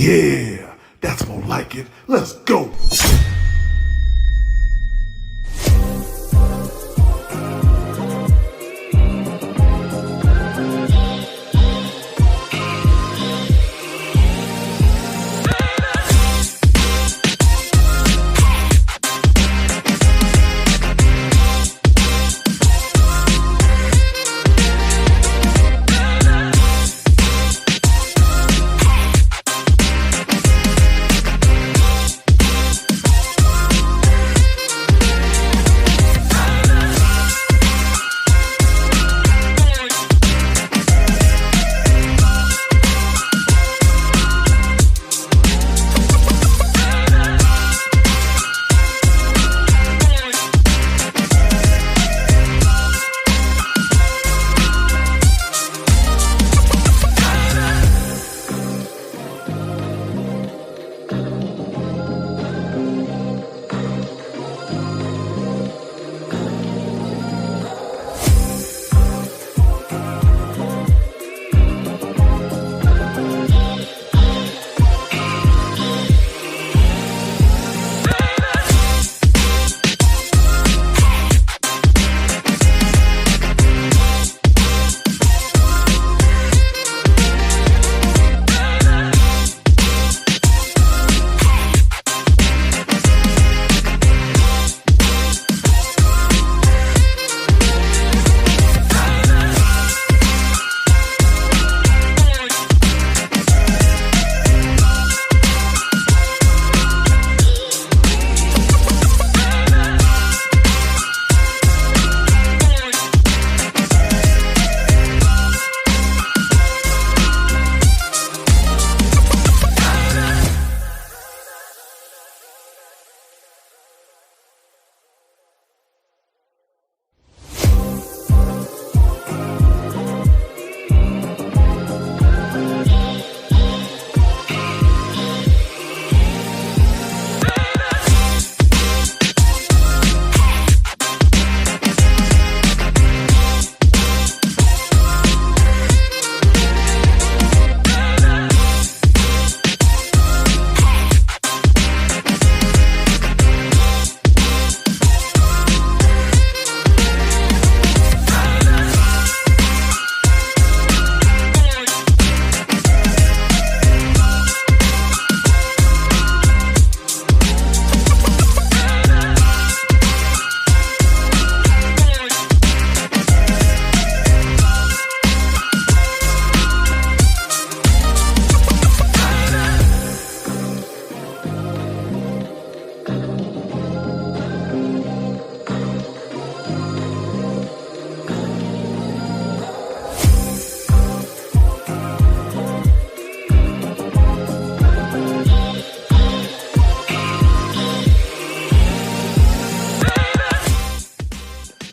Yeah, that's more like it. Let's go.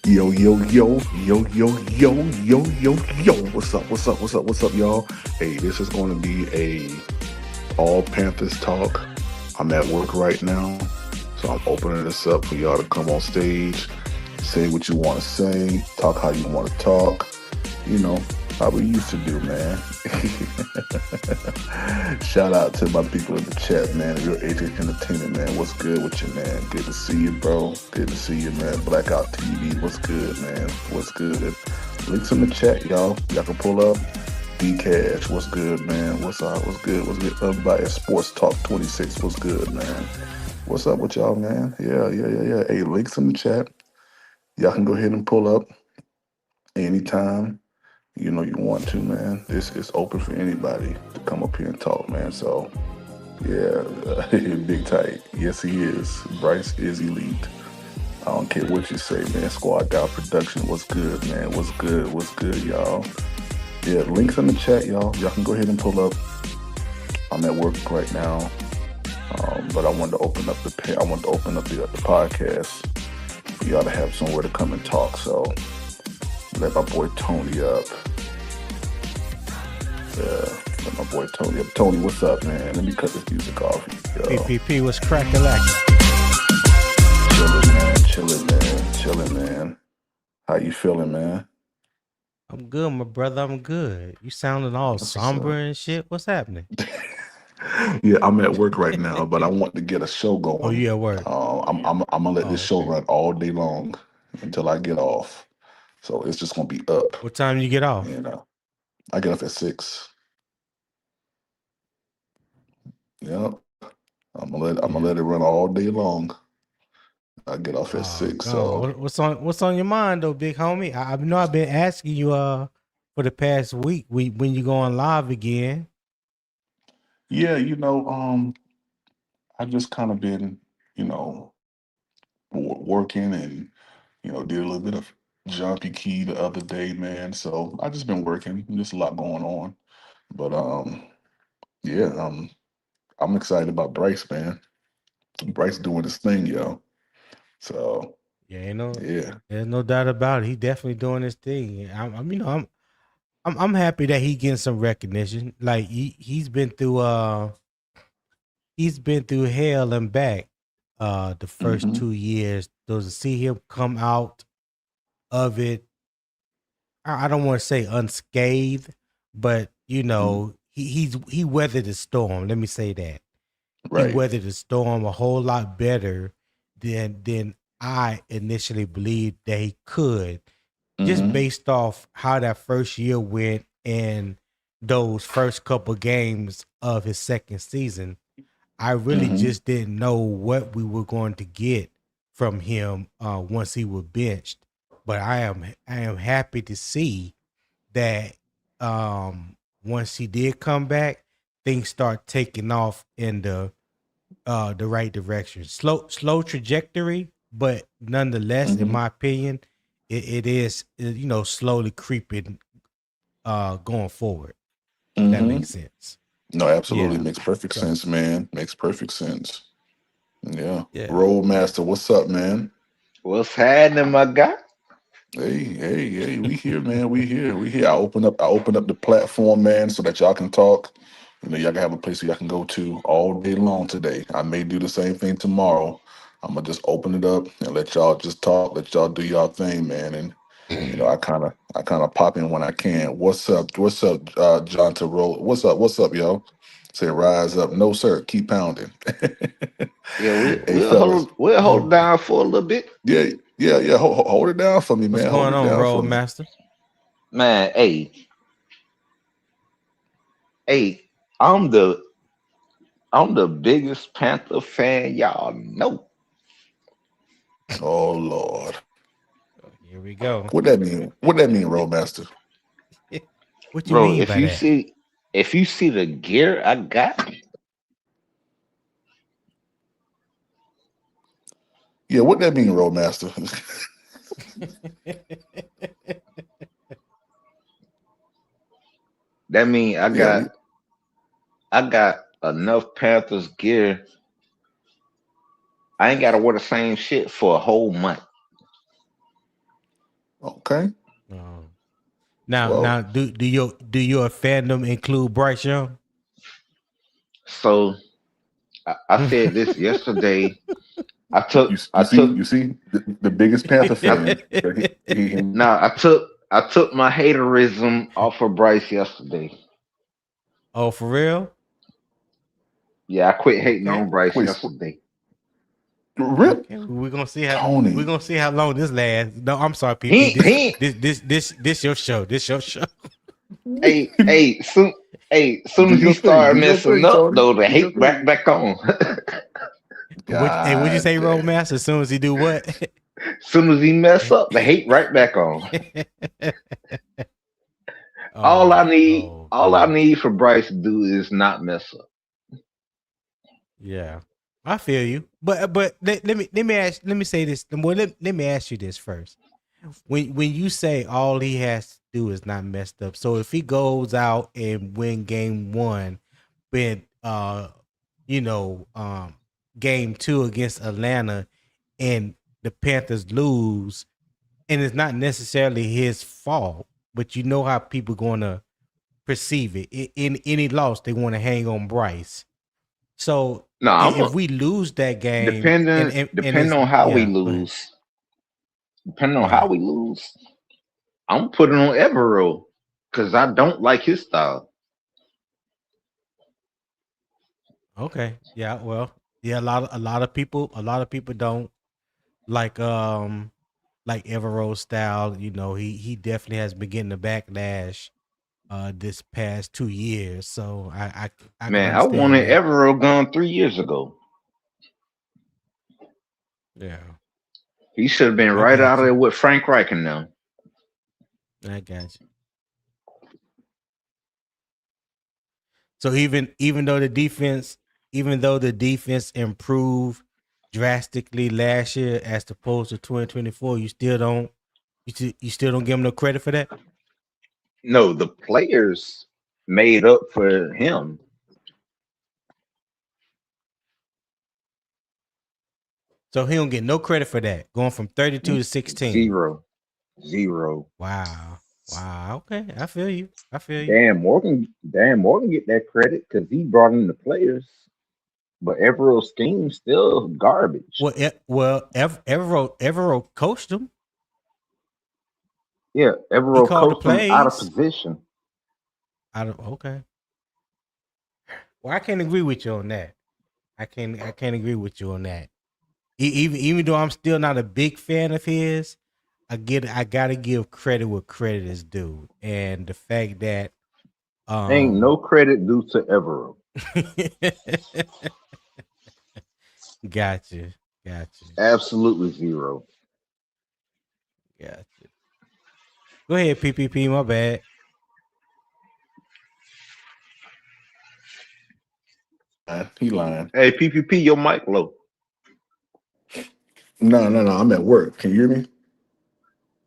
Yo, yo, yo, yo, yo, yo, yo, yo, yo. What's up, what's up, what's up, what's up, y'all? Hey, this is going to be a all Panthers talk. I'm at work right now, so I'm opening this up for y'all to come on stage, say what you want to say, talk how you want to talk, you know, how we used to do, man. Shout out to my people in the chat, man. Real Agent Entertainment, man. What's good with you, man? Good to see you, bro. Good to see you, man. Blackout TV, what's good, man? What's good? Links in the chat, y'all. Y'all can pull up. D-Cash, what's good, man? What's up? What's good? What's good? Everybody at Sports Talk 26, what's good, man? What's up with y'all, man? Yeah. Hey, links in the chat. Y'all can go ahead and pull up anytime you know you want to, man. This is open for anybody to come up here and talk, man. So, yeah, big tight. Yes, he is. Bryce is elite. I don't care what you say, man. Squad Down Production, what's good, man? What's good? What's good, y'all? Yeah, links in the chat, y'all. Y'all can go ahead and pull up. I'm at work right now, but I wanted to open up the podcast for y'all to have somewhere to come and talk. So let my boy Tony up. Yeah, let my boy Tony up. Tony, what's up, man? Let me cut this music off. Yo. PPP was crack-a-lack. Chilling, man. How you feeling, man? I'm good, my brother. I'm good. You sounding all somber and shit. What's happening? Yeah, I'm at work right now, but I want to get a show Oh, going. you at work? I'm gonna let this Oh, show okay. run all day long until I get off. So it's just gonna be up. What time you get off? You I get off at 6. Yep. I'm gonna Yeah. let it run all day long. I get off at Oh, 6. gone. So What's on your mind though, big homie? I know I've been asking you for the past week when you going live again. yeah, I just kind of been, you know, working and did a little bit of jumpy key the other day, man. So I just been working. Just a lot going on. But yeah, I'm excited about Bryce, man. Bryce doing his thing, yo. So Yeah, yeah. there's no doubt about it. He definitely doing his thing. I'm happy that he getting some recognition. Like he's been through hell and back. The first Mm-hmm. 2 years, those to see him come out of it, I don't want to say unscathed, but Hmm. he weathered the storm. Let me say that he Right. weathered the storm a whole lot better than I initially believed that he could, just Mm-hmm. based off how that first year went and those first couple games of his second season. I really Mm-hmm. just didn't know what we were going to get from him once he was benched. But I am happy to see that once he did come back, things start taking off in the right direction. Slow trajectory, but nonetheless, in Mm-hmm. my opinion, it is slowly creeping going forward. If that Mm-hmm. makes sense. No, absolutely Yeah. makes perfect So sense, man. Makes perfect sense. Yeah. yeah. Roadmaster, what's up, man? What's happening, my guy? Hey, hey, hey, we here, man. We here. We here. I opened up the platform, man, so that y'all can talk. Y'all can have a place where y'all can go to all day long today. I may do the same thing tomorrow. I'm gonna just open it up and let y'all just talk, let y'all do y'all thing, man. And I kind of pop in when I can. What's up? What's up, John Terrell? What's up? What's up, yo? Say rise up. No, sir. Keep pounding. Yeah, we Hey, we'll fellas. hold it down for a little bit, Yeah, yeah, yeah. Hold it down for me, What's man. Hold going it on, down for Road me. Master? man. Hey, I'm the I'm the biggest Panther fan y'all know, Oh Lord. Oh, here we go. What that mean? What that mean, Roadmaster? What you bro. mean by that? If you see the gear I got, Yeah, what that mean, Roadmaster? that mean Yeah, we I got enough Panthers gear. I ain't gotta wear the same shit for a whole month. okay. Oh. Now, Well, do your fandom include Bryce Young? So I said this yesterday. you I see, took the biggest Panther I fan. He Now I took my haterism off of Bryce yesterday. Oh, for real? Yeah, I quit hating Okay. on Bryce wait, yesterday. rip Okay. We're Tony. gonna see how long this lasts. No, I'm sorry, PP. He This he this this this this your show. This your show. hey hey soon hey soon Do as he your thing. Do started your messing thing, up Tony. though, the Do your hate thing. back on. What'd you say, God Road damn. Master? As soon as he do what? Soon as he mess up, the hate right back on. Oh All I boy. need for Bryce to do is not mess up. Yeah, I feel you. But let me say this. Well, let me ask you this first. When you say all he has to do is not messed up, so if he goes out and win game one, but you know, game two against Atlanta, and the Panthers lose, and it's not necessarily his fault, but you know how people gonna perceive it. In any loss, they want to hang on Bryce. So No, if we lose that game, and depending it's on how we yeah, go ahead. lose, depending on how Right. we lose, I'm putting on Evero because I don't like his style. Okay. Yeah. Well. Yeah. A lot of people don't like Evero's style. He definitely has been getting the backlash this past 2 years. So I can Man, I understand wanted that. Evero gone 3 years ago. Yeah. He should have been I right out got of you. there with Frank Reich and them. I got you. So even though the defense improved drastically last year as opposed to 2024, you still don't give him no credit for that. No, the players made up for him. So he don't get no credit for that, going from 32 to 16. Zero. Zero. Wow. Wow. Okay. I feel you. I feel you. Dan Morgan get that credit because he brought in the players, but Everett's scheme still garbage. Evero coached him. Yeah, He Everett called the coached him out of plays. position. I don't. Okay. Well, I can't agree with you on that. I can't agree with you on that. Even though I'm still not a big fan of his, I gotta give credit where credit is due, and the fact that Ain't um no credit due to Everett. gotcha, gotcha, Absolutely zero. gotcha. Go ahead, PPP. My bad. He lying. Hey, PPP, your mic low. No, no, no. I'm at work. Can you hear me?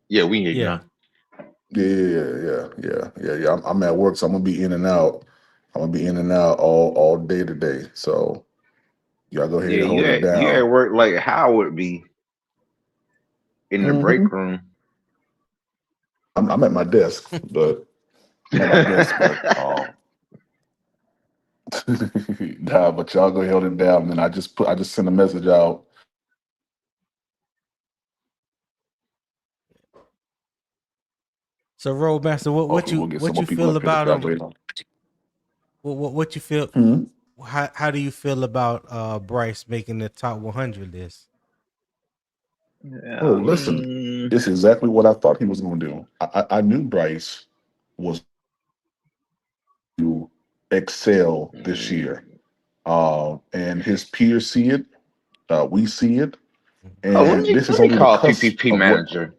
Yeah, we hear you Yeah. now. Yeah. I'm at work, so I'm gonna be in and out. I'm gonna be in and out all day today. So y'all go ahead Yeah, and you hold it at you down. at work like Howard be in the Hmm. break room. I'm at my desk, but I'm at my desk, but nah, but y'all go ahead and hold it down. And I just sent a message out. So, Roadmaster, what Hopefully, you we'll get some what more you people feel up here if about y'all go him? ahead. What you feel? Hmm. How do you feel about Bryce making the top 100 list? Oh, Yeah, I listen, mean, it's exactly what I thought he was going to do. I knew Bryce was to excel this year, mm. and his peers see it. We see it, Oh, let and me this is let me only the call cusp PPP of what. manager.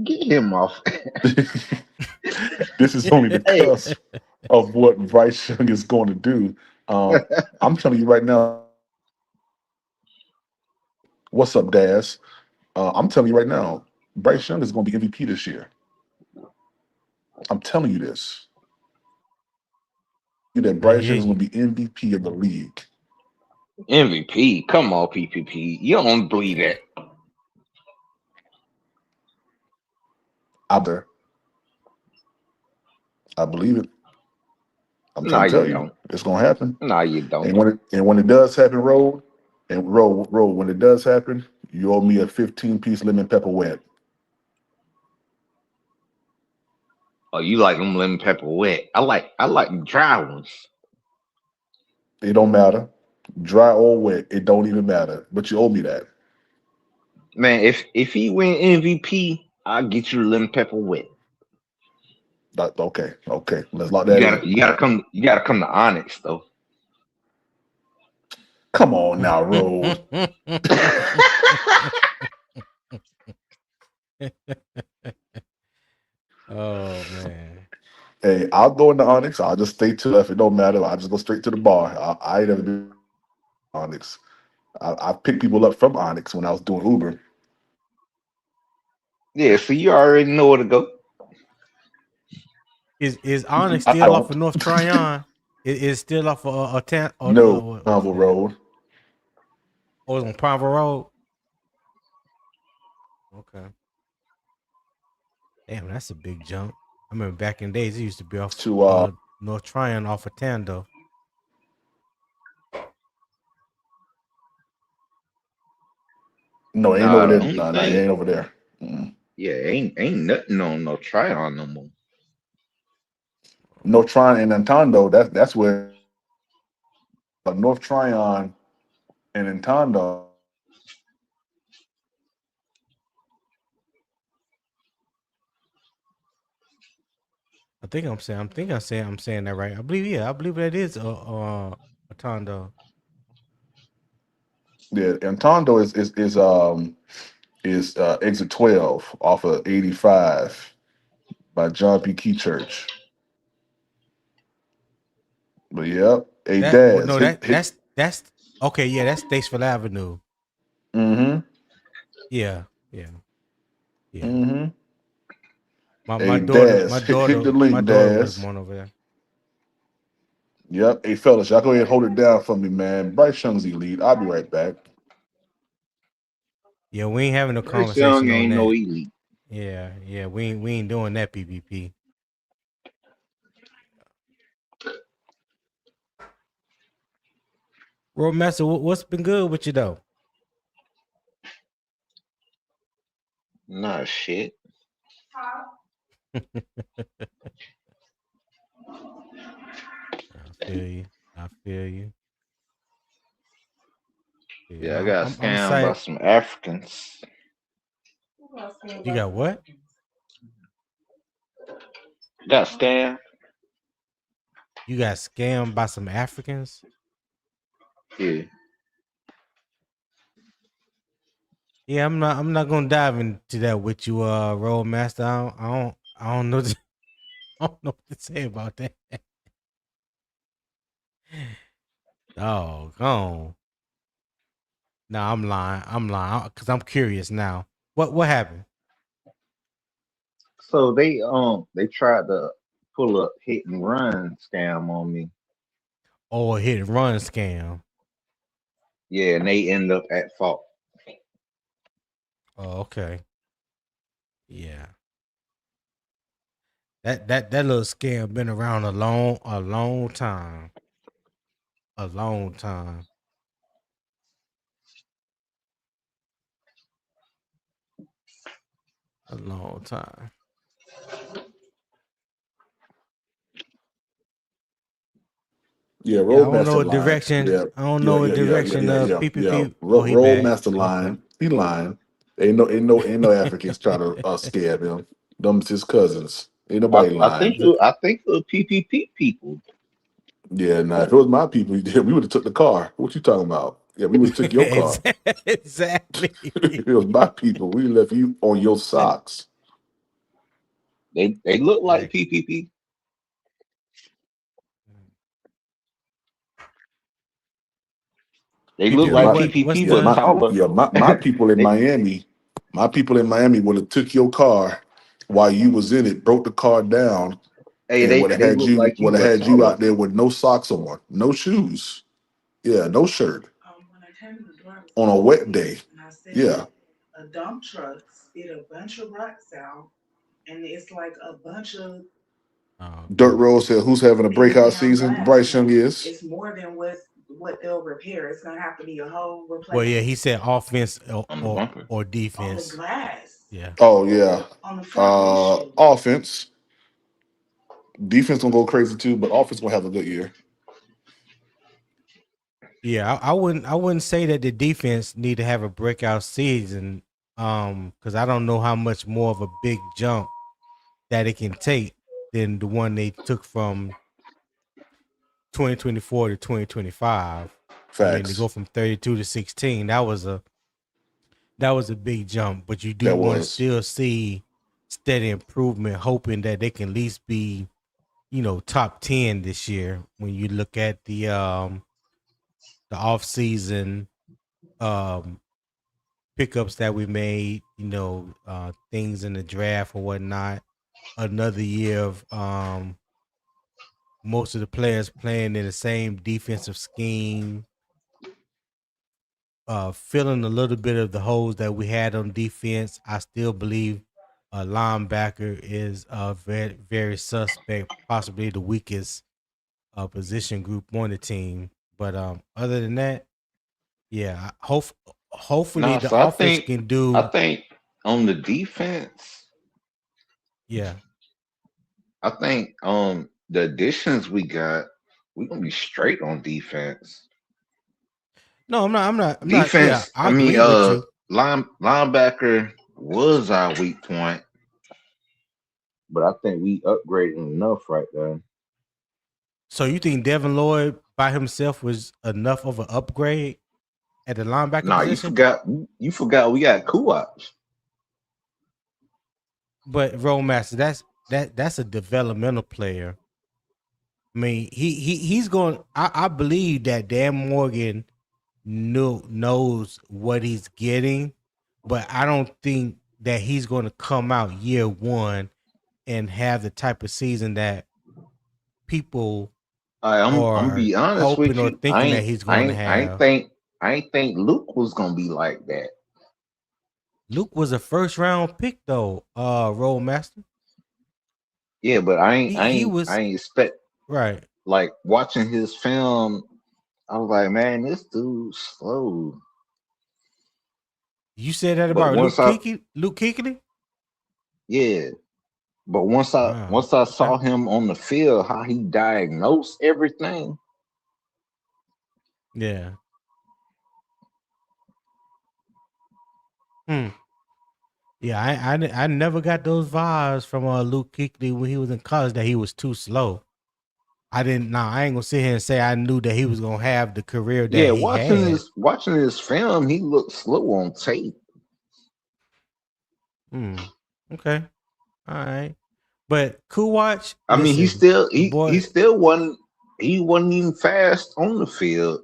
Get him off. This is only the Hey, cusp of what Bryce Young is going to do. Um, I'm telling you right now. What's up, Daz? I'm telling you right now, Bryce Young is going to be MVP this year. I'm telling you this. That I Bryce hear Young is going you. to be MVP of the league. MVP. Come on, PPP. You don't believe Yeah. that. Out there, I believe it. I'm No, trying to you tell you, don't. it's going to happen. No, you don't. And when it does happen, roll. When it does happen, you owe me a 15-piece lemon pepper wet. Oh, you like them lemon pepper wet. I like dry ones. It don't matter, dry or wet. It don't even matter. But you owe me that. Man, if he win MVP, I'll get you the lemon pepper wet. Okay, okay. Let's lock You that gotta in. you gotta come you gotta come to Onyx though. Come on now, roll. Oh man. Hey, I'll go into Onyx. I'll just stay to left. It don't matter. I'll just go straight to the bar. I ain't never been Onyx. I picked people up from Onyx when I was doing Uber. Yeah, so you already know where to go. Is Onyx I still off don't. of North Tryon? Is still off of a ten No, what's Convo that? Road. Oh, it's on Private Road. Okay. Damn, that's a big jump. I remember back in the days it used to be off To North Tryon off of Tando. no, it ain't over Nah, the there. only No, it thing, ain't over there. Mm. yeah, ain't nothing on no try on no more. No, trying in Antondo. That's where North Tryon and Entondo. I'm saying that right. I believe, yeah, I believe that is a Tondo. Yeah, Entondo is exit 12 off of 85 by John P. Key Church. But yep, hey That well, Daz, no, hit hit. that's okay. Yeah, that's Statesville Avenue. Mm-hmm. Yeah, yeah, yeah. Mm-hmm. My Hey Daz, hit the my link, daughter was Daz. born over there. Yep. Hey fellas, y'all go ahead and hold it down for me, man. Bryce Young's elite. I'll be right back. Yeah, we ain't having no Bryce Young conversation on ain't no that. elite. Yeah, yeah, we ain't doing that PPP. Roadmaster, what's been good with you though? Nah, shit. I feel you. I feel you. Yeah, Yeah, I got I'm scammed by excited. some Africans. You got what? Got scammed. You got scammed by some Africans? Yeah. Yeah, I'm not gonna dive into that with you, Roadmaster. I don't know. I don't know what to say about that. Doggone. No, I'm lying. I'm lying because I'm curious now. What happened? So they tried to pull a hit and run scam on me. Oh, a hit and run scam. Yeah, and they end up at fault. Oh, okay. Yeah. That little scam been around a long time. A long time. A long time. Yeah, Yeah, I don't know Roadmaster a line. direction. Yeah, I don't yeah, know a yeah, yeah, yeah, direction yeah, of yeah, yeah. PPP. Oh, he back. Roadmaster Okay. line. He lying. Ain't no Africans try to scam him. Them's his cousins. Ain't nobody I lying. think The- I think the PPP people. Yeah, nah. If it was my people, yeah, we would have took the car. What you talking about? Yeah, we would have took your car. exactly. If it was my people, we left you on your socks. They look like Exactly. PPP. They You look Yeah, do like my what's PPP, yeah, but the taller. my people in They, Miami, would have took your car while you was in it, broke the car down, hey, and they look like you, would have but had you taller. out there with no socks on, no shoes, yeah, no shirt on a wet day. Yeah, oh Dirt goodness. Road said, "Who's having a breakout season?" Bryce Young is. Well, yeah, he said offense On the bumper. or defense. Yeah. Oh yeah, offense, defense gonna go crazy too, but offense gonna have a good year. Yeah, I wouldn't say that the defense need to have a breakout season cuz I don't know how much more of a big jump that it can take than the one they took from 2024 to 2025. I mean, to go Facts. from 32 to 16, that was a big jump, but you do That want to was still see steady improvement, hoping that they can at least be, top 10 this year when you look at the off season um pickups that we made, things in the draft or whatnot. Another year of most of the players playing in the same defensive scheme, filling a little bit of the holes that we had on defense. I still believe a linebacker is very, very suspect, possibly the weakest position group on the team. But other than that, yeah, hopefully Nah, the so offense can I do. think on the defense, Yeah, I think the additions we got, we gonna be straight on defense. No, I'm not. Yeah, Defense, I agree with you. linebacker was our weak point, but I think we upgraded enough right there. So you think Devin Lloyd by himself was enough of an upgrade at the linebacker Nah, position? you forgot we got Kuwats. But Rollmaster, that's a developmental player. I mean, he's going. I believe that Dan Morgan knows what he's getting, but I don't think that he's going to come out year one and have the type of season that people I'm are be honest hoping with or you. thinking that he's going to have. I ain't think Luke was gonna be like that. Luke was a first round pick though, Rollmaster. Yeah, but He was I ain't expect right. like watching his film. I was like, man, this dude's slow. You said that But about Luke Kuechly? yeah, but Wow. once I Okay. saw him on the field, how he diagnosed everything. Yeah. Hmm. Yeah, I never got those vibes from Luke Kuechly when he was in college that he was too slow. I didn't. Now I ain't gonna sit here and say I knew that he was gonna have the career that Yeah, he had. watching his film, he looked slow on tape. Hmm. Okay. All right. But cool watch. I mean, Listen, the boy. he still wasn't he wasn't even fast on the field,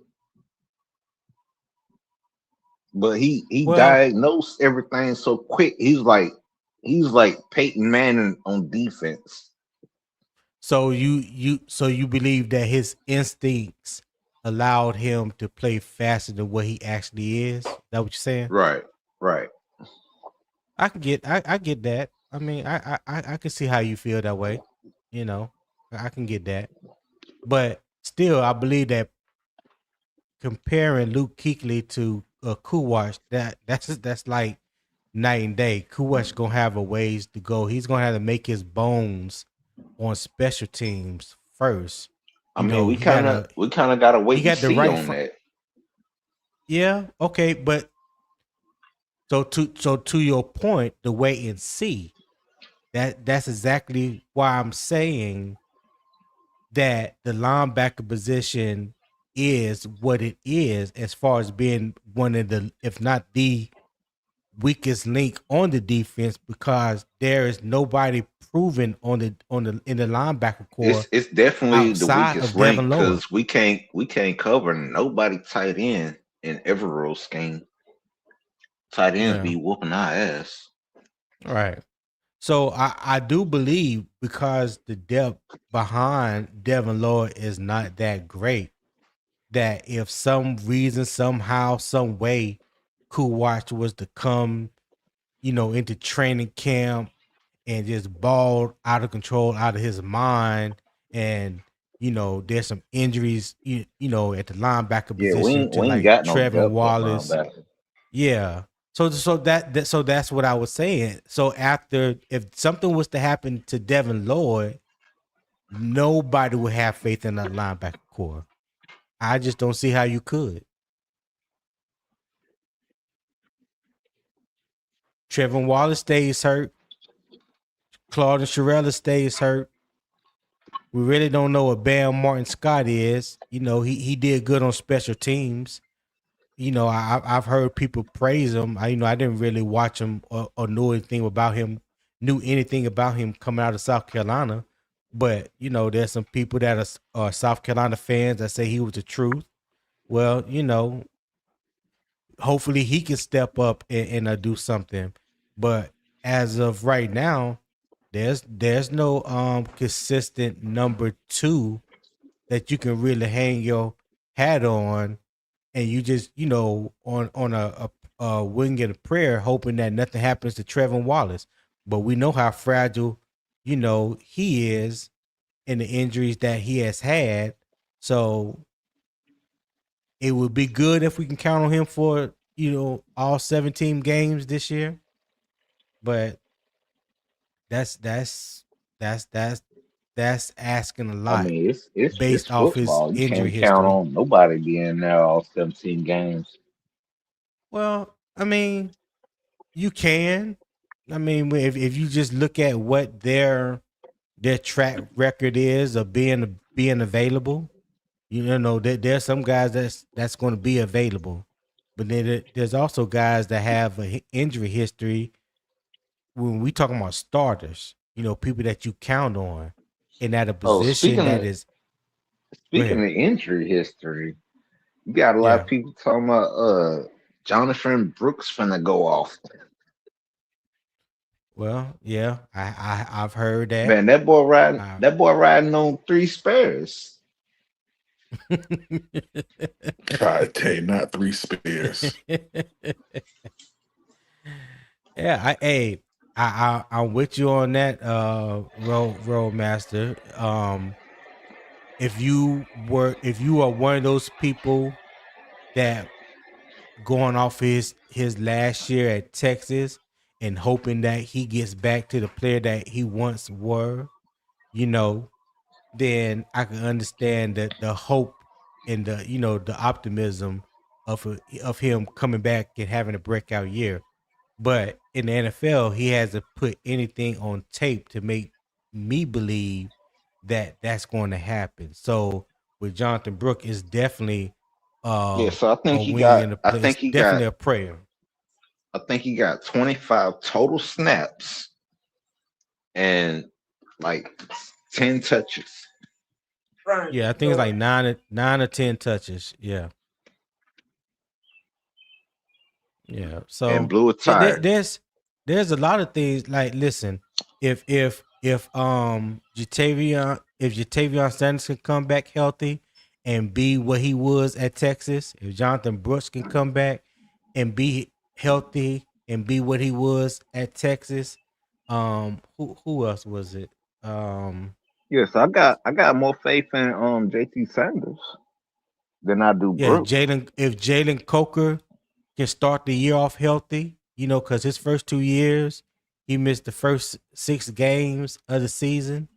but he Well, diagnosed everything so quick. He's like Peyton Manning on defense. so you believe that his instincts allowed him to play faster than what he actually is? Is that what you're saying? Right, right. I get that. I mean, I can see how you feel that way. You know, I can get that. But still, I believe that comparing Luke Kuechly to Kuwash, that's like night and day. Kuwash gonna have a ways to go. He's gonna have to make his bones on special teams first. I You mean, know, we kind of got to he wait and got the see right on that. yeah, okay, but so to your point, the wait and see. That's exactly why I'm saying that the linebacker position is what it is as far as being one of the, if not the weakest link on the defense, because there is nobody proven on the in the linebacker core It's definitely the outside weakest of link Devin Lloyd. because we can't cover nobody tight end in every scheme. Tight ends Yeah, be whooping our ass. right. So I do believe because the depth behind Devin Lloyd is not that great, that if some reason, somehow, some way, Cool Watch was to come, into training camp and just balled out of control, out of his mind, and there's some injuries, at the linebacker Yeah, position to we ain't like got no Trevin depth at Wallace. linebacker. Yeah. So that's what I was saying. So after, if something was to happen to Devin Lloyd, nobody would have faith in that linebacker core. I just don't see how you could. Trevin Wallace stays hurt. Claude and Sherella stays hurt. We really don't know what Bam Martin Scott is. He did good on special teams. I've heard people praise him. I didn't really watch him or knew anything about him coming out of South Carolina. But there's some people that are South Carolina fans that say he was the truth. Well, hopefully he can step up and do something. But as of right now, there's no consistent number two that you can really hang your hat on, and you just on a wing and a prayer, hoping that nothing happens to Trevin Wallace. But we know how fragile he is in the injuries that he has had. So it would be good if we can count on him for all 17 games this year. But that's that's that's that's asking a I lot mean, it's based off his football. You injury can't count history. on nobody being there all 17 games. Well, I mean, you can. I mean, if you just look at what their track record is of being available, you know, there's some guys that's going to be available, but then there's also guys that have a injury history. When we talking about starters, you know, people that you count on, and at a Oh, position that is. Go speaking ahead. of injury history, you got a lot Yeah. of people talking about Jonathan Brooks finna go off. Well, yeah, I've heard that. Man, Uh, that boy riding on three spares. God dang, not three spares. Yeah, I'm with you on that, road master. If you are one of those people that going off his last year at Texas and hoping that he gets back to the player that he once were, you know, then I can understand the hope and the optimism of him coming back and having a breakout year. But in the NFL, he hasn't put anything on tape to make me believe that that's going to happen. So with Jonathan Brooke, it's definitely Yeah, so a wing in the play. It's definitely a prayer. I think he got 25 total snaps and like 10 touches. Yeah, I think it's like nine or 10 touches. Yeah, yeah. And So blew a tire. there's a lot of things. Like, listen, if Jatavion Sanders can come back healthy and be what he was at Texas, if Jonathan Brooks can come back and be healthy and be what he was at Texas, who else was it? Um, Yes, I got more faith in JT Sanders than I do yeah, Brooks. If Jalen Coker can start the year off healthy, because his first 2 years, he missed the first 6 games of the season,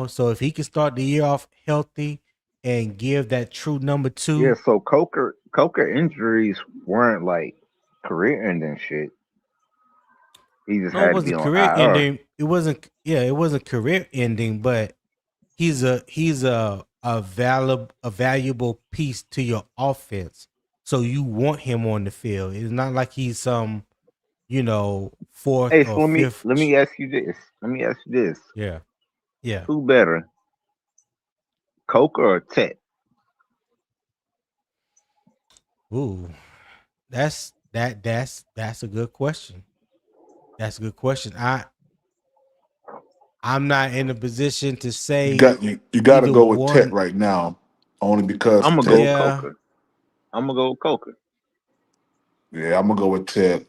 so if he can start the year off healthy and give that true number Yeah, two. so Coker injuries weren't like career ending shit. He just No, it had to be wasn't on career IR. ending. It wasn't career ending, but he's a valuable piece to your offense. So you want him on the field. It's not like he's some, fourth Hey, so or fifth. let me ask you this. Let me ask you this. Yeah. Yeah. Who better, Coker or Tet? Ooh. That's a good question. That's a good question. I'm not in a position to say You got to either go with Tet one. right now, only because I'm gonna go Tet. with Yeah. Coker. I'm gonna go with Coker. Yeah, I'm gonna go with Tet.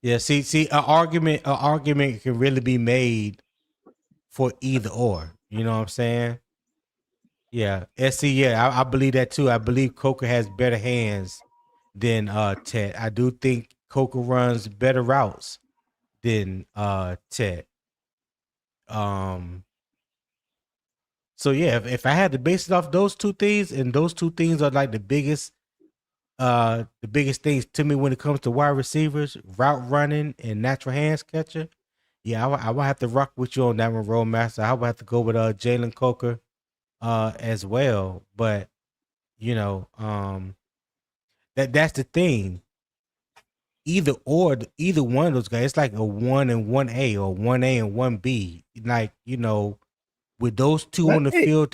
Yeah, see, an argument can really be made for either or. You know what I'm saying? Yeah, SC. Yeah, I believe that too. I believe Coker has better hands than Ted. I do think Coker runs better routes than Ted. Um. So yeah, if I had to base it off those two things, and those two things are like the biggest things to me when it comes to wide receivers, route running, and natural hands catcher. Yeah, I would have to rock with you on that one, Roadmaster. I would have to go with Jalen Coker as well. But you know, that's the thing. Either one of those guys, it's like a 1 and 1A or 1A and 1B. Like, with those two Let, on the hey, field,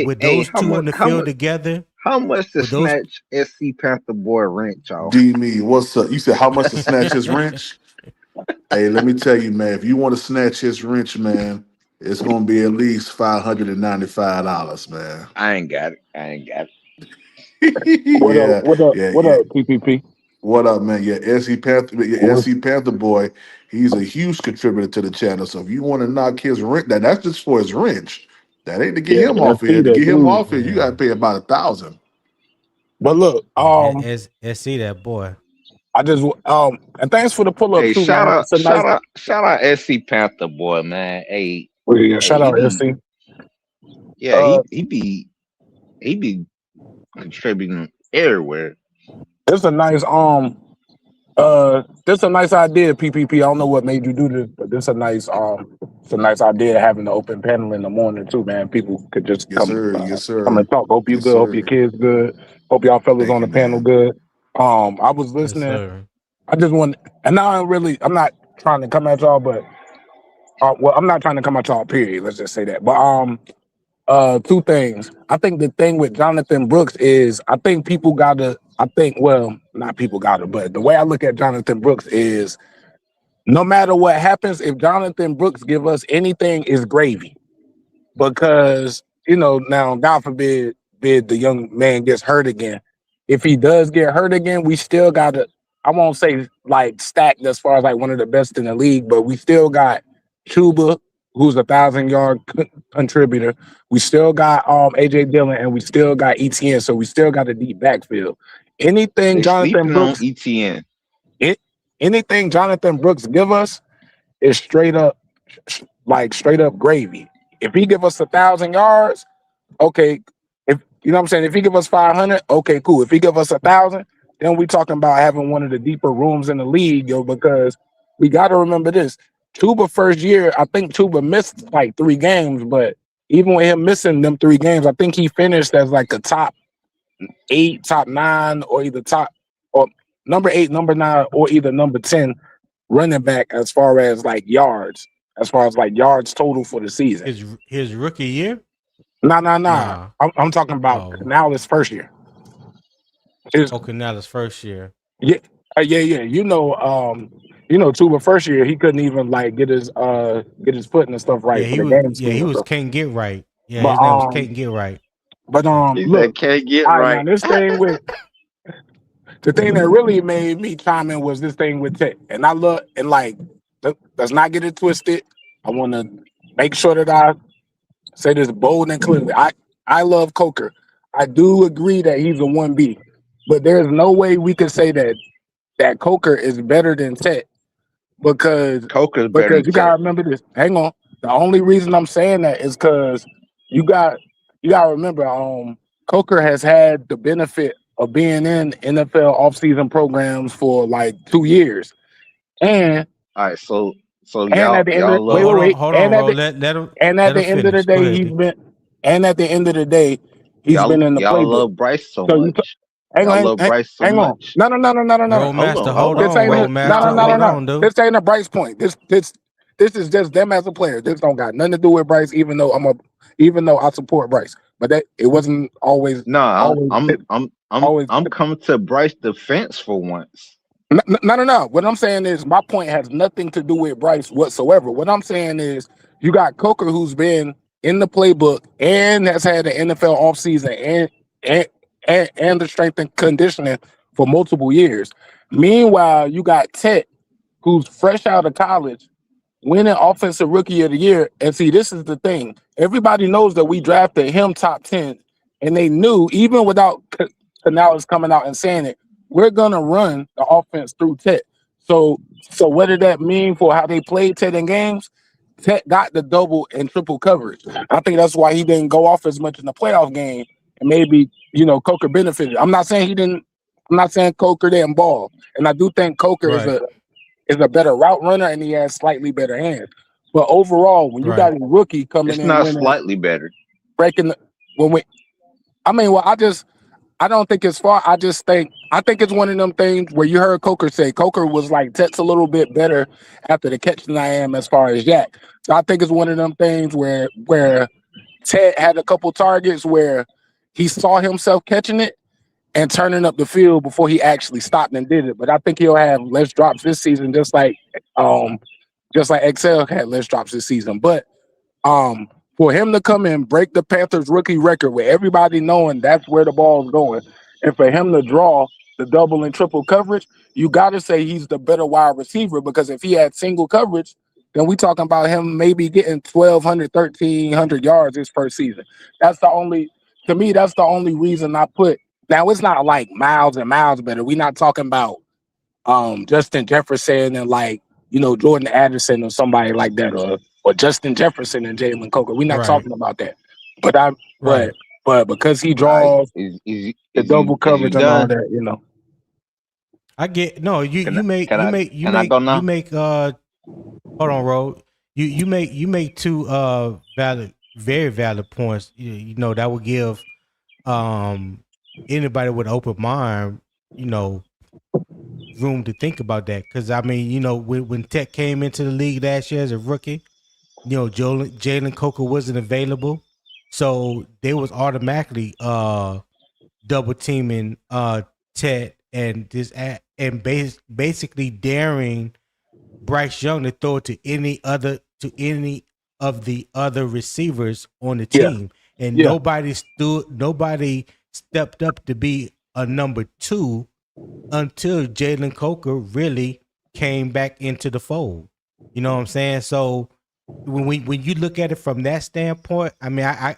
with hey, those two on the field together, how much to with those. snatch SC Panther boy wrench off? D me, what's up? You said how much to snatch his wrench? Hey, let me tell you, man. If you want to snatch his wrench, man, it's gonna be at least $595, man. I ain't got it. I ain't got it. What up? Yeah, What up? yeah, What yeah. up, PPP? What up, man? Yeah, SC Panther, yeah, What's SC Panther boy. He's a huge contributor to the channel. So if you want to knock his wrench, that's just for his wrench. That ain't to get yeah? him That's off of here. To Peter, get him dude. off here, you got Yeah, to pay about 1,000. But look, yeah, see that boy. I just and thanks for the pull up Hey, too, man. It's a nice. shout out SC Panther boy, man. Hey, Yeah, Hey, shout he out be SC. yeah, Uh, he be contributing everywhere. it's a nice this a nice idea, PPP. I don't know what made you do this, but it's a nice idea having the open panel in the morning too, man. People could just Yes, sir. Yes, come sir. and talk. Hope you Yes, good. Hope your sir. kids good. Hope y'all fellas Thank on the you, panel man. good. I was Yes, listening. sir. I just want, and now I'm not trying to come at y'all, but well, I'm not trying to come at y'all. Period. Let's just say that. But two things. I think the thing with Jonathan Brooks is I think people gotta. I think well, not people gotta, but the way I look at Jonathan Brooks is no matter what happens, if Jonathan Brooks give us anything, is gravy. Because now God forbid the young man gets hurt again. If he does get hurt again, we still got to, I won't say like stacked as far as like one of the best in the league, but we still got Chuba, who's 1,000-yard contributor. We still got AJ Dillon, and we still got ETN, so we still got a deep backfield. Anything They Jonathan sleeping on Brooks, ETN. it, anything Jonathan Brooks give us is straight up gravy. If he give us 1,000 yards, okay. If you know what I'm saying, if he give us 500, okay, cool. If he give us 1,000, then we talking about having one of the deeper rooms in the league, because we got to remember this. Tuba first year, I think Tuba missed like 3 games, but even with him missing them 3 games, I think he finished as like a top 8, top 9, or either top or number 8, number 9, or either number 10 running back as far as like yards total for the season. His rookie year? Nah. Nah. I'm talking about Oh, Canales' first year. Canales first year. Yeah, yeah. Tuba first year he couldn't even like get his foot and stuff Yeah, right for he the was. game Yeah, scheme he and was stuff. can't get right. Yeah, But his name was can't get right. He look, said can't get all right, now right. this thing with the thing that really made me chime in was this thing with Tech, and I look and like let's not get it twisted. I want to make sure that I say this bold and clearly. I love Coker. I do agree that he's a 1B, but there's no way we could say that Coker is better than Tech because Coker's better because than you Tech. gotta remember this. Hang on. The only reason I'm saying that is because you got you gotta remember Coker has had the benefit of being in NFL offseason programs for like 2 years. And All right, so and y'all at the end of y'all But love wait. hold on, And bro. Let him at let him the end of the finish. Go day, ahead, D. at the end of the day, he's been in the y'all playbook. love Bryce so So much. hang Y'all on, love Bryce so hang on. much. No. Roadmaster, Hold hold on. This on, ain't Wait, Roadmaster, hold hold on. on, dude. this ain't a Bryce point. This is just them as a player. This don't got nothing to do with Bryce, even though I support Bryce. But that it wasn't always Nah, always always I'm coming to Bryce defense for once. no. What I'm saying is my point has nothing to do with Bryce whatsoever. What I'm saying is you got Coker who's been in the playbook and has had an NFL offseason and and the strength and conditioning for multiple years. Meanwhile, you got Tet who's fresh out of college, winning offensive rookie of the year. And see, this is the thing. Everybody knows that we drafted him top 10, and they knew even without Canales coming out and saying it, we're gonna run the offense through Tet. So what did that mean for how they played Tet in games? Tet got the double and triple coverage. I think that's why he didn't go off as much in the playoff game, and maybe Coker benefited. I'm not saying he didn't. I'm not saying Coker didn't ball, and I do think Coker Right, is a better route runner and he has slightly better hands. But overall, when you got right. a rookie coming It's in not winning, slightly better. breaking when we I mean, well, I don't think it's far. I think it's one of them things where you heard Coker say Coker was like Tet's a little bit better after the catch than I am as far as Jack. So I think it's one of them things where Ted had a couple targets where he saw himself catching it and turning up the field before he actually stopped and did it. But I think he'll have less drops this season, just like Excel had less drops this season. But for him to come and break the Panthers rookie record with everybody knowing that's where the ball's going, and for him to draw the double and triple coverage, you got to say he's the better wide receiver because if he had single coverage, then we talking about him maybe getting 1,200, 1,300 yards this first season. To me, that's the only reason I put. Now it's not like miles and miles better. We're not talking about Justin Jefferson and like Jordan Addison or somebody like that, or Justin Jefferson and Jalen Coker. We're not Right. talking about that. But Right. but because he All right, draws the double is you coverage and all done? that, I get no. You Can you make can you I make you can I make go you now? make hold on, Ro. You make two very valid points. That would give anybody with an open mind, room to think about that. Because I mean, when Tech came into the league last year as a rookie, Jalen Coker wasn't available, so they was automatically double teaming Ted and basically daring Bryce Young to throw it to any of the other receivers on the yeah, team, and yeah, nobody stepped up to be a number two until Jalen Coker really came back into the fold. You know what I'm saying? So when you look at it from that standpoint, I mean, I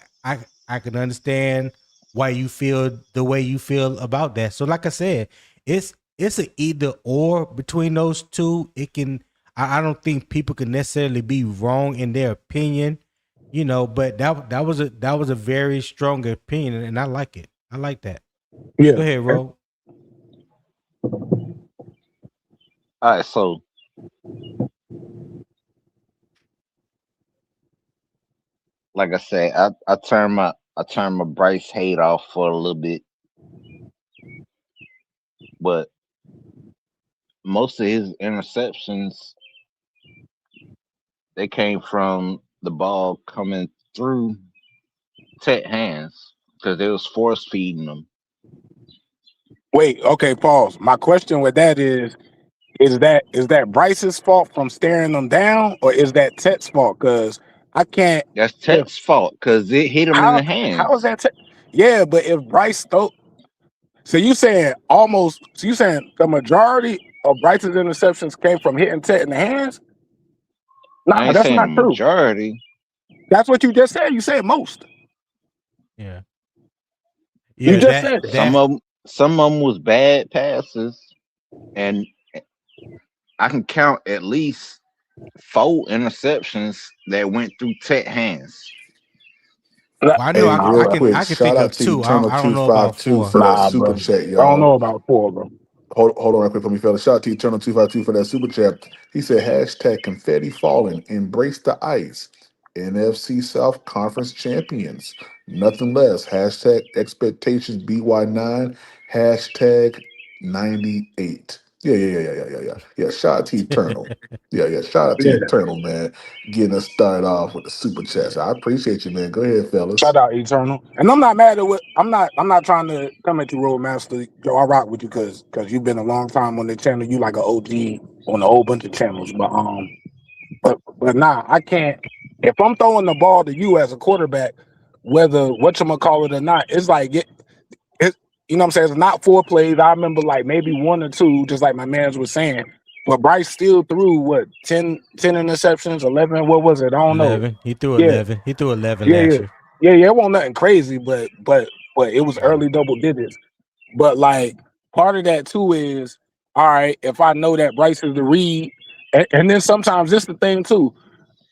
can understand why you feel the way you feel about that. So, like I said, it's an either or between those two. It can. I don't think people can necessarily be wrong in their opinion, But that was a very strong opinion, and I like it. I like that. yeah. Go ahead, Ro. All right, so like I said, I turned my Bryce hate off for a little bit, but most of his interceptions they came from the ball coming through Tech hands because they was force feeding them. Wait, okay, pause. My question with that is that Bryce's fault from staring them down, or is that Tet's fault? Because I can't. That's If Tech's fault because it hit him in the how is hands. that? Yeah, but if Bryce throw, so you saying the majority of Bryce's interceptions came from hitting Tet in the hands? I Nah, ain't that's saying not the true. majority. That's what you just said. You said most. Yeah, You yeah. just That said it. Some that of them, some of them was bad passes, and I can count at least 4 interceptions that went through Tech hands. Well, I know Hey, real Nah, quick, I can shout think out of to two. Eternal I don't two know five about two four. for that nah, super bro. chat, I don't know y'all. about four, bro. Hold on real quick for me, fella. Shout out to Eternal 252 for that super chat. He said hashtag confetti falling, embrace the ice. NFC South Conference champions. Nothing less. Hashtag expectations BY9. Hashtag 98. Yeah. Shout out to Eternal. Yeah. Shout out to Yeah. Eternal, man. Getting us started off with the super chats. I appreciate you, man. Go ahead, fellas. Shout out Eternal. And I'm not mad at what I'm not trying to come at you, Roadmaster. Yo, I rock with you because you've been a long time on the channel. You like an OG on a whole bunch of channels. But nah, I can't. If I'm throwing the ball to you as a quarterback, whether whatchamacallit or not, it's like it you know what I'm saying? It's not 4 plays. I remember like maybe 1 or 2, just like my man was saying. But Bryce still threw what 10 interceptions, 11. What was it? I don't know. 11. He threw Yeah, 11. He threw 11 yeah, last yeah, year. yeah. It wasn't nothing crazy, but it was early double digits. But like part of that too is all right. If I know that Bryce is the read, and then sometimes this the thing too.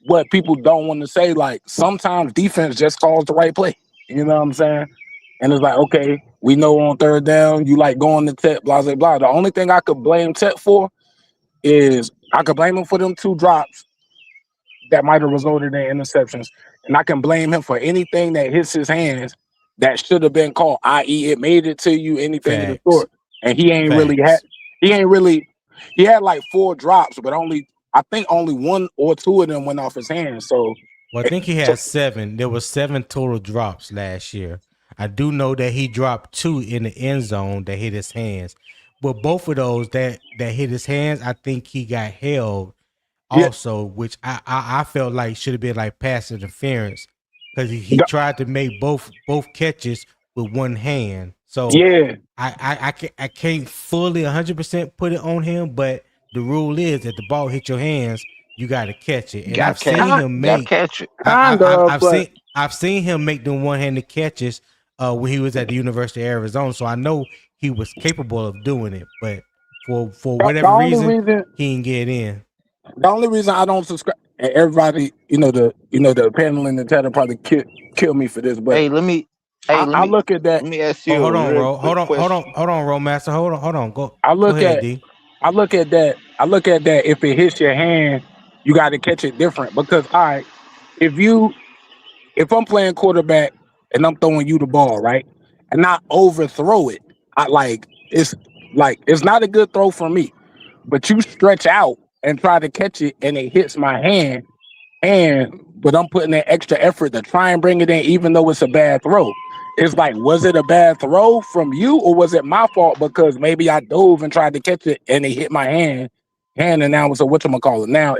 What people don't want to say, like sometimes defense just calls the right play. You know what I'm saying? And it's like, okay, we know on third down, you like going to Tech, blah, blah, blah. The only thing I could blame Tech for is I could blame him for them 2 drops that might have resulted in interceptions. And I can blame him for anything that hits his hands that should have been called, i.e., it made it to you, anything of the Facts. sort. And he ain't really, he had like 4 drops, but I think only 1 or 2 of them went off his hands. So, Well, I think he so had 7. There was 7 total drops last year. I do know that he dropped 2 in the end zone that hit his hands. But both of those that hit his hands, I think he got held yeah, also, which I felt like should have been like pass interference because he tried to make both catches with one hand. So yeah, I can't fully 100% put it on him, but the rule is that the ball hit your hands, you got to catch it. And Gotta I've seen catch it. him Gotta make catch it. kind of, but I've seen him make them one-handed catches when he was at the University of Arizona. So I know he was capable of doing it, but for the whatever only reason, reason he didn't get in. The only reason I don't subscribe, and everybody, the panel in the chat will probably kill me for this, but Hey, let me hey I look at that. let me ask Oh, you hold a on, real Ro. quick question. Hold on, Ro Master. Hold on. I Go look ahead, at D. I look at that. I look at that. If it hits your hand, you got to catch it different. Because all right, if you if I'm playing quarterback and I'm throwing you the ball, right, and I overthrow it, I it's not a good throw for me. But you stretch out and try to catch it, and it hits my hand, but I'm putting that extra effort to try and bring it in, even though it's a bad throw. It's like, was it a bad throw from you, or was it my fault because maybe I dove and tried to catch it and it hit my hand, and now it's a whatchamacallit. Now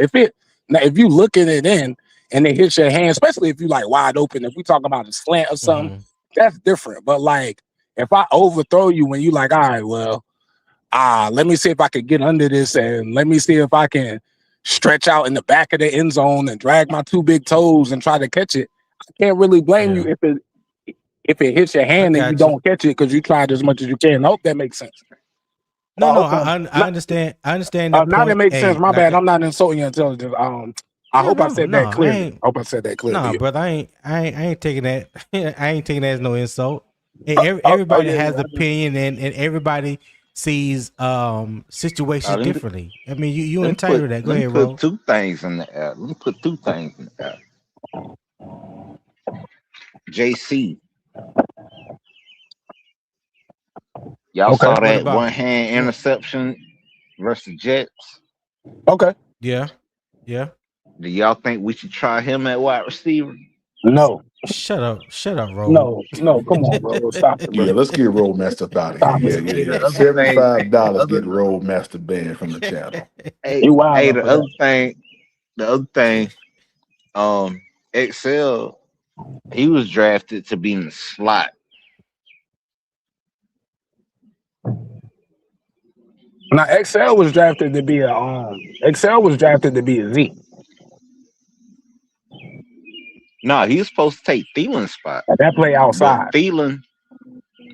if you look at it in and it hits your hand, especially if you like wide open, if we talk about a slant or something, Mm-hmm. that's different. But like if I overthrow you when you like, all right, well, let me see if I can get under this and let me see if I can stretch out in the back of the end zone and drag my two big toes and try to catch it. I can't really blame you Yeah, if it hits your I hand and you got you. don't catch it because you tried as much as you can. I hope that makes sense. No, I no, hope I'm I understand. I understand that not that point. makes sense. Hey, My like, bad. I'm not insulting your intelligence. I no, hope I no, said no. that I clearly. ain't. I hope I said that clearly. Nah, brother. I ain't taking that. I ain't taking that as no insult. Hey, Oh everybody yeah, has yeah. opinion, and everybody sees situations Let me differently. I mean, you entitled to that. Go ahead, put Ro. two things in the air. Let me put two things in the air. JC, y'all Okay. saw What that about one hand what? interception versus Jets. Okay. Yeah, yeah. Do y'all think we should try him at wide receiver? No. Shut up, Ro. No. No. Come on, bro. Stop it, bro. Yeah, let's get Roadmaster up out of here. Stop Yeah, it. yeah, Hey, the yeah. other thing, the $75 other, get Roadmaster banned from the channel. hey, You wild hey, up for that. the other thing, Excel, he was drafted to be in the slot. Now Excel was drafted to be a Z. Nah, he was supposed to take Thielen's spot, And that play but outside. Thielen,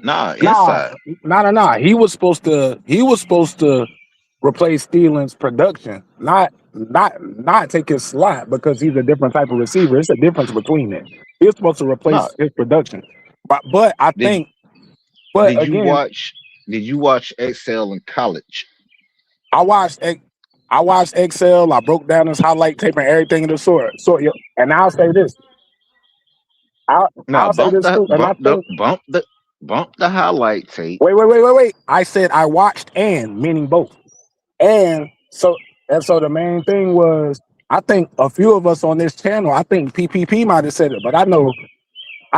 nah, Nah, inside. nah. He was supposed to replace Thielen's production, not take his slot because he's a different type of receiver. It's a difference between it. He was supposed to No, replace his production. But I did think, but did you again, watch? Did you watch Excel in college? I watched Ex- I watched Excel. I broke down his highlight tape and everything of the sort. So yeah, and I'll say this. No, I'll say this too. And I think bump the highlight tape. wait. I said I watched and meaning both. And so the main thing was I think a few of us on this channel, I think PPP might have said it, but I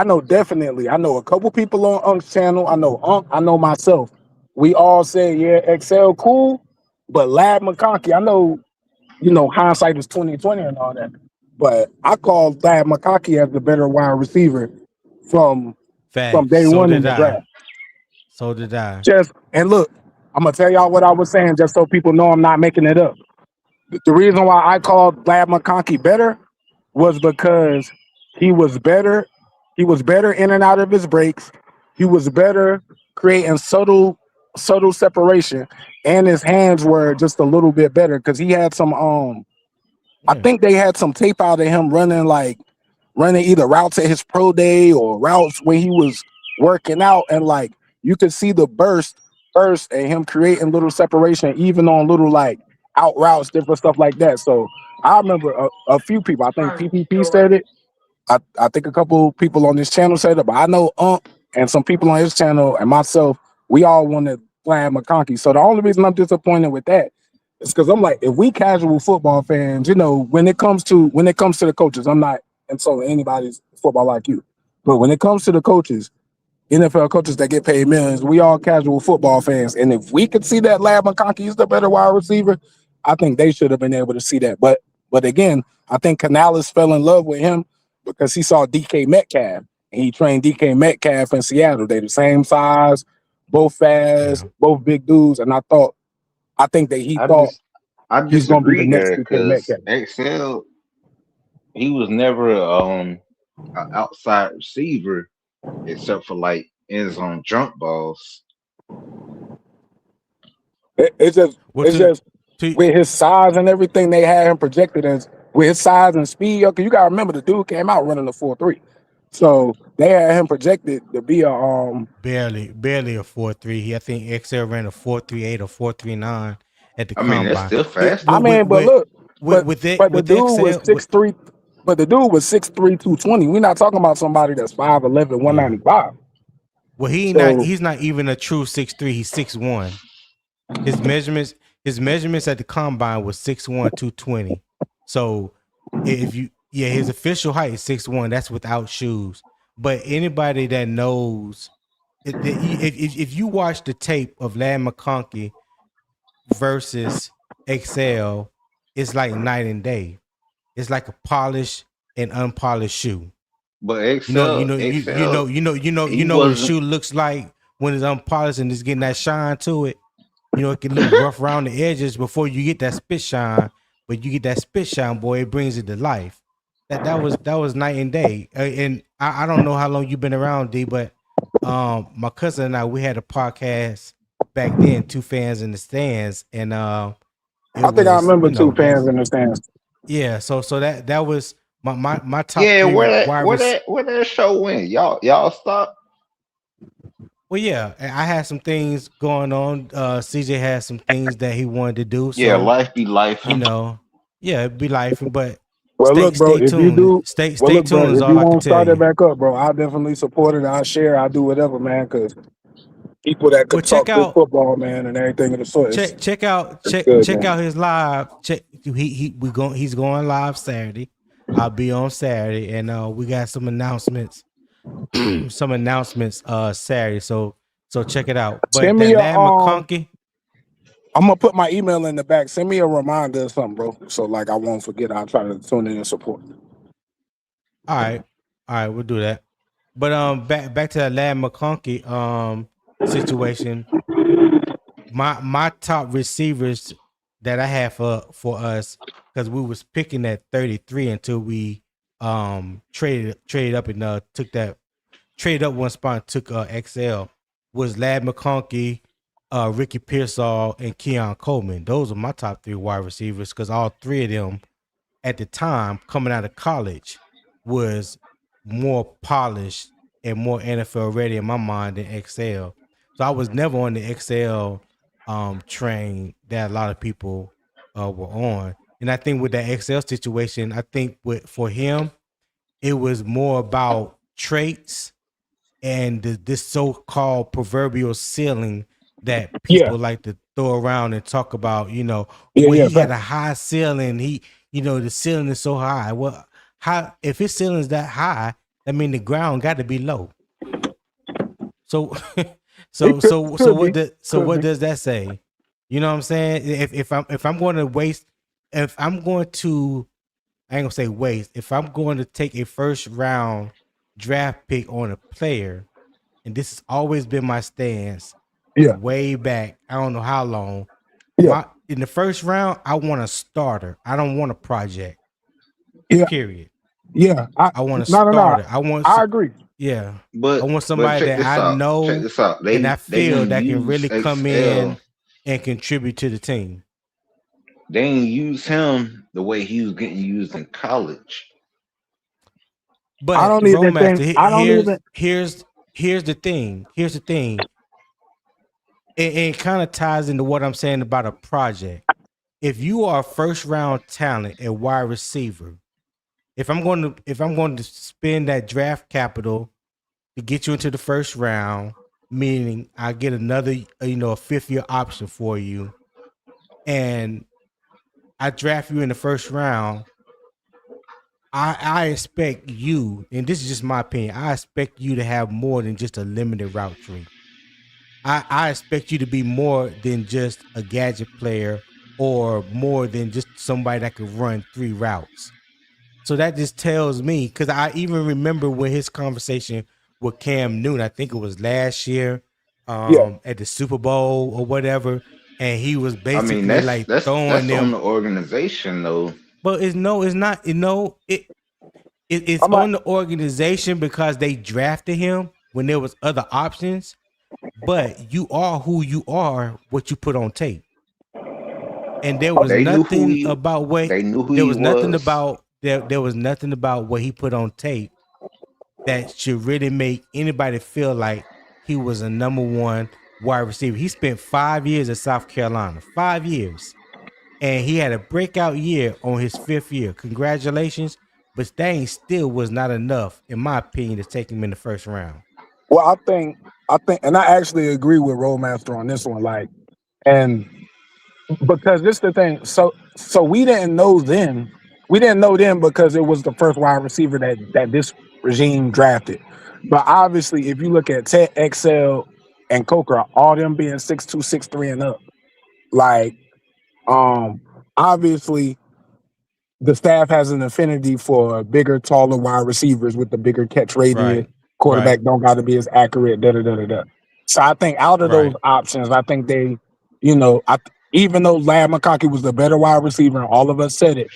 know definitely. I know a couple people on Unk's channel. I know Unk, I know myself. We all said, yeah, Excel cool, but Lad McConkey, I know, hindsight is 2020 and all that. But I call Lad McConkey as the better wide receiver from Facts. day So one in did the I. draft. So did I. And look, I'm gonna tell y'all what I was saying just so people know I'm not making it up. The reason why I called Lad McConkey better was because he was better. He was better in and out of his breaks. He was better creating subtle separation, and his hands were just a little bit better because he had some. I Yeah. think they had some tape out of him running either routes at his pro day or routes when he was working out, and like you could see the burst and him creating little separation even on little like out routes, different stuff like that. So I remember a few people, I think PPP said it, I think a couple people on this channel said it, but I know and some people on his channel and myself, we all wanted Vlad McConkey. So the only reason I'm disappointed with that is because I'm like, if we casual football fans, when it comes to the coaches, I'm not insulting anybody's football like you, but when it comes to the coaches, NFL coaches that get paid millions, we all casual football fans. And if we could see that Lad McConkey is the better wide receiver, I think they should have been able to see that. But again, I think Canales fell in love with him because he saw DK Metcalf and he trained DK Metcalf in Seattle. They the same size, both fast, Yeah. both big dudes. And I think that he I thought just I he's gonna be the disagree next there DK because Metcalf. Excel, he was never an outside receiver except for like end zone jump balls. It's just Well, it's to just with his size and everything, they had him projected as with his size and speed. Because you gotta remember, the dude came out running a 4.3, so they had him projected to be a barely a 4.3. I think XL ran a 4.38 or 4.39 at the I mean, that's combine. still fast. I mean, but look, but with the dude was XL, 6'3", but the dude was 6'3", 220. We're not talking about somebody that's 5'11", 195. well, So he's not even a true 6'3". He's 6'1". His measurements at the combine was 6'1", 220. So his official height is 6'1". That's without shoes. But anybody that knows, if you watch the tape of Lad McConkey versus XL, it's like night and day. It's like a polished and unpolished shoe. But You know XL, he what a wasn't. shoe looks like when it's unpolished and it's getting that shine to it. You know, it can look rough around the edges before you get that spit shine, but you get that spit shine, boy, it brings it to life. That was night and day. And I don't know how long you've been around, D, but my cousin and I, we had a podcast back then, Two Fans in the Stands, and I think I remember Two Fans in the Stands. Yeah, so that was my top Yeah, three where that show went? Y'all stop. Well, yeah, I had some things going on. CJ had some things that he wanted to do. So, Yeah, life be life. you know, yeah, it'd be life. But well, look, bro, stay if tuned. you do, Stay look, bro, tuned is if all you I can want to tell start you. it back up, bro, I'll definitely support it. I'll share. I'll do whatever, man, because people that could talk good football, man, and everything of the sort. Check out his live. He's going live Saturday. I'll be on Saturday, and we got some announcements. Saturday. So check it out. But send me Lad McConkey. I'm gonna put my email in the back. Send me a reminder or something, bro. So like I won't forget. I'll try to tune in and support. All right, we'll do that. But back to that Lad McConkey situation. My top receivers that I have for us, because we was picking at 33 until we traded up and traded up one spot and took XL, was Lad McConkey, Ricky Pearsall, and Keon Coleman. Those are my top three wide receivers, because all three of them at the time coming out of college was more polished and more NFL ready in my mind than XL. So I was never on the XL train that a lot of people were on. And I think with that XL situation, I think for him, it was more about traits and this so-called proverbial ceiling that people like to throw around and talk about. He had a high ceiling. The ceiling is so high. Well, if his ceiling is that high, that means the ground got to be low. So, what does that say? You know what I'm saying? If I'm going to waste, if I'm going to, I ain't gonna say waste. If I'm going to take a first round draft pick on a player, and this has always been my stance, way back, I don't know how long. In the first round, I want a starter. I don't want a project. Period. Yeah, I want a starter. I agree. Yeah, but I want somebody that I know and I feel that can really come in and contribute to the team. They didn't use him the way he was getting used in college. But I don't even think. Here's the thing. It kind of ties into what I'm saying about a project. If you are a first round talent at wide receiver, if I'm going to spend that draft capital to get you into the first round, meaning I get another, a fifth year option for you, and I draft you in the first round, I expect you, and this is just my opinion, I expect you to have more than just a limited route tree. I expect you to be more than just a gadget player or more than just somebody that could run 3 routes. So that just tells me, because I even remember when his conversation with Cam Newton, I think it was last year, at the Super Bowl or whatever, and he was basically that's throwing them on the organization though. But it's not. It's on the organization because they drafted him when there was other options. But you are who you are, what you put on tape. and there was They knew who nothing he. about what They knew who there he was nothing was. about there was nothing about what he put on tape that should really make anybody feel like he was a number one wide receiver. He spent 5 years at South Carolina, 5 years, and he had a breakout year on his 5th year. Congratulations, but that still was not enough, in my opinion, to take him in the first round. Well, I think, and I actually agree with Rollmaster on this one. Like, and because this the thing. So we didn't know then. We didn't know then because it was the first wide receiver that this regime drafted. But obviously, if you look at Ted, XL, and Coker, all them being 6'2", 6'3", and up, like obviously the staff has an affinity for bigger, taller wide receivers with the bigger catch radius. Right, Quarterback right, don't got to be as accurate. Da da da da da. So I think out of those right, options, I think they, even though Lad McConkey was the better wide receiver, and all of us said it,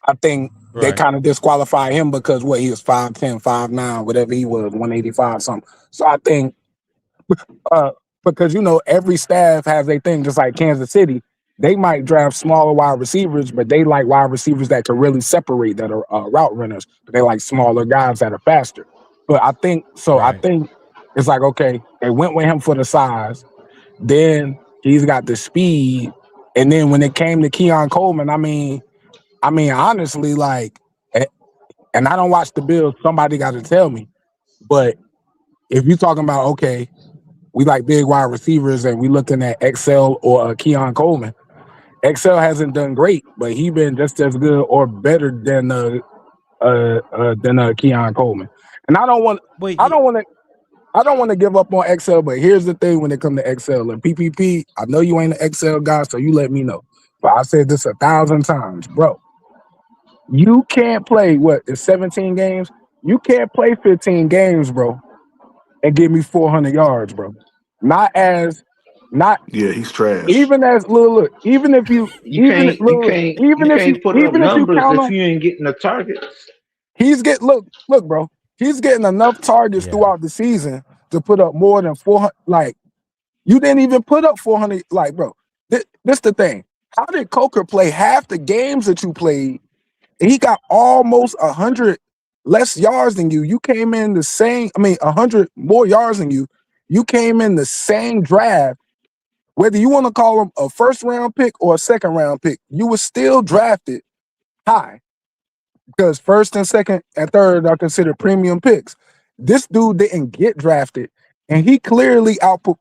I think they right, kind of disqualify him because what he was 5'10", 5'9", whatever he was, 185 something. So I think uh, because every staff has a thing, just like Kansas City. They might draft smaller wide receivers, but they like wide receivers that can really separate, that are route runners. They like smaller guys that are faster. But I think so. I right. think it's like, okay, they went with him for the size. Then he's got the speed, and then when it came to Keon Coleman, I mean, honestly, like, and I don't watch the Bills. Somebody got to tell me. But if you're talking about, okay, we like big wide receivers, and we looking at XL or Keon Coleman. XL hasn't done great, but he been just as good or better than Keon Coleman. And Wait, I don't want to, I don't want to give up on XL. But here's the thing: when it comes to XL and PPP, I know you ain't an XL guy, so you let me know. But I said this 1,000 times, bro. You can't play it's 17 games. You can't play 15 games, bro, and give me 400 yards, bro. Not as not Yeah, he's trash. even as look, even if you You can't. You look, can't. You can't put up even if you numbers count if him, you ain't getting the targets. he's get look, bro. He's getting enough targets yeah, throughout the season to put up more than 400. Like, you didn't even put up 400. Like, bro, this the thing. How did Coker play half the games that you played? He got almost 100 less yards than you. You came in the same. 100 more yards than you. You came in the same draft. Whether you want to call him a first round pick or a second round pick, you were still drafted high because first and second and third are considered premium picks. This dude didn't get drafted, and he clearly output.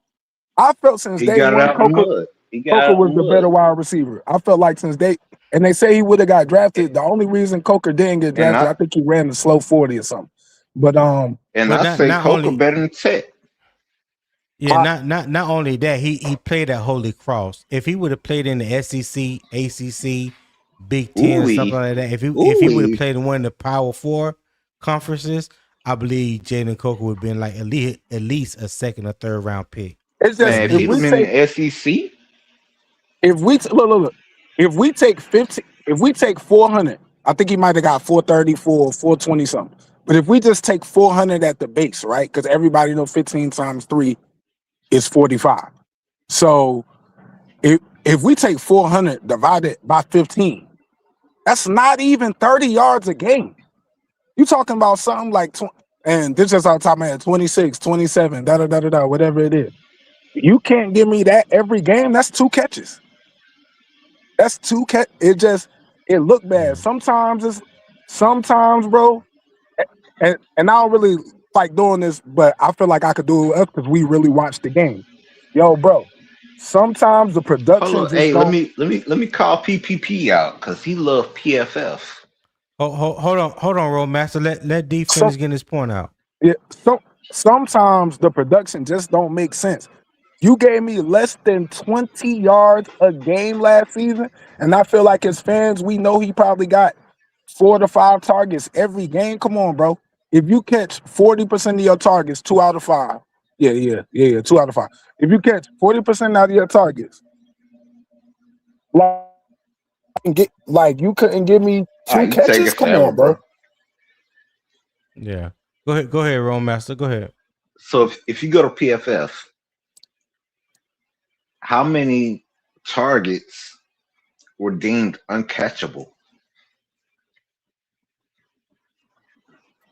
I felt since He day got it one, out the mud. He got Coker out the was the mud. better wide receiver. I felt like and they say he would have got drafted. The only reason Coker didn't get And drafted, I I think he ran the slow 40 or something. But and but I not say not Coker only better than Tech. yeah, I, not only that, he played at Holy Cross. If he would have played in the SEC, ACC, Big Ten, or something Ooh, like that, if he would have ooh. played in one of the Power Four conferences, I believe Jalen Coker would have been like at least a second or third round pick. it's just Man, if if he'd we have been take in the SEC, look, if we take 50, if we take 400, I think he might have got 434, 420 something. But if we just take 400 at the base, right? Because everybody know 15 times 3 is 45. So if we take 400 divided by 15, that's not even 30 yards a game. You talking about something like and this just off the top of my head, 26, 27, da da da da da, whatever it is. You can't give me that every game. That's 2 catches. That's 2 catch. It look bad. Yeah. Sometimes, bro. And I don't really like doing this, but I feel like I could do it because we really watch the game. Yo, bro. Sometimes the hold production on. just Hey, let don't. me let me let me call PPP out because he loved PFF. Hold on, Roadmaster. Let D Some finish getting his point out. yeah, sometimes the production just don't make sense. You gave me less than 20 yards a game last season, and I feel like as fans, we know he probably got 4 to 5 targets every game. Come on, bro. If you catch 40% of your targets, 2 out of 5. Yeah, 2 out of 5. If you catch 40% out of your targets, you couldn't give me All 2 right, you take catches? it Come forever, on, bro. bro. Yeah. Go ahead, Roadmaster. Go ahead. So if you go to PFF, how many targets were deemed uncatchable?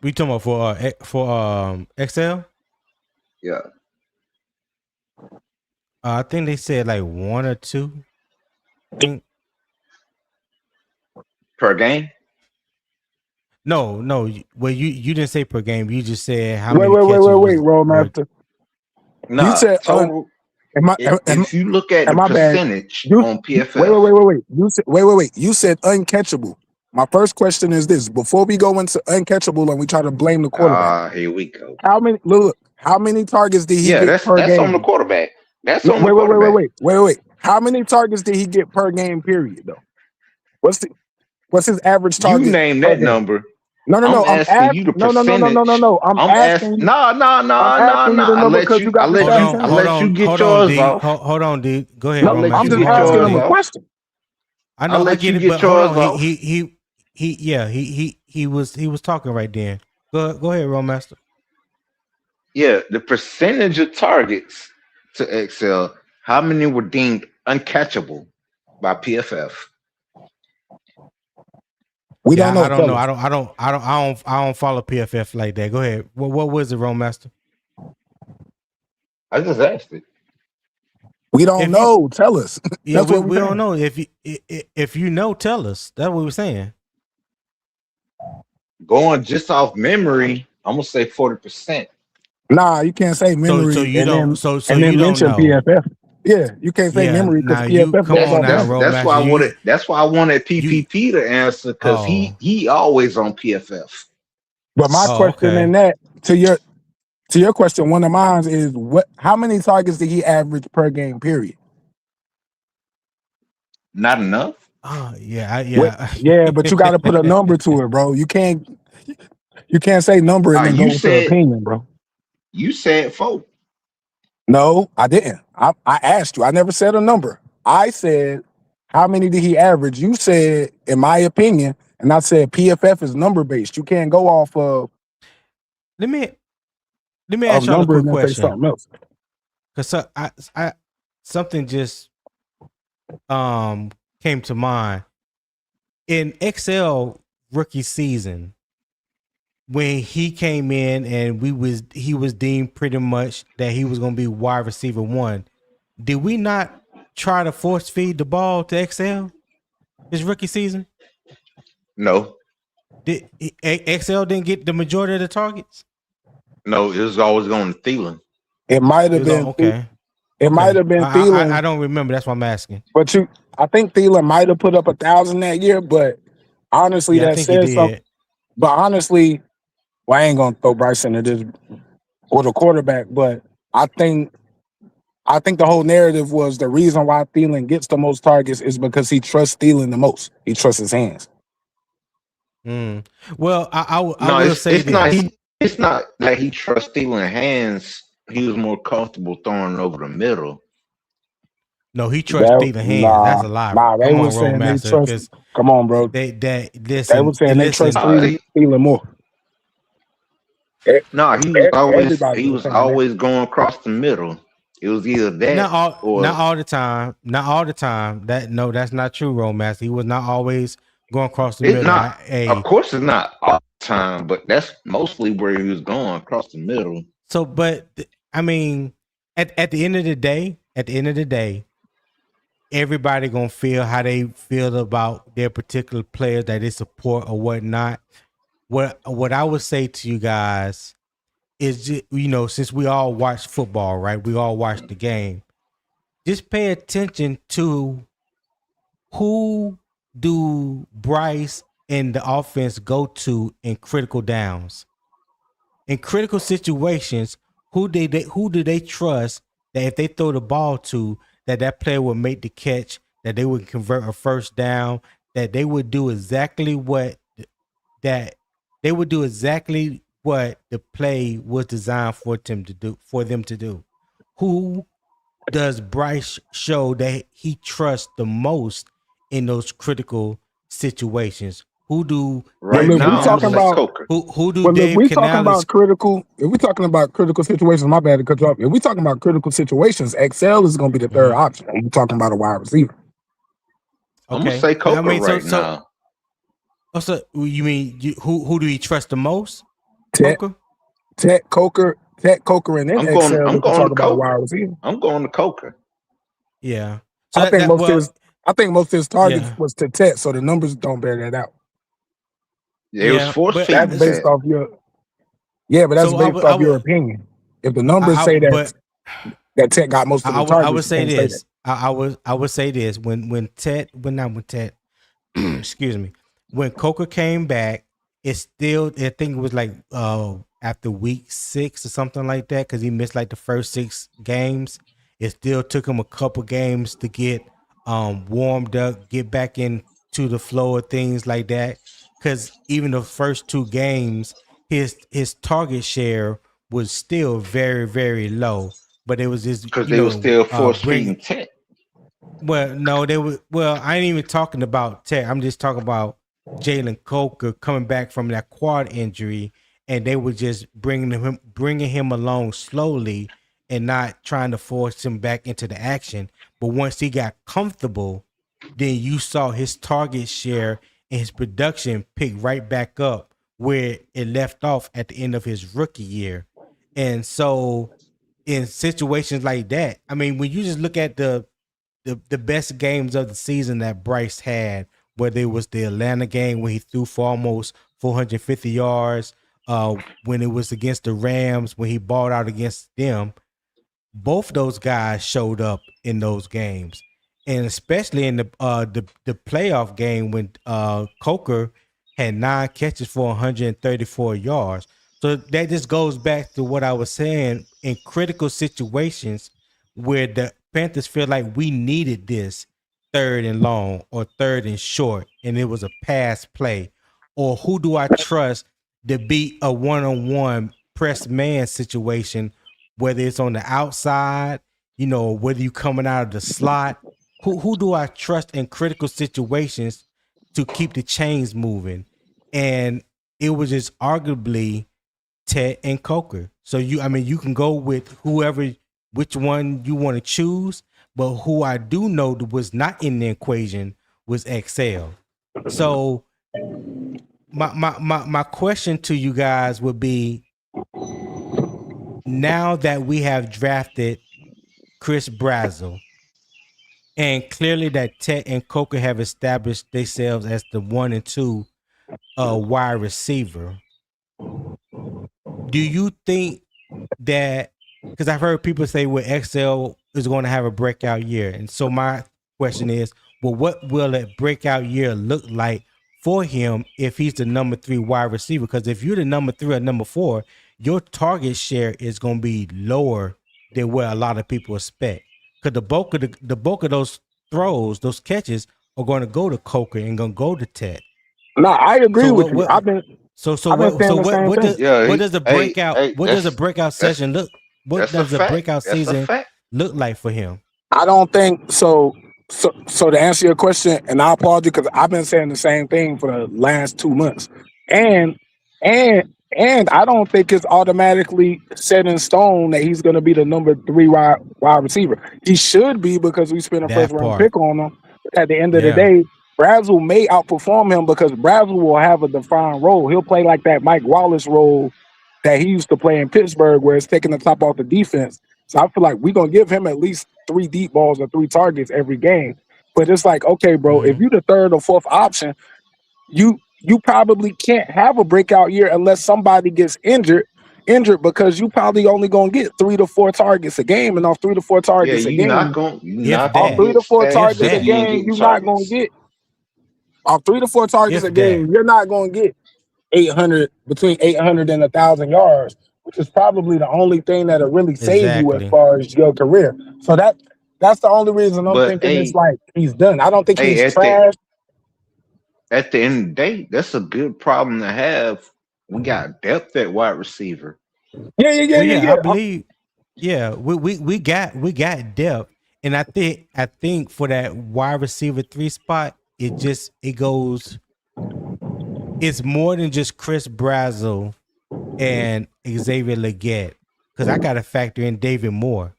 We talking about for XL? Yeah. I think they said like 1 or 2. I think Per game? no. Well, you didn't say per game. You just said how Wait, many wait, wait, catches wait, wait, was. Rollmaster. You Nah, said total. am I am, If you look at am the my bad. percentage You on wait, PFF, wait. You said wait. You said uncatchable. My first question is this: before we go into uncatchable and we try to blame the quarterback, here we go. how many how many targets did he Yeah, get per that's on the game? quarterback. That's Wait, on the wait, wait, quarterback. wait, wait, wait. How many targets did he get per game? Period. Though, what's his average You target name per that game? number. No. I'm I'm asking asking. you the No. percentage. I'm I'm asking asking. you. No, no, I'm no, no, asking no. you the I number let because you. you I got the Hold let stats you. on, I in hold there. let you on, get hold on, yours D. off. Hold on, D. Go ahead, I No, let Romaster. I'm you just get Hold on, asking yours him a D. off. question. I I know, I let get you it, but get hold yours on. off. He was talking right then. Go ahead, Romaster. Yeah, the percentage of targets to Excel. How many were deemed uncatchable by PFF? We don't Yeah, I know. don't Tell know. us. I don't follow PFF like that. Go ahead. What was it, Romaster? I just asked it. We don't If you know. Tell us. Yeah, That's what we're we don't saying. know. If you know, tell us. That's what we're saying. Going just off memory, I'm gonna say 40%. Nah, you can't say So memory you don't so and then you don't mention know. PFF. Yeah, you can't say Yeah, memory because now you PFF come goes on off now, memory. That's why Romaster. I wanted. That's why I wanted You PPP to answer because oh he always on PFF. But my question in okay. that to your question, one of mine is what? How many targets did he average per game? Period. Not enough. Oh yeah, What? yeah. Yeah, but you got to put a number to it, bro. You can't say number and then go You with your said opinion, bro. four. No, I didn't. I asked you. I never said a number. I said, how many did he average? You said, in my opinion, and I said PFF is number based. You can't go off let me of ask y'all a number quick and then say question. something else. Cause I something just came to mind in XL rookie season when he came in and he was deemed pretty much that he was going to be wide receiver 1. Did we not try to force feed the ball to XL his rookie season? No, Did XL didn't get the majority of the targets? no, it was always going to Thielen. It might It have was all been okay. it might Okay. have been Thielen, I don't remember. That's why I'm asking. but I think Thielen might have put up 1,000 that year, but honestly, Yeah, I that think he says something. did. But honestly, well, I ain't gonna throw Bryson into this or the quarterback, but I think the whole narrative was the reason why Thielen gets the most targets is because he trusts Thielen the most. He trusts his hands. Mm. Well, I No, will say it's not. this. It's not that he trusts Thielen hands. He was more comfortable throwing over the middle. No, he trusts Thielen hands. That's a lie. They Come were on, saying they Roadmaster, trust. because Come on, bro. they They were saying they trust listen. Thielen more. No, Everybody he was was saying that. always going across the middle. It was either that Not or all the time. Not all the time. That's not true, Roadmaster. He was not always going across the it's middle. not. Of course, it's not all the time, but that's mostly where he was going across the middle. So, but I mean, at the end of the day, everybody gonna feel how they feel about their particular players that they support or whatnot. What I would say to you guys is, since we all watch football, right? We all watch the game. Just pay attention to who do Bryce and the offense go to in critical downs. In critical situations, who do they trust that if they throw the ball to, that player will make the catch, that they would convert a first down, that they would do exactly what that they would do exactly what the play was designed for them to do. Who does Bryce show that he trusts the most in those critical situations? Who do Well, Right Dave look, we now, I'm gonna talking say Canales? about. Coker. Who do Well, look, Dave we talking Canales? about critical. If we talking about critical situations, my bad to cut you off. If we talking about critical situations, XL is going to be the third Mhm. option. We talking about a wide receiver. I'm gonna Okay. say Coker I mean, right now. so you mean who do you trust the most? Tet, Coker. Coker, and then I'm going. Excel I'm if you going talk to about a Coker. wide receiver. I'm going to Coker. Yeah. So I think most of well, his targets yeah, was to Tet, so the numbers don't bear that out. Yeah, it was yeah. force But That's feeding based Ted. off your that's so based I off your would opinion. If the numbers say but that Tet got most of the I would targets, you say can't say that. this. I would say this when Ted excuse me, when Coker came back, it still I think it was like after week 6 or something like that because he missed like the first 6 games. It still took him a couple games to get warmed up, get back into the flow of things like that. Because even the first 2 games, his target share was still very very low. But it was just Because they were still force bring feeding Ted. well, no, they were. Well, I ain't even talking about Tech. I'm just talking about Jalen Coker coming back from that quad injury, and they were just bringing him along slowly and not trying to force him back into the action. But once he got comfortable, then you saw his target share and his production pick right back up where it left off at the end of his rookie year. And so, in situations like that, I mean, when you just look at the best games of the season that Bryce had, whether it was the Atlanta game where he threw for almost 450 yards, when it was against the Rams when he balled out against them, both those guys showed up in those games, and especially in the playoff game when Coker had 9 catches for 134 yards. So that just goes back to what I was saying in critical situations where the Panthers feel like we needed this 3rd and long or 3rd and short, and it was a pass play. Or who do I trust to beat a one-on-one press man situation, whether it's on the outside, whether you coming out of the slot. Who do I trust in critical situations to keep the chains moving? And it was just arguably Ted and Coker. So you can go with which one you want to choose, but who I do know that was not in the equation was Excel. So my question to you guys would be, now that we have drafted Chris Brazel, and clearly that Ted and Coker have established themselves as the 1 and 2 wide receiver, do you think that, because I've heard people say, well, XL is going to have a breakout year. And so my question is, well, what will a breakout year look like for him if he's the number 3 wide receiver? Because if you're the number 3 or number 4, your target share is going to be lower than what a lot of people expect. Because the bulk of those throws, those catches, are going to go to Coker and going to go to Ted. No, I agree So with you. what I've been so saying the same thing. Yeah, what does a breakout what does a breakout that's session look what that's a does a fact. breakout That's a season fact. look like for him? I don't think so. So to answer your question, and I applaud you because I've been saying the same thing for the last 2 months, and I don't think it's automatically set in stone that he's going to be the number 3 wide receiver. He should be because we spent a first That round part. pick on him. But at the end of the Yeah. day, Brazel may outperform him because Brazel will have a defined role. He'll play like that Mike Wallace role that he used to play in Pittsburgh, where it's taking the top off the defense. So I feel like we're gonna give him at least 3 deep balls or 3 targets every game. But it's like, okay, bro, if you're the 3rd or 4th option, you probably can't have a breakout year unless somebody gets injured because you probably only gonna get 3 to 4 targets a game, and off 3 to 4 Yeah, targets a game, you're If not gonna that. 3 get to 4 If targets stats a if you that. ain't game, getting you're not gonna targets. get off 3 to 4 targets a If that. game. You're not gonna get 800 between 800 and 1,000 yards, which is probably the only thing that'll really save you as Exactly. far as your career. So that's the only reason I'm But thinking it's like he's done. I don't think hey, he's trash. at the end of the day, that's a good problem to have. We got depth at wide receiver. Well, yeah, I Yeah. believe. Yeah, we got depth, and I think for that wide receiver 3 spot, it goes. It's more than just Chris Brazel and Xavier Legette, because I got to factor in David Moore.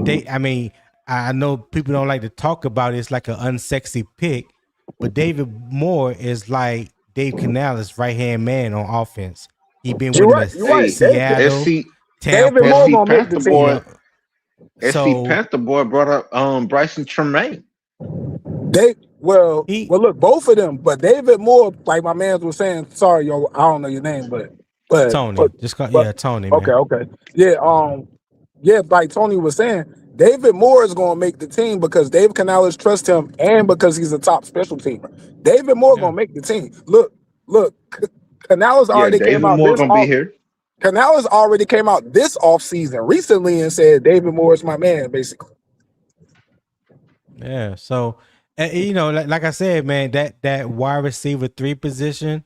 I mean, I know people don't like to talk about it. It's like an unsexy pick, but David Moore is like Dave Canales' right hand man on offense. He been You're with him right. at You're right. Hey, Seattle, SC David Tampa. Moore SC gonna make the Panther You boy team. know, SC so Panther boy brought up Bryson Tremaine. Well, he look, both of them, but David Moore, like my man was saying, sorry, yo, I don't know your name, but Tony, just call, but yeah, Tony, okay, man. okay, yeah, yeah, like Tony was saying, David Moore is gonna make the team because Dave Canales trusts him and because he's a top special teamer. David Moore Yeah, gonna make the team. Look, Canales Yeah, already came David out Moore this gonna be off. here. Canales already came out this off season recently and said David Moore is my man, basically. yeah. So, you know, like I said, man, that wide receiver 3 position.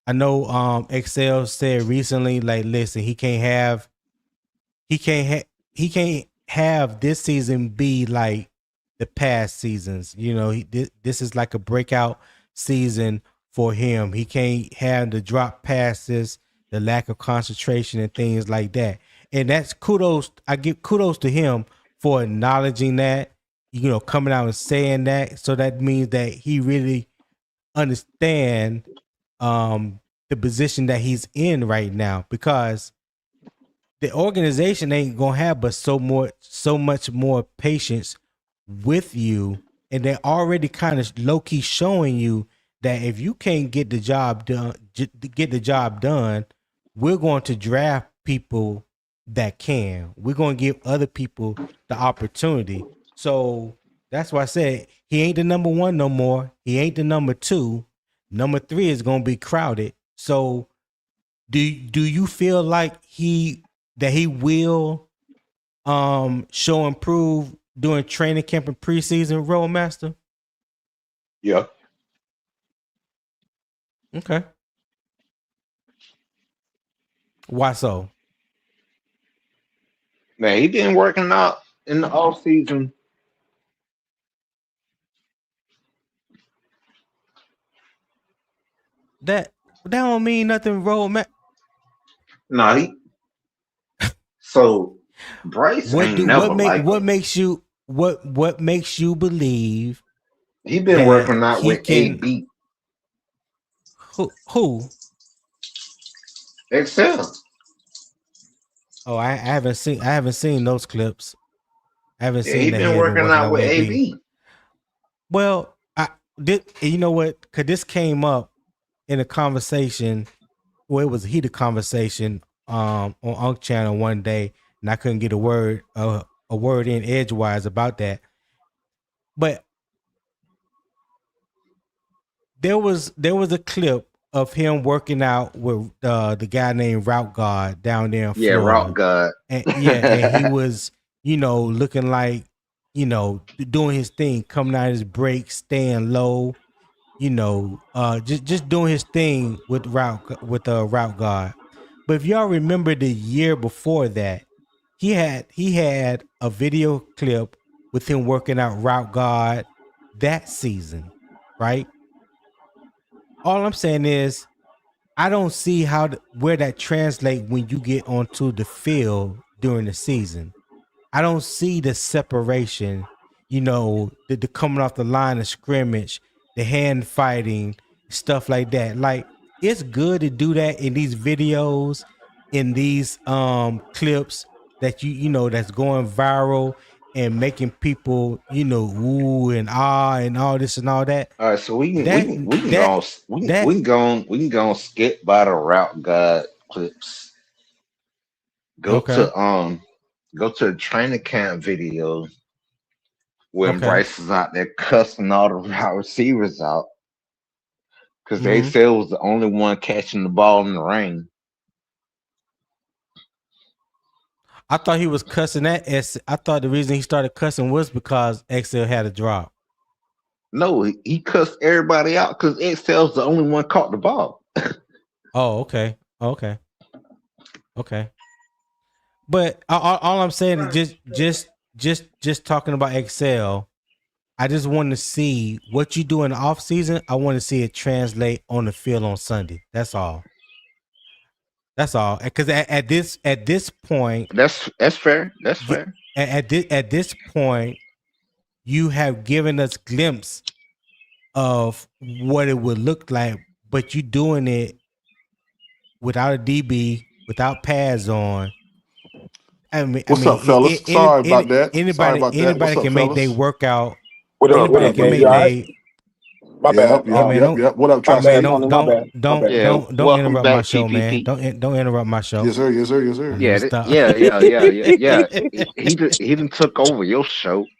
I know Excel said recently, like, listen, he can't ha- he can't have this season be like the past seasons. You know, this is like a breakout season for him. He can't have the drop passes, the lack of concentration, and things like that. And that's kudos. I give kudos to him for acknowledging that. You know, coming out and saying that. So that means that he really understand the position that he's in right now, because the organization ain't gonna have but so much more patience with you, and they're already kind of low key showing you that if you can't get the job done, we're going to draft people that can. We're going to give other people the opportunity. So that's why I said he ain't the number one no more. He ain't the number two. Number three is going to be crowded. So do you feel like he will show improve during training camp and preseason, Roadmaster? Yeah. Okay. Why so? Man, he been working out in the off season. That don't mean nothing, Roadmaster. No, he so Bryce ain't never like What him. makes you what makes you believe He been that working out he with can AB who? Excel. Oh, I haven't seen those clips. I haven't Yeah, seen he that he been had been working working out out with with AB. AB. Well, I did. You know what? Because this came up in a conversation. Well, it was a heated conversation on Unk Channel one day, and I couldn't get a word in edgewise about that. But there was a clip of him working out with the guy named Route God down there in Yeah, Rock Florida, God. and he was, you know, looking like, you know, doing his thing, coming out his break, staying low, you know, just doing his thing with Route God. But if y'all remember the year before that, he had a video clip with him working out Route God that season, right? All I'm saying is I don't see where that translate when you get onto the field during the season. I don't see the separation, you know, the coming off the line of scrimmage, the hand fighting, stuff like that. Like, it's good to do that in these videos, in these clips that you know that's going viral and making people, you know, ooh and ah and all this and all that. All right, so That we can that go that we can go skip by the Route God clips. Go okay. to go to the training camp video when Okay. Bryce is out there cussing all the wide receivers out because they Mm-hmm. said it was the only one catching the ball in the rain. I thought he was cussing at I thought the reason he started cussing was because XL had a drop. No, he cussed everybody out because Excel's the only one caught the ball. Oh, okay. Okay. Okay. But all I'm saying is just talking about Excel. I just want to see what you do in the off season. I want to see it translate on the field on Sunday. That's all. That's all. Because at this point, That's fair. That's fair. at this point, you have given us glimpse of what it would look like, but you doing it without a DB, without pads on. I What's up, mean, fellas? Sorry about that. Sorry about that. What's anybody up, can make their fellas? workout. What What up? up, What Anybody up, can man? PP? make You all right? they. My bad. Yep, Hey yep, man, yep, don't. yep. What up, My Hey man, bad, Tri-State? Tony. My bad. My bad. Yeah, don't welcome interrupt my back, show, man. PPP. Don't interrupt my show. Yes, sir. Yes, sir. Yes, sir. Let me Yeah, stop. he done took over your show.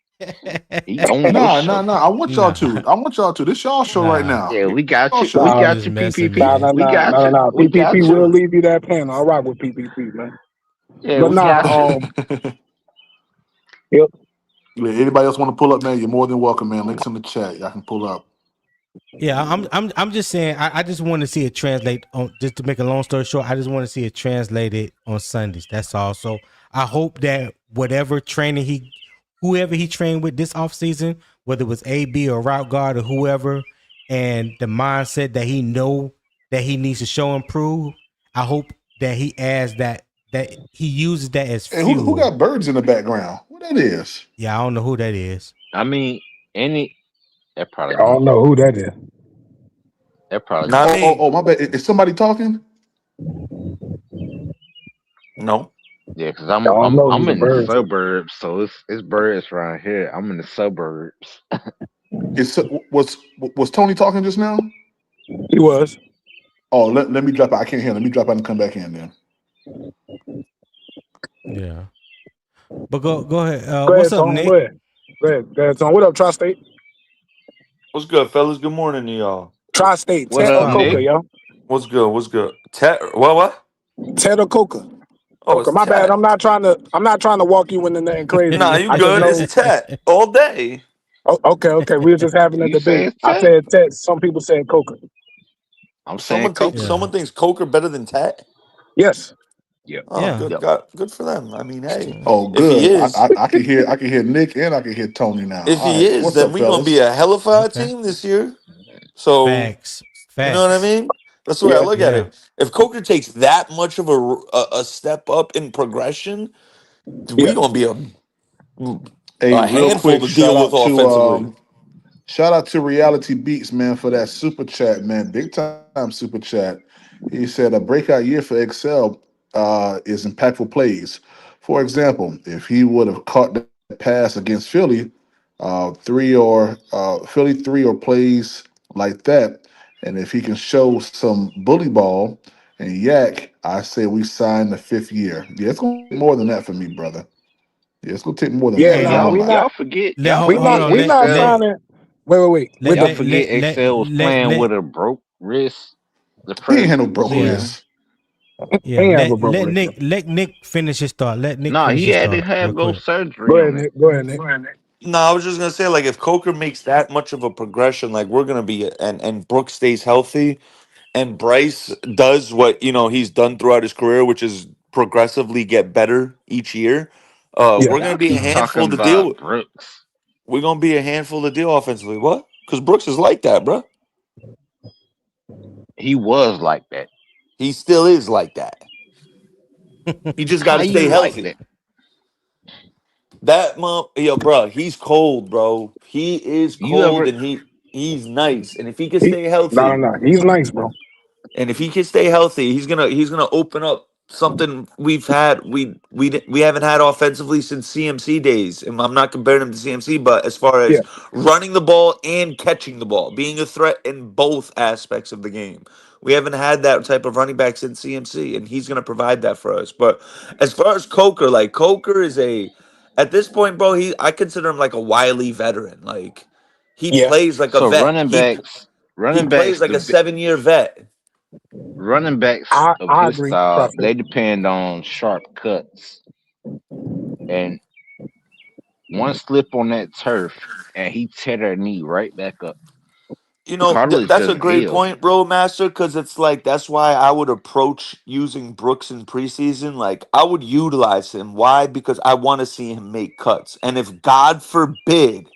He owned your Nah, show. nah, nah. I want y'all Nah, to. I want y'all to. This y'all show right nah. now. Yeah, This we got y'all you. We show. Nah, I'm got just you, messing, PPP. nah, man. nah, We nah, got nah, nah, you. nah. We PPP got will you. leave you that pen. I'll rock with PPP, man. Yeah, But we nah, got you. yep. Yeah, anybody else want to pull up, man? You're more than welcome, man. Links in the chat. Y'all can pull up. Yeah, I'm just saying. I just want to see it translate on. Just to make a long story short, I just want to see it translated on Sundays. That's all. So I hope that whatever training whoever he trained with this off season, whether it was AB or route guard or whoever, and the mindset that he know that he needs to show and prove. I hope that he adds that he uses that as And who fuel. got birds in the background? What that is? Yeah, I don't know who that is. I mean, any that I probably don't me. know who that is. That probably Not me. Oh, oh, me. oh, my bad. Is somebody talking? No. Yeah, because I don't know who I'm the in the birds is. suburbs, so it's birds around here. I'm in the suburbs. Is was Tony talking just now? He was. Oh, let me drop out. I can't hear. Let me drop out and come back in then. Yeah, but go ahead. Go What's ahead, up, Tony. Go Nick? ahead. Go ahead. Go ahead, Tony. What up, Tri-State? What's good, fellas? Good morning to y'all. Tri-State. What What's Ted up, or poppin'? Coca, Nick? yo. What's good? What's good? Tat? What? Ted or Coca. Oh, Coca. it's My bad. Tat. I'm not trying to walk you into nothing Nah, crazy. you I just good? It's know. Tat all day. Oh, okay, okay. We were just having a You say debate. it's I Ted? said Ted. Some people said Coca. I'm saying Someone take. Coca. Yeah, Someone thinks Coker better than Tat. Yes. Yep. Oh, yeah. good Yep. God, good for them. I mean, hey, Oh, if he good. is, I can hear Nick and I can hear Tony now. if All he right. is, What's then up, we're gonna be fellas? a hell of a Okay. team this year. So Facts. you know what I Facts. mean? That's the way I Yeah. look at Yeah. it. If Coker takes that much of a step up in progression, we Yeah. gonna be Hey, a real handful quick, to deal with offensively. shout out to Reality Beats, man, for that super chat, man. Big time super chat. He said a breakout year for Excel is impactful plays. For example, if he would have caught that pass against Philly, Philly three or plays like that, and if he can show some bully ball and yak, I say we sign the 5th year. Yeah, it's gonna take more than that for me, brother. Yeah, it's gonna take more than Yeah. that. Hey, I ain't Nah, gonna we lie. not. let Y'all hold forget on. We not Excel. signing. Wait. Let Y'all With let forget let let Excel was let playing let with a broke wrist the He ain't first had no broke yeah. season. wrist. he Yeah. ain't have a broke wrist. Let Nick finish his thought. Let Nick Nah, finish he his had to thought real have go quick. Go surgery ahead, on it. Nick. Go ahead, Nick. No, I was just gonna say, like, if Coker makes that much of a progression, like we're gonna be, and Brooks stays healthy, and Bryce does what he's done throughout his career, which is progressively get better each year. Yeah. We're gonna Y'all be a keep Uh-huh. handful talking to deal about with. Brooks. We're gonna be a handful to deal offensively. What? Because Brooks is like that, bro. He was like that. He still is like that. He just got How to stay you like healthy. that? That mom, yo, bro, he's cold, bro. He is You cold, ever and he's nice. And if he can He, stay no, no, healthy, no. He's nice, bro. and if he can stay healthy, he's gonna open up something we haven't had offensively since CMC days. And I'm not comparing him to CMC, but as far Yeah. as running the ball and catching the ball, being a threat in both aspects of the game, we haven't had that type of running back since CMC, and he's gonna provide that for us. But as far as Coker, like Coker is at this point, bro, I consider him like a wily veteran. Like he Yeah. plays like a so vet. He running plays backs like a 7-year vet. running backs of I his agree. style, Trust me. they depend on sharp cuts. And one slip on that turf and he tear that knee right back up. Cartilage That's a doesn't great heal. point, bro, Master, because it's like that's why I would approach using Brooks in preseason. Like I would utilize him. Why? Because I want to see him make cuts. And if God forbid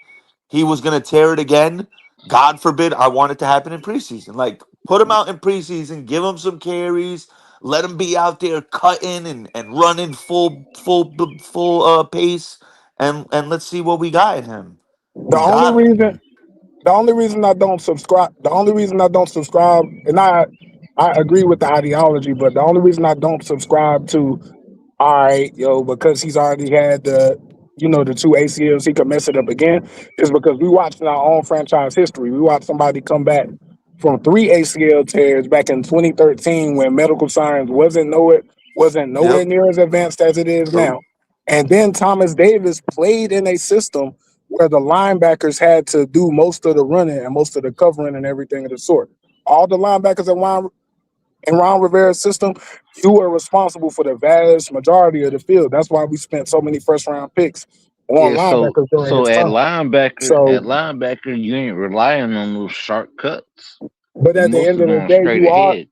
he was gonna tear it again, God forbid I want it to happen in preseason. Like put him out in preseason, give him some carries, let him be out there cutting and running full pace, and let's see what we got in him. The You only got it. reason the only reason I don't subscribe, and I agree with the ideology, but the only reason I don't subscribe to, all right, because he's already had the two ACLs, he could mess it up again, is because we watched in our own franchise history. We watched somebody come back from three ACL tears back in 2013 when medical science wasn't nowhere Yep. near as advanced as it is True. now. And then Thomas Davis played in a system where the linebackers had to do most of the running and most of the covering and everything of the sort. All the linebackers in Ron Rivera's system, you were responsible for the vast majority of the field. That's why we spent so many first round picks on Yeah, so linebackers during so his at time. linebacker, So, you ain't relying on those shortcuts. but You at the end mostly of the going day, straight ahead.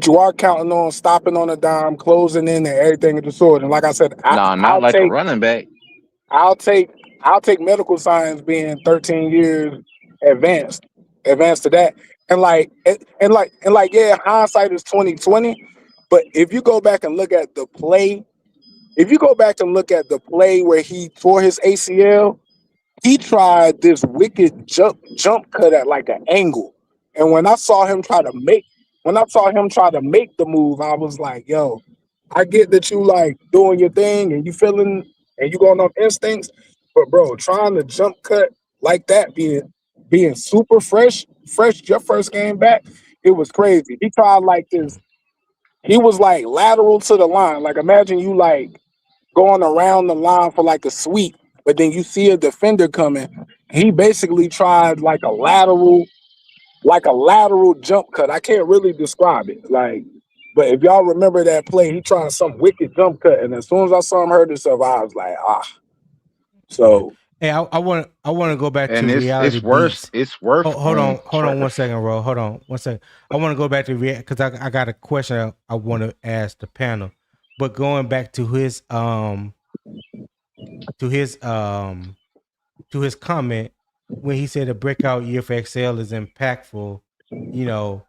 you are counting on stopping on a dime, closing in, and everything of the sort. And like I said, Nah, not like a running back. I'll take, I'll take medical science being 13 years advanced, advanced to that. And yeah, hindsight is 2020. But if you go back and look at the play, if you go back and look at the play where he tore his ACL, he tried this wicked jump cut at like an angle. And when I saw him try to make the move, I was like, yo, I get that you like doing your thing and you feeling and you going off instincts, but bro, trying to jump cut like that, being super fresh your first game back, it was crazy. He tried like this. He was like lateral to the line. Like imagine you like going around the line for like a sweep, but then you see a defender coming. He basically tried like a lateral jump cut. I can't really describe it. But if y'all remember that play, he tried some wicked jump cut, and as soon as I saw him hurt himself, I was like, ah. Yeah. So Hey, I want to go back to And reality it's worse. beats. It's worse on Hold on one turf. second, bro. Hold on one second. I want to go back to because I got a question I want to ask the panel, but going back to his to his comment when he said a breakout year for Excel is impactful, you know,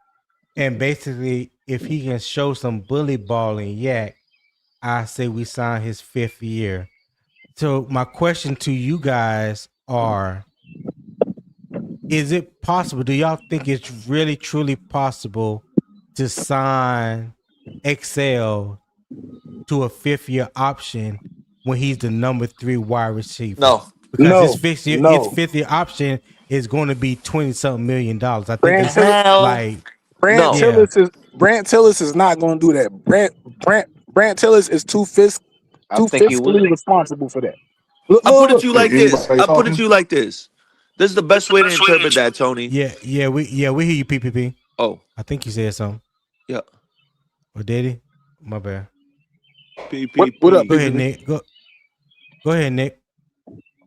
and basically if he can show some bully balling yak, I say we sign his 5th year. So my question to you guys are: is it possible? Do y'all think it's really truly possible to sign Excel to a 5th year option when he's the number 3 wide receiver? No. Because no, his no. 5th year option is going to be $20-something million. I think Brand it's Till- Hell like, no. yeah, Brant Tillis is not going to do that. Brant Tillis is I too think he fiscally will. responsible for that. Look, I put look, it to look. you Hey, like this. anybody I put it to talking? you like this. This is the best way to interpret that, Tony. we hear you, PPP. Oh, I think you said something. yeah. Or did he? My bad. What up, PPP. Go ahead, PPP? Nick. Go ahead, Nick.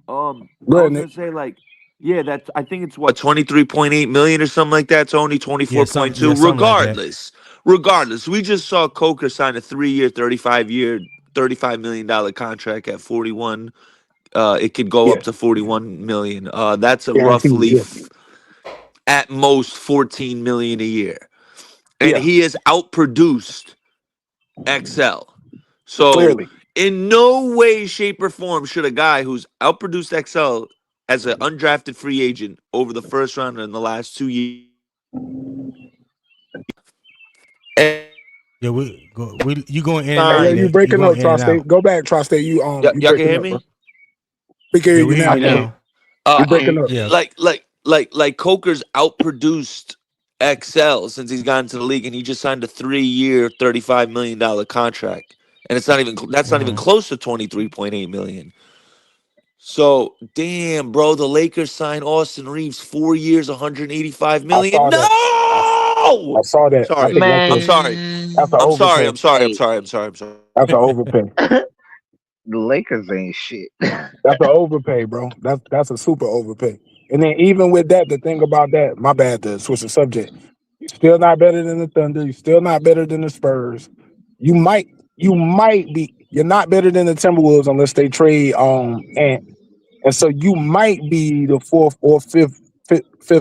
Go I ahead, was Nick. gonna say like, yeah, that's I think it's what 23.8 million or something like that, Tony, Yeah, 24.2. something like that. Regardless, we just saw Coker sign a 3-year, 35-year, $35 million contract at 41. It could go Yeah, up to 41 million. That's a guaranteed. roughly Yeah, at most 14 million a year. And yeah, he has outproduced XL. So clearly. in no way, shape, or form should a guy who's outproduced XL as an undrafted free agent over the first round in the last 2 years. And Yeah, you going in and Hey, out, yo, sign. you Nick. You breaking going up, in and Tri-State. out. Go back, Tri-State. You Y'all can breaking hear up, bro. me? We can hear Yeah, you we hear now, you Okay. bro. now. You breaking up. Yeah. Like Coker's outproduced XL since he's gotten to the league, and he just signed a 3-year, $35 million contract, and that's not even Uh-huh. close to 23.8 million. So damn, bro, the Lakers signed Austin Reeves 4 years, 185 I million. saw that. I No, saw that. I sorry, think I'm sorry, that's Man, an I'm sorry, overpay. I'm sorry, I'm hey, sorry, I'm sorry, I'm sorry. That's an overpay. the Lakers ain't shit. That's an overpay, bro. That's a super overpay. And then even with that, the thing about that, my bad to switch the subject. You're still not better than the Thunder. You're still not better than the Spurs. You might be. You're not better than the Timberwolves unless they trade and so you might be the fourth or fifth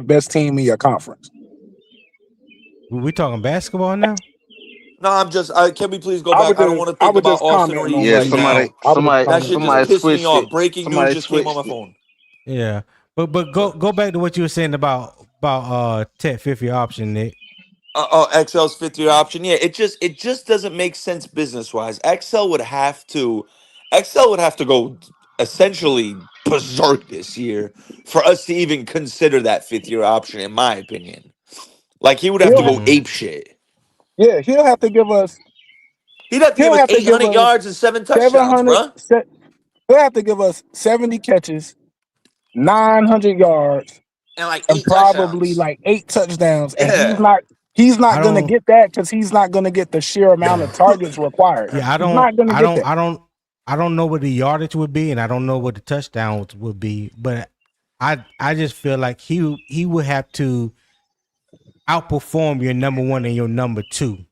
best team in your conference. We talking basketball now? No, I'm just. Can we please go I back? was I don't just want to I think was about just Austin commenting on Reeves Yeah, what right he said. now. I was just That commenting shit on what he just somebody said. pissed me switched off. it. Breaking news Somebody just came on switched my it. phone. Yeah. But go back to what you were saying about Tech 50 option, Nick. XL's 5th-year option. Yeah, it just doesn't make sense business wise. XL would have to go essentially berserk this year for us to even consider that 5th-year option, in my opinion. Like he would have to He'll, go Mm. ape shit. yeah, he'll have to give us. He'd have to give He'll us have to give 800 us yards and 7 touchdowns, 700. bruh. He'll have to give us 70 catches, 900 yards, And like and 8 probably touchdowns. like 8 touchdowns. And he's Yeah. not I gonna don't. get that because he's not gonna get the sheer amount of targets required. Yeah, I He's don't. not gonna I get don't. that. I don't know what the yardage would be, and I don't know what the touchdowns would be. But I just feel like he would have to outperform your number one and your number two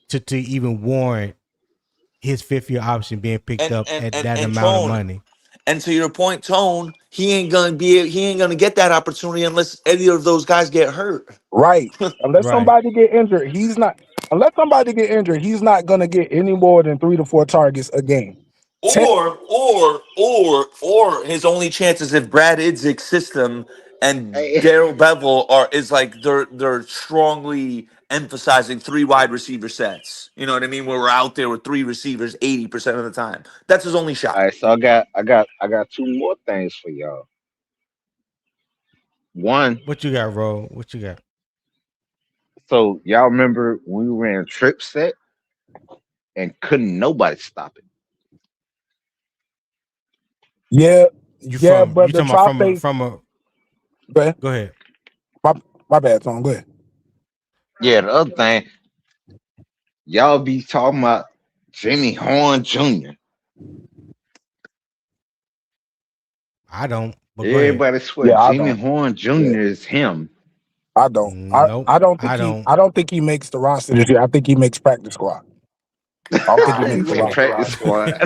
to even warrant his 5th-year option being picked up at that And amount of Tone, money. and to your point, Tone, he ain't gonna get that opportunity unless any of those guys get hurt. Right. Unless Right. somebody get injured, he's not. Unless somebody get injured, he's not gonna get any more than 3 to 4 targets a game. Or his only chance is if Brad Idzik's system and Hey, Daryl Bevel is like they're strongly emphasizing 3 wide receiver sets. You know what I mean? Where we're out there with 3 receivers 80% of the time. That's his only all shot. right, so I got 2 more things for y'all. One, What you got, Ro? What you got? so y'all remember when we ran trip set and couldn't nobody stop it. Yeah, You yeah, from but you the talking about Trope. from a Go ahead. go ahead. My bad, Tom. Go ahead. Yeah, the other thing, y'all be talking about Jimmy Horn Jr. I don't, but go ahead. Everybody swear Yeah, I Jimmy don't. Horn Yeah, Jr. is him. I don't. Nope. I don't. I don't think he makes the roster this year. I think he makes practice squad. I don't think he He makes the made roster. practice squad.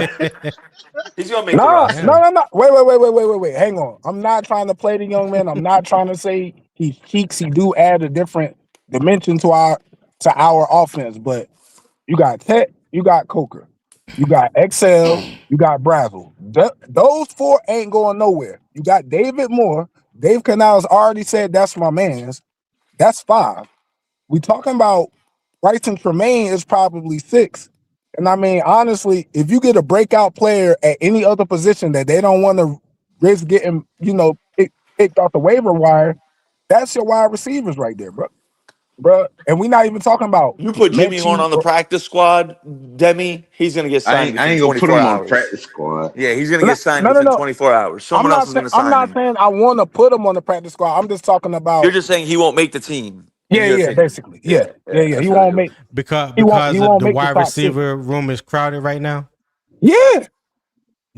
He's gonna make the Nah, roster. Yeah. no. Wait. Hang on. I'm not trying to play the young man. I'm not trying to say he cheeks. He do add a different dimension to our offense. But you got Tech, you got Coker, you got XL, you got Brazzle. Those 4 ain't going nowhere. You got David Moore. Dave Canals already said that's my man's. That's 5. We talking about Bryson Tremaine is probably 6. And I mean, honestly, if you get a breakout player at any other position that they don't want to risk getting, picked off the waiver wire, that's your wide receivers right there, bro. And we're not even talking about You put Jimmy Horn Mechie on the or practice squad, Demi, he's gonna get signed I within ain't gonna put 24 him on the hours. practice squad. Yeah, he's gonna no, get signed no, no, within no. 24 hours. I'm Someone else is gonna I'm sign not him. saying I want to put him on the practice squad. I'm just talking You're about just saying he won't make the team, in your opinion. basically. Yeah, yeah, He that's won't real. make because he because won't the make the wide top 6. receiver room is crowded right now. Yeah.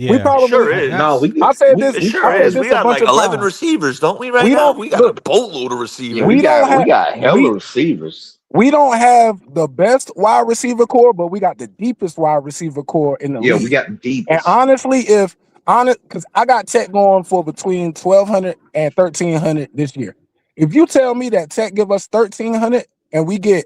We Yeah. It probably sure No, is. we I said we It this sure I said is. hey, We this a got bunch like of 11 times. receivers, don't we, right We now? don't We got a look, boatload of yeah, we receivers. don't we have got hella we receivers. we don't have the best wide receiver core, but we got the deepest wide receiver core in the Yeah, we league. got the And deepest. honestly, because I got Tech going for between 1,200 and 1,300 this year. If you tell me that Tech give us 1,300 and we get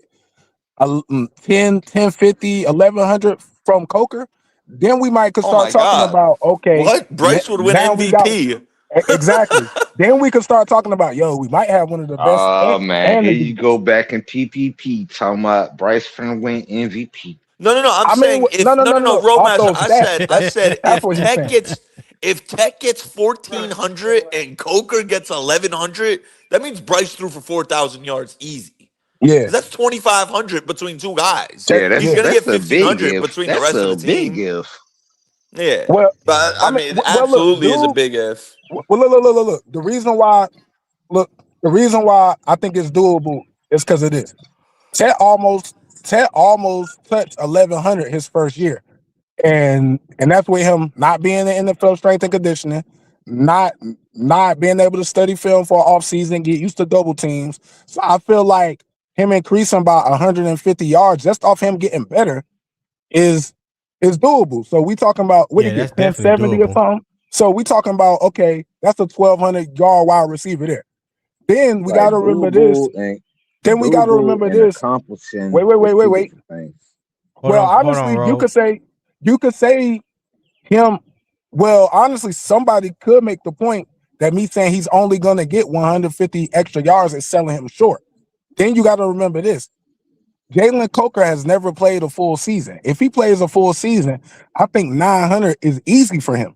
1050, 1,100 from Coker, then we might could Oh start my talking God. about, okay, What? Bryce would win now we got MVP. exactly. Then we could start talking about, we might have one of the best Oh man, and here the you deepest. go back in PPP talking about Bryce finna win MVP. No. I'm I mean, saying if no, off Roadmaster. those stats. I said That's what he's saying. if Tech gets 1,400 and Coker gets 1,100, that means Bryce threw for 4,000 yards easy. Yeah. Because that's 2,500 between 2 guys. Yeah, He's Yeah. gonna get that's a big 1,500 if. between the That's rest of the a big team. if. Yeah, Well, but I I mean, mean, well, look, absolutely is a dude. big if. Well, look. The reason why I think it's doable is because of this. Ted almost touched 1,100 his first year, and that's with him not being in NFL strength and conditioning, not being able to study film for off season, get used to double teams. So I feel like him increasing by 150 yards just off him getting better is doable. So we talking about what he Yeah, get that's definitely 1070 or doable. something. So we talking about, okay, that's a 1,200-yard wide receiver there. Then we got Like to remember this. Then we got to doable remember and this. accomplishing is two Wait. different things. Well, Hold on, honestly, you Ro. could say him. Well, honestly, somebody could make the point that me saying he's only going to get 150 extra yards is selling him short. Then you got to remember this. Jalen Coker has never played a full season. If he plays a full season, I think 900 is easy for him.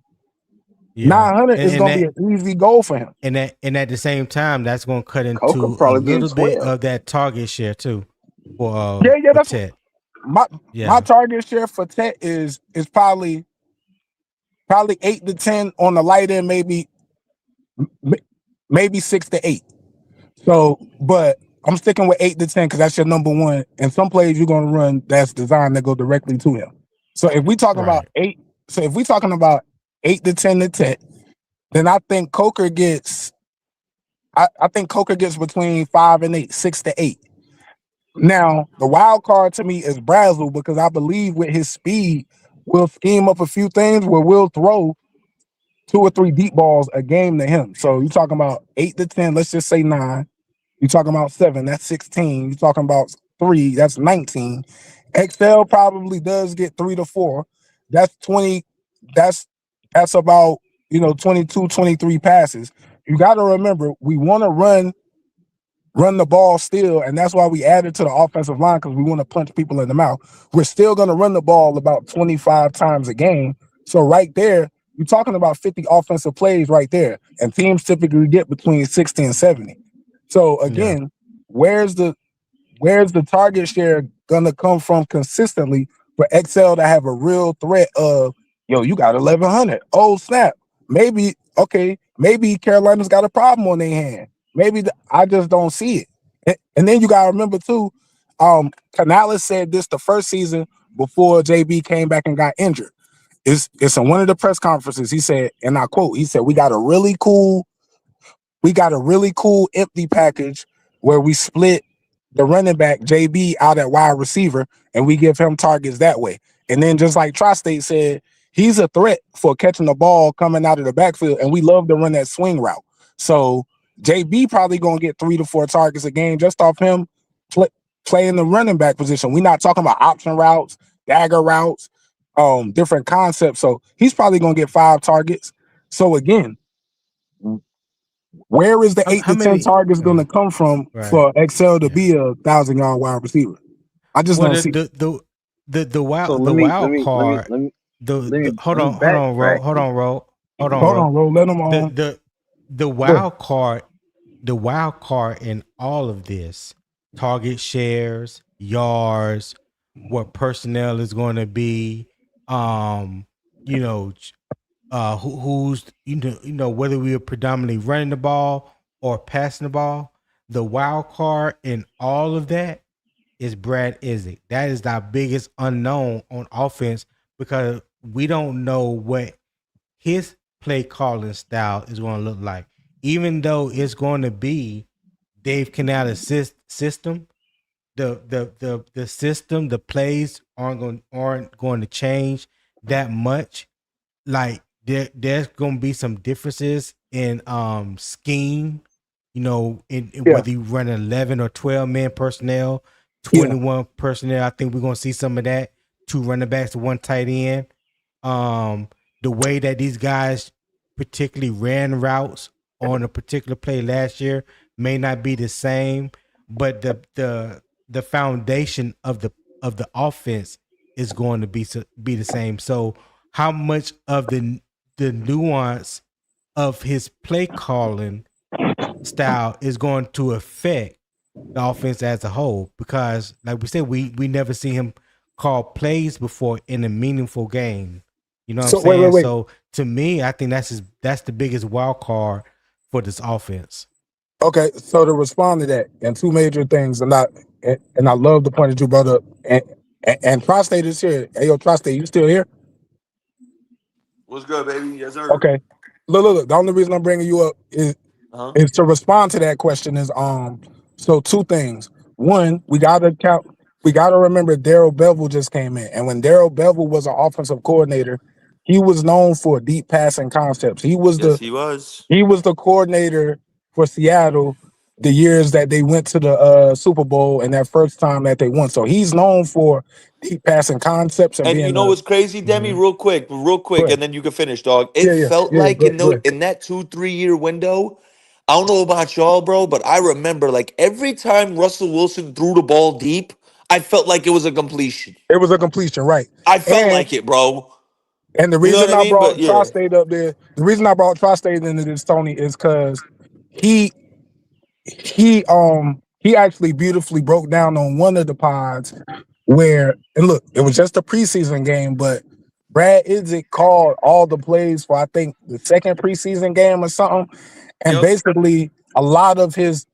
Yeah, 900 is and going to be that an easy goal for him. and at the same time, that's going to cut Coker into a probably getting little bit 12. of that target share too Yeah, for that's Ted. my Yeah, target share for Tet is probably 8 to 10 on the light end, maybe 6 to 8. So, but I'm sticking with 8 to 10 because that's your number one. And some plays you're gonna run that's designed to go directly to him. So if we talking about right. 8, so if we talking about 8 to 10 to 10, then I think Coker gets between 5 and 8, 6 to 8. Now, the wild card to me is Brazel because I believe with his speed, we'll scheme up a few things where we'll throw 2 or 3 deep balls a game to him. So you're talking about 8 to 10, let's just say 9. You're talking about 7, that's 16. You're talking about 3, that's 19. XL probably does get 3 to 4. That's 20. That's about 22, 23 passes. You got to remember we want to run the ball still, and that's why we added to the offensive line because we want to punch people in the mouth. We're still going to run the ball about 25 times a game. So right there, you're talking about 50 offensive plays right there, and teams typically get between 60 and 70. So Yeah, again, where's the target share gonna come from consistently for XL to have a real threat of, you got 1100. Oh snap. Maybe, okay, maybe Carolina's got a problem on their hand. Maybe I just don't see it. And then you gotta remember too, Canales said this the first season before JB came back and got injured. It's in one of the press conferences. He said, and I quote, he said, we got a really cool empty package where we split the running back JB out at wide receiver and we give him targets that way. And then just like Tri-State said, he's a threat for catching the ball coming out of the backfield, and we love to run that swing route. So JB probably gonna get 3 to 4 targets a game just off him playing the running back position. We're not talking about option routes, dagger routes, different concepts. So he's probably gonna get 5 targets. So again, where is the 8 how to 10 many? targets going to come from Right. for XL to Yeah. be a 1,000-yard wide receiver? I just Well, don't see. the So wild card. The hold let me on, backtrack. roll. Hold on, Hold on, roll. Ro. Let them The on. the the Go. wild card in all of this: target shares, yards, what personnel is going to be, you know, who's whether we are predominantly running the ball or passing the ball. The wild card in all of that is Brad Isaac. That is our biggest unknown on offense because we don't know what his play calling style is going to look like. Even though it's going to be Dave Canales' system, the system, the plays aren't going to change that much. Like there's going to be some differences in scheme, in Yeah, whether you run 11 or 12 man personnel, yeah, 21 personnel. I think we're going to see some of that. 2 running backs, 1 tight end. The way that these guys particularly ran routes on a particular play last year may not be the same, but the foundation of the offense is going to be the same. So how much of the nuance of his play calling style is going to affect the offense as a whole? Because like we said, we never see him call plays before in a meaningful game. You know what I'm So wait, wait, saying? wait. So to me, I think that's the biggest wild card for this offense. Okay, so to respond to that, and 2 major things, and I love the point that you brought up. And Tri-State is here. Hey, yo, Tri-State, you still here? What's good, baby? Yes, sir. Okay. Look. The only reason I'm bringing you up Uh-huh. is to respond to that question is so 2 things. One, we gotta remember Darrell Bevel just came in, and when Darrell Bevel was an offensive coordinator, he was known for deep passing concepts. Yes, he was. He was the coordinator for Seattle the years that they went to the Super Bowl and that first time that they won. So he's known for deep passing concepts and And you being know a what's crazy, Demi? Mhm. Real go quick, ahead. and then you can finish, dog. It Yeah, yeah, felt yeah. like Go ahead. in that 2-3 year window. I don't know about y'all, bro, but I remember like every time Russell Wilson threw the ball deep, I felt like it was a completion. It was a completion, right? I felt And like it, bro. and the You know what reason I I mean? But brought yeah, Tri-State up there, the reason I brought Tri-State into this, Tony, is because he he actually beautifully broke down on one of the pods where, and look, it was just a preseason game, but Brad Idzik called all the plays for I think the second preseason game or something, and yep. basically a lot of his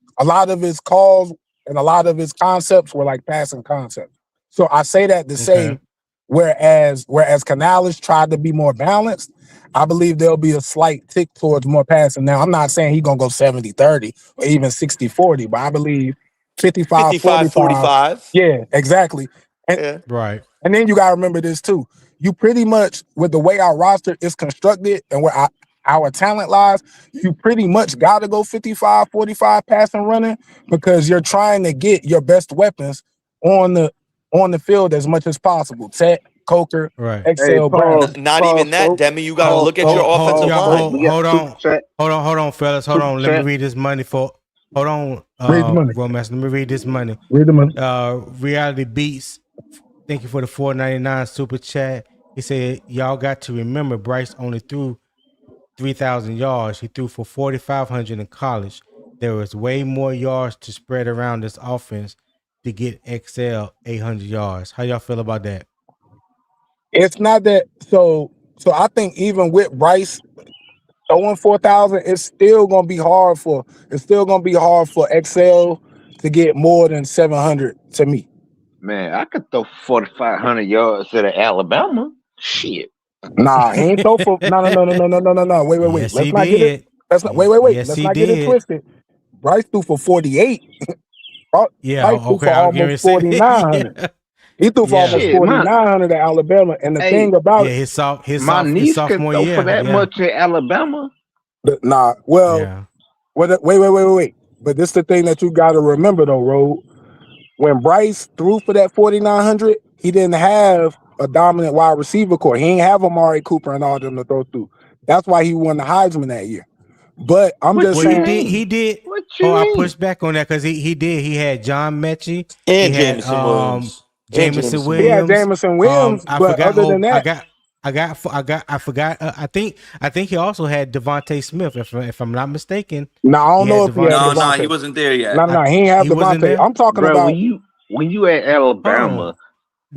calls and a lot of his concepts were like passing concepts. So I say that to Okay. say, whereas Canales tried to be more balanced, I believe there'll be a slight tick towards more passing. Now, I'm not saying he's gonna go 70-30 or even 60-40, but I believe 55 55, 45. 45. Yeah, exactly. And Yeah. Right. and then you got to remember this too. You pretty much, with the way our roster is constructed and where our talent lies, you pretty much got to go 55, 45 passing running because you're trying to get your best weapons on the field as much as possible. Tech, Coker, Right. Hey, Excel, pause, Brown. Not pause, even that, folks. Demi. You got to Pause, look at folks. your offensive Pause, Y'all, folks. line. We got super chat, hold on, fellas. Hold super on. Let me chat. read this money for. Hold on, Read the money. Romance. Let me read this money. Read the money. Reality Beats. Thank you for the $4.99 super chat. He said, "Y'all got to remember, Bryce only threw 3,000 yards. He threw for 4,500 in college. There was way more yards to spread around this offense to get XL 800 yards. How y'all feel about that?" It's not that. So I think even with Bryce throwing 4,000, it's still gonna be hard for Excel to get more than 700 to me. Man, I could throw 4,500 yards at Alabama. Shit. Nah, he ain't throw for no. Wait. Yes, he Let's not get it. did. Let's not wait. Yes, Let's he not get it did. twisted. Bryce threw for 48. Yeah, Bryce threw okay. for I was going to almost say that. 4,900. Yeah. He threw for almost Yeah. Shit, 4,900 at Alabama. And the hey, thing about Yeah, my his niece could sophomore throw for year. that Yeah. much at Alabama. well, Yeah. wait. But this is the thing that you got to remember though, Ro. When Bryce threw for that 4,900, he didn't have a dominant wide receiver core. He ain't have Amari Cooper and all them to throw through. That's why he won the Heisman that year. But I'm What just Well, you saying, mean? he did. What Oh, you I mean? pushed back on that because he did. He had John Mechie. He And had Jameson Williams. And Jamison Jameson he had Williams. Williams. Jamison Williams, I but forgot. other than that, I forgot. I think he also had Devontae Smith. If I'm not mistaken, now I he don't know had if he had No, Devontae. he Devontae. wasn't there No, yet. no, he ain't have He wasn't Devontae. there. I'm talking Bro, about, when you at Hold Alabama, on.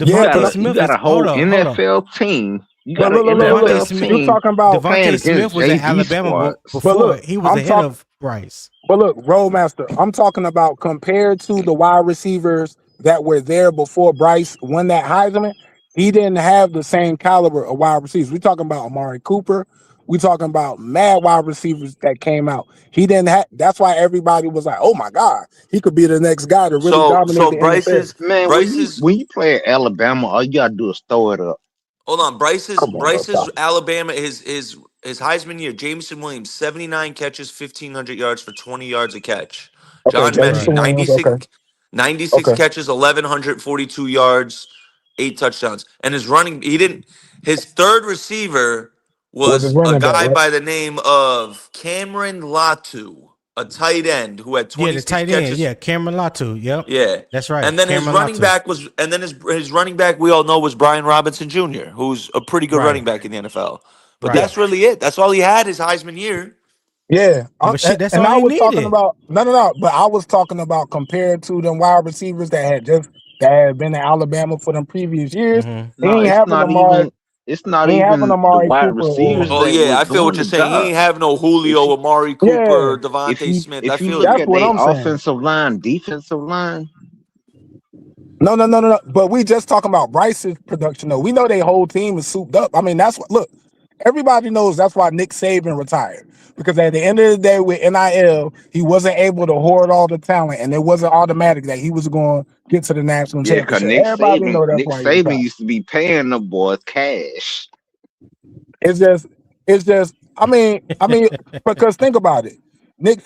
you yeah, got Devontae a but you Smith got is. a Hold whole on. NFL team. You got an look, Devontae NFL Smith. you team talking about, playing Devontae against Smith was at JV Alabama squads. but before. look, He was I'm ahead talking. of Bryce. But look, Roadmaster, I'm talking about compared to the wide receivers that were there before Bryce won that Heisman, he didn't have the same caliber of wide receivers. We talking about Amari Cooper. We talking about mad wide receivers that came out. He didn't have. That's why everybody was like, "Oh my God, he could be the next guy to really dominate So the NFL." Man, Bryce's when you play at Alabama, all you gotta do is throw it up. hold on. Come on, bro, Bryce's stop. Alabama, his Heisman year, Jameson Williams, 79 catches, 1,500 yards for 20 yards a catch. Okay, John Mechie, Right. Jameson Williams. Okay, 96 okay. catches, 1,142 yards, 8 touchdowns. And his third receiver Was his was a running back guy right? by the name of Cameron Latu, a tight end who had Yeah, the 26 tight end. catches. Yeah, Cameron Latu. Yep, Yeah. that's right. And then his Cameron running Latu. back was, and then his running back we all know was Brian Robinson Jr., who's a pretty good running Right. back in the NFL. But Right. that's really it. That's all he had his Heisman year. Yeah, But shit, that's and all I he was talking needed. about no, but I was talking about compared to them wide receivers that had been in Alabama for them previous years. Mm-hmm. He No, ain't having Amari, it's not he ain't having even the Amari wide Cooper receivers Yeah. Oh or that yeah, was I feel doing what you're the saying. He job. ain't have no If Julio, you Amari yeah. Cooper, Devontae Smith. I if you feel look you. That's at what their I'm saying. offensive line, defensive line, No. But we just talking about Bryce's production though. We know their whole team is souped up. I mean, that's what look. Everybody knows that's why Nick Saban retired. Because at the end of the day, with NIL, he wasn't able to hoard all the talent, and it wasn't automatic that he was going to get to the national yeah, cause championship. Everybody know that's Nick why he Saban retired. used to be paying the boys cash. It's just. I mean, because think about it, Nick.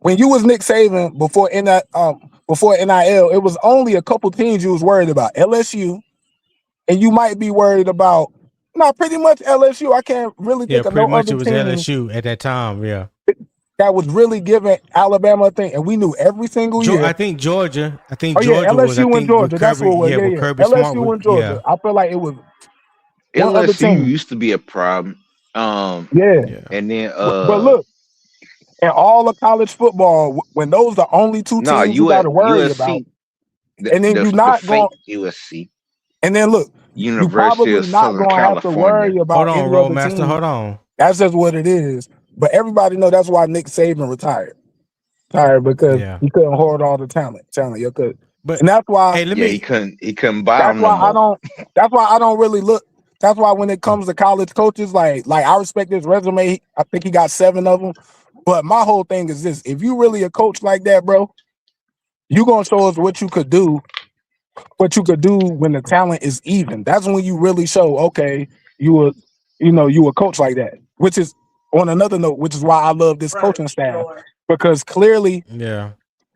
when you was Nick Saban before NIL, it was only a couple teams you was worried about. LSU, and you might be worried about pretty much LSU. I can't really Yeah, think of no pretty much other it was team LSU at that time. Yeah, that was really giving Alabama a thing, and we knew every single year. I think Georgia. Oh yeah, Was. I LSU and think with Georgia. That's Kirby. what it was. Yeah, Yeah, with yeah. Kirby Smart. LSU and Yeah, Georgia. I feel like it was one other LSU team. used to be a problem. Yeah, yeah. And then but look, in all of college football, when those the only two no, teams you got to worry about, USC, the and then the you the not going, fake USC, and then look, you University probably of not Southern going to have to California. worry Hold about on, any other Roadmaster. team. Hold on. That's just what it is. But everybody know that's why Nick Saban retired. Because Yeah, he couldn't hoard all the talent. You could, but and that's why. hey, let Yeah, he me. couldn't buy That's them no why I more. don't. That's why I don't really look. That's why when it comes to college coaches, like I respect his resume. I think he got 7 of them. But my whole thing is this: if you really a coach like that, bro, you gonna show us what you could do. What you could do when the talent is even. That's when you really show. Okay, you a coach like that. Which is on another note. Which is why I love this coaching staff because clearly Yeah,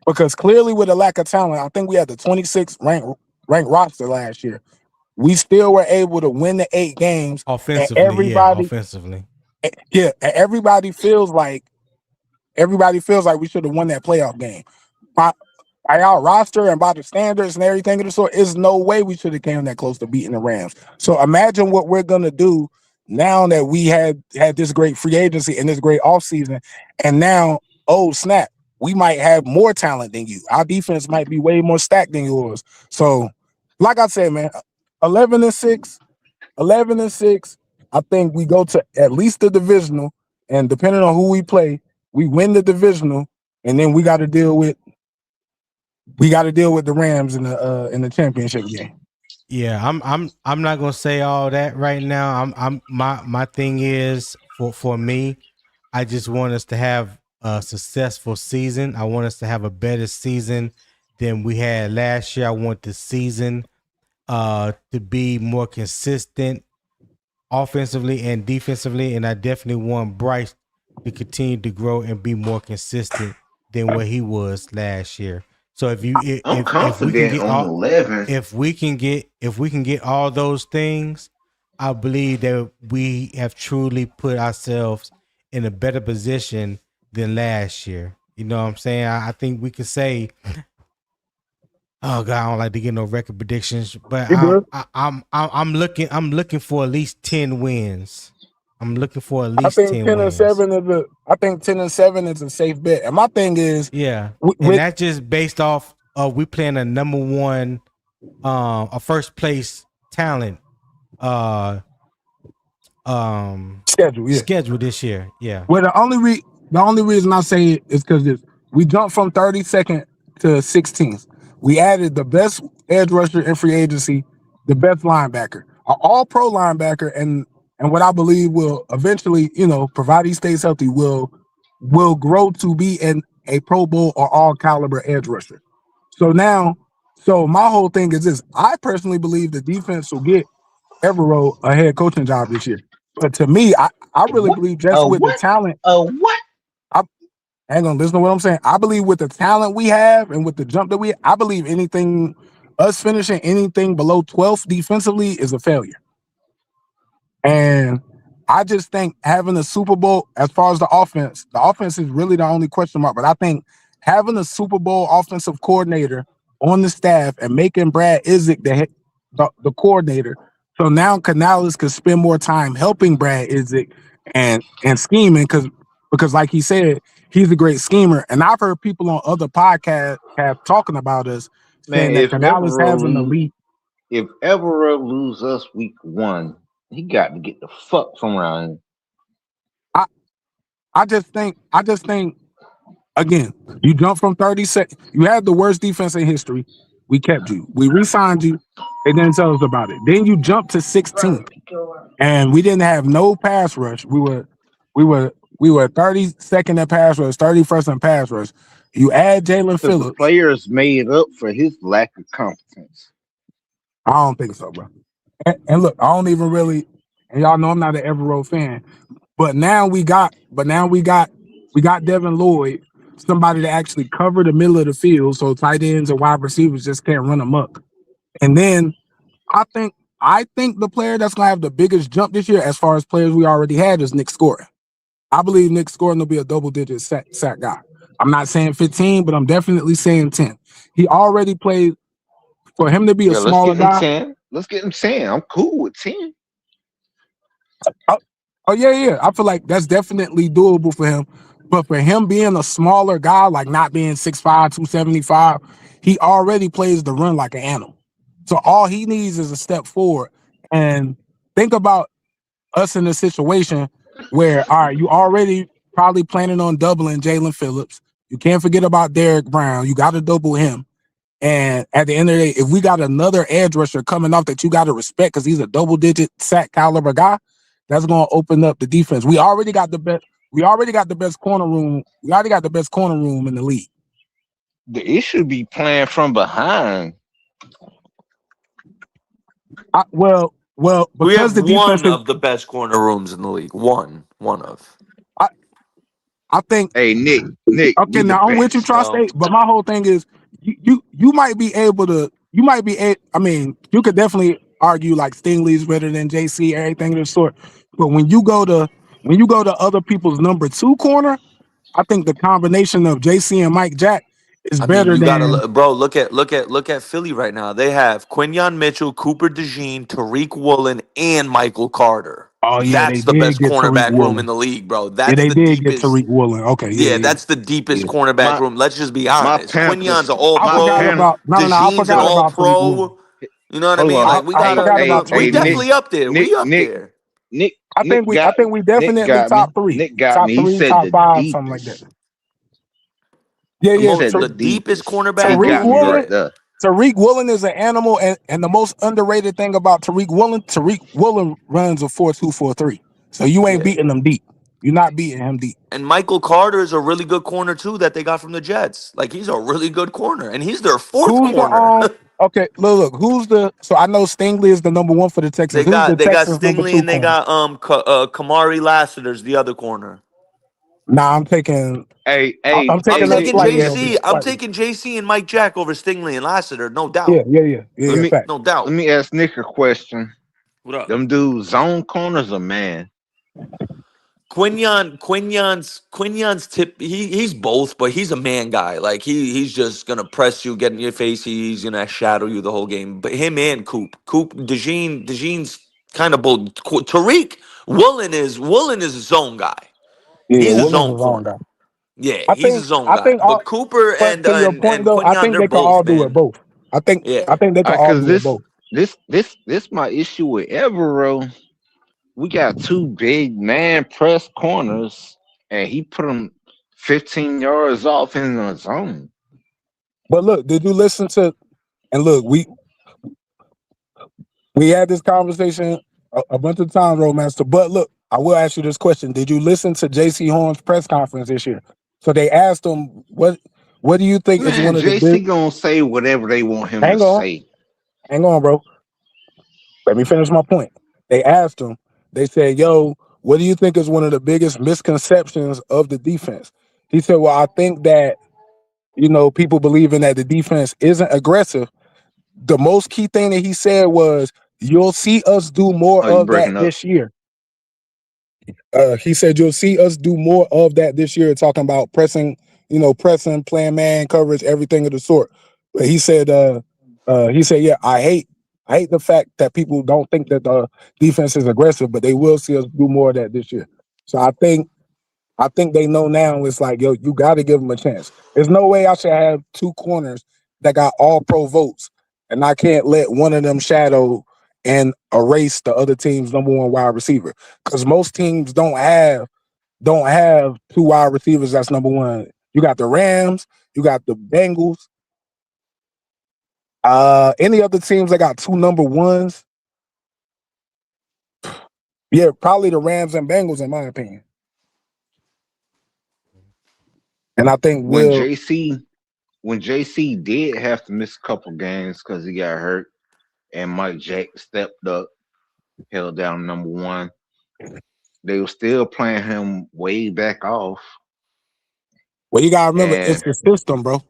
with a lack of talent, I think we had the 26th ranked roster last year. We still were able to win the 8 games, and offensively. Yeah, everybody, offensively. and everybody feels like we should have won that playoff game. By, by our roster and by the standards and everything of the sort, there's no way we should have came that close to beating the Rams. So imagine what we're gonna do now that we had this great free agency and this great offseason, and now, oh snap, we might have more talent than you. Our defense might be way more stacked than yours. So, like I said, man, 11-6. 11-6. I think we go to at least the divisional, and depending on who we play, we win the divisional, and then we got to deal with the Rams in the championship game. Yeah, I'm not gonna say all that right now. My thing is for me, I just want us to have a successful season. I want us to have a better season than we had last year. I want the season to be more consistent offensively and defensively, and I definitely want Bryce to continue to grow and be more consistent than what he was last year. So if I'm if we can confident get on all 11. if we can get all those things, I believe that we have truly put ourselves in a better position than last year. You know what I'm saying? I think we could say, oh God, I don't like to get no record predictions, but You good? I'm looking for at least 10 wins. I'm looking for at I least think 10 10 and wins. 7 is a safe bet. And my thing is, Yeah, with, and that's just based off of we playing a number one, a first place talent, schedule, yeah. schedule this year. Yeah, Well, the only reason I say it is because we jumped from 32nd to 16th. We added the best edge rusher in free agency, the best linebacker, an all-pro linebacker, and what I believe will eventually, provide he stays healthy, will grow to be a Pro Bowl or all caliber edge rusher. So my whole thing is this: I personally believe the defense will get Evero a head coaching job this year. But to me, I really What? believe just with the What? talent. What? Hang on, listen to what I'm saying. I believe with the talent we have and with the jump that I believe us finishing anything below 12th defensively is a failure. And I just think having a Super Bowl, as far as the offense is really the only question mark. But I think having a Super Bowl offensive coordinator on the staff and making Brad Izzik the coordinator, so now Canales could spend more time helping Brad Izzik and scheming because like he said, he's a great schemer. And I've heard people on other podcasts have talking about us Man, saying that Canales has an elite. if Evero lose us week 1, he got to get the fuck from around here. I just think again, you jumped from 32nd. You had the worst defense in history. We kept you. We re-signed you. They didn't tell us about it. Then you jumped to 16th, and we didn't have no pass rush. We were 32nd in pass rush, 31st in pass rush. You add Jalen Because the Phillips. players made up for his lack of competence. I don't think so, bro. And look, I don't even really. And y'all know I'm not an Evero fan, but now we got Devin Lloyd, somebody to actually cover the middle of the field so tight ends and wide receivers just can't run amok. And then I think the player that's gonna have the biggest jump this year, as far as players we already had, is Nick Scoring. I believe Nick Scoring will be a double-digit sack guy. I'm not saying 15, but I'm definitely saying 10. He already played for him to be a Yeah, let's smaller get him guy. 10. Let's get him 10. I'm cool with 10. Oh, oh yeah. I feel like that's definitely doable for him. But for him being a smaller guy, like not being 6'5", 275, he already plays the run like an animal. So all he needs is a step forward. And think about us in a situation where, all right, you already probably planning on doubling Jalen Phillips. You can't forget about Derek Brown. You got to double him. And at the end of the day, if we got another edge rusher coming off that you got to respect because he's a double-digit sack caliber guy, that's going to open up the defense. We already got the best. We already got the best corner room. We already got the best corner room in the league. The issue be playing from behind. Well, We because have the defense one is. of the best corner rooms in the league. One of. I, I think. Hey, Nick, Okay, we the now I'm with you, best. No. Tri-State, but my whole thing is you might be able to. You might be. I mean, you could definitely argue like Stingley's better than JC, everything of the sort. But when you go to other people's number two corner, I think the combination of JC and Mike Jack is I mean, better you gotta, than. bro. Look at Philly right now. They have Quinyon Mitchell, Cooper DeJean, Tariq Woolen, and Michael Carter. Oh yeah, they That's the did best get Tariq cornerback room in Woolen. the league, bro. Yeah, That's they the did get deepest. Tariq Woolen. Okay, Yeah, yeah. that's the deepest Yeah. cornerback My room. Let's just be my honest. Quinyon's Panthers, an All I my forgot Pro. Pan. about I DeJean's an forgot All about Tariq Woolen. Pro. You know what I Hold mean? on. Like we I gotta. forgot Hey, about We hey, Tariq Nick, Woolen. definitely up there. Nick, We up Nick, there. Nick, I think Nick got we Nick definitely got me. top three, Nick got me. He said top the five, something like that. deepest. Yeah, He yeah. Most said the the deepest deepest. cornerback He Tariq got room. me Woolen. right Yeah. there. Tariq Woolen is an animal, and the most underrated thing about Tariq Woolen runs a 4.2, 4.3. So you ain't Yeah. beating him deep. You're not beating him deep. And Michael Carter is a really good corner too that they got from the Jets. Like he's a really good corner, and he's their fourth Who's the corner. Okay, look, who's the? So I know Stingley is the number one for the Texans. they Who's the got they got Texans number Stingley two and they corner? got Kamari Lassiter's the other corner. Nah, I'm taking. I'm I'm taking Hey, that Nick, taking let slightly me over. JC. I'm Slightly. taking JC and Mike Jack over Stingley and Lassiter, no Yeah, doubt, let me fact. no let doubt. me ask Nick a question. What up? Them dudes zone corners are man. Quinyon's tip. He's both, but he's a man guy. Like he's just gonna press you, get in your face. He's gonna shadow you the whole game. But him and Coop, DeJean's kind of both. Tariq Woolen is a zone guy. Yeah, He's a Williams zone is on corner. that. Yeah, I he's a think. zone I guy. think But all. Cooper But and to your and point and though, I Quinyon, think they're they can all both, do it man. both. I think. Yeah. I think they can all Cause do it both. this my issue with Evero. We got two big man press corners, and he put them 15 yards off in the zone. But look, did you listen to? And look, we had this conversation a bunch of times, Roadmaster. But look, I will ask you this question: did you listen to J.C. Horn's press conference this year? So they asked him, What do you think is Man, one of the big? JC gonna say whatever they want him to Hang on, say. bro. Let me finish my point. They asked him. They said, "Yo, what do you think is one of the biggest misconceptions of the defense?" He said, "Well, I think that people believing that the defense isn't aggressive. The most key thing that he said was, you'll see us do more Oh, you of that breaking up? this year." He said you'll see us do more of that this year, talking about pressing, playing man coverage, everything of the sort. But he said, yeah, I hate the fact that people don't think that the defense is aggressive, but they will see us do more of that this year. So I think they know now. It's like, yo, you got to give them a chance. There's no way I should have two corners that got all pro votes, and I can't let one of them shadow and erase the other team's number one wide receiver. Because most teams don't have two wide receivers that's number one. You got the Rams, you got the Bengals. Any other teams that got two number ones? Yeah, probably the Rams and Bengals, in my opinion. And I think When Will. JC when JC did have to miss a couple games because he got hurt, and Mike Jack stepped up, held down number one, they were still playing him way back off. Well, you gotta remember, And it's the system, bro.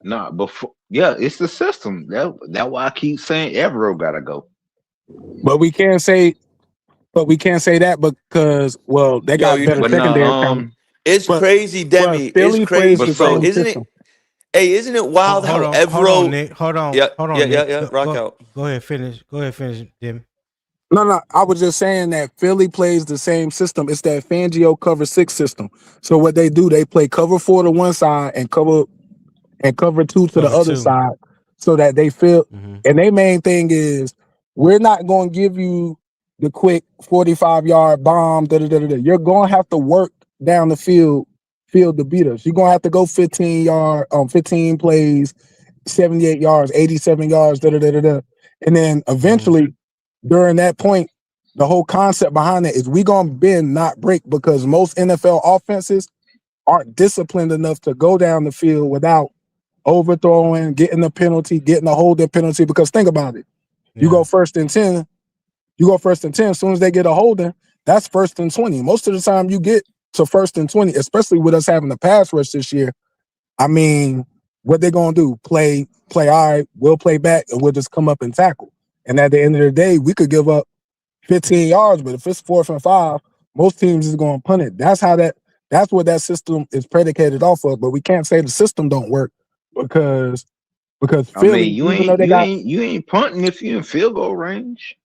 no, before yeah, it's the system. That why I keep saying Evero gotta go. But we can't say, that because they Yo, got you know, better But no, secondary talent. it's But crazy, Demi. It's Philly plays but crazy, the bro. so same Isn't it? system. Hey, isn't it wild how Hold on, Evero? Nick. Hold on, Yeah, hold yeah, on, yeah, Nick. yeah. Rock out. Go ahead, finish. Go ahead, finish, Tim. No, no, I was just saying that Philly plays the same system. It's that Fangio cover six system. So what they do, they play cover four to one side and cover two to the Cover other two. side, so that they feel. Mm-hmm. And their main thing is, we're not going to give you the quick 45-yard bomb. Da, da, da, da, da. You're going to have to work down the field to beat us. You're going to have to go 15 plays, 78 yards, 87 yards. Da, da, da, da, da. And then Mm-hmm. eventually, during that point, the whole concept behind it is we going to bend, not break, because most NFL offenses aren't disciplined enough to go down the field without overthrowing, getting a penalty, getting a holding penalty. Because think about it. You Yeah. go first and 10, as soon as they get a holding, that's first and 20. Most of the time you get to first and 20, especially with us having the pass rush this year. I mean, what they gonna do? Play all right, we'll play back and we'll just come up and tackle. And at the end of the day, we could give up 15 yards, but if it's 4th and 5, most teams is gonna punt it. That's what that system is predicated off of. But we can't say the system don't work because I mean Philly, even though they got, you ain't punting if you in field goal range.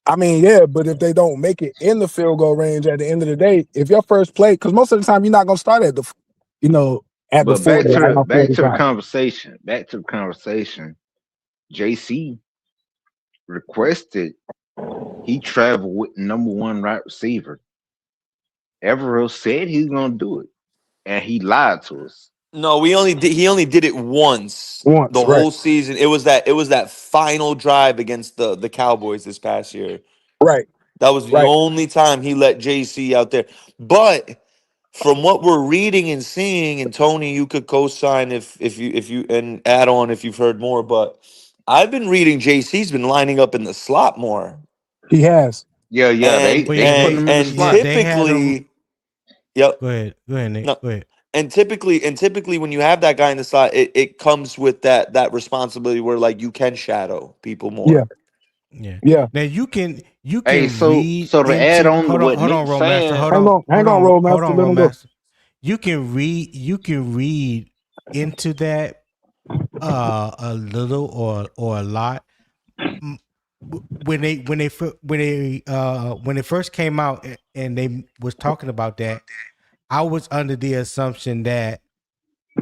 I mean, yeah, but if they don't make it in the field goal range at the end of the day, if your first play, because most of the time you're not gonna start at you know, at the But 40 or at the back to the 45. conversation. Back to the conversation. JC requested he travel with number one right receiver. Evero said he's gonna do it, and he lied to us. No, he only did it once the Once, right, whole season. It was that final drive against the Cowboys this past year. right, That was the right. only time he let JC out there. But from what we're reading and seeing, and Tony, you could co-sign if you and add on if you've heard more. But I've been reading JC's been lining up in the slot more, He has. Yeah, yeah, and Well, they yeah, putting and him in the and yeah, slot. they had them. typically, yep. Go ahead, Nick. No, Go ahead. and typically when you have that guy in the slot, it comes with that responsibility where like you can shadow people Yeah, more. Yeah. yeah. Now you Hey, can read so to add into on to what hold on, Nick's Roadmaster. saying, Hang on, Rollmaster. Roadmaster. You can read into that a little or a lot. Mm, when they first came out and they was talking about that, I was under the assumption that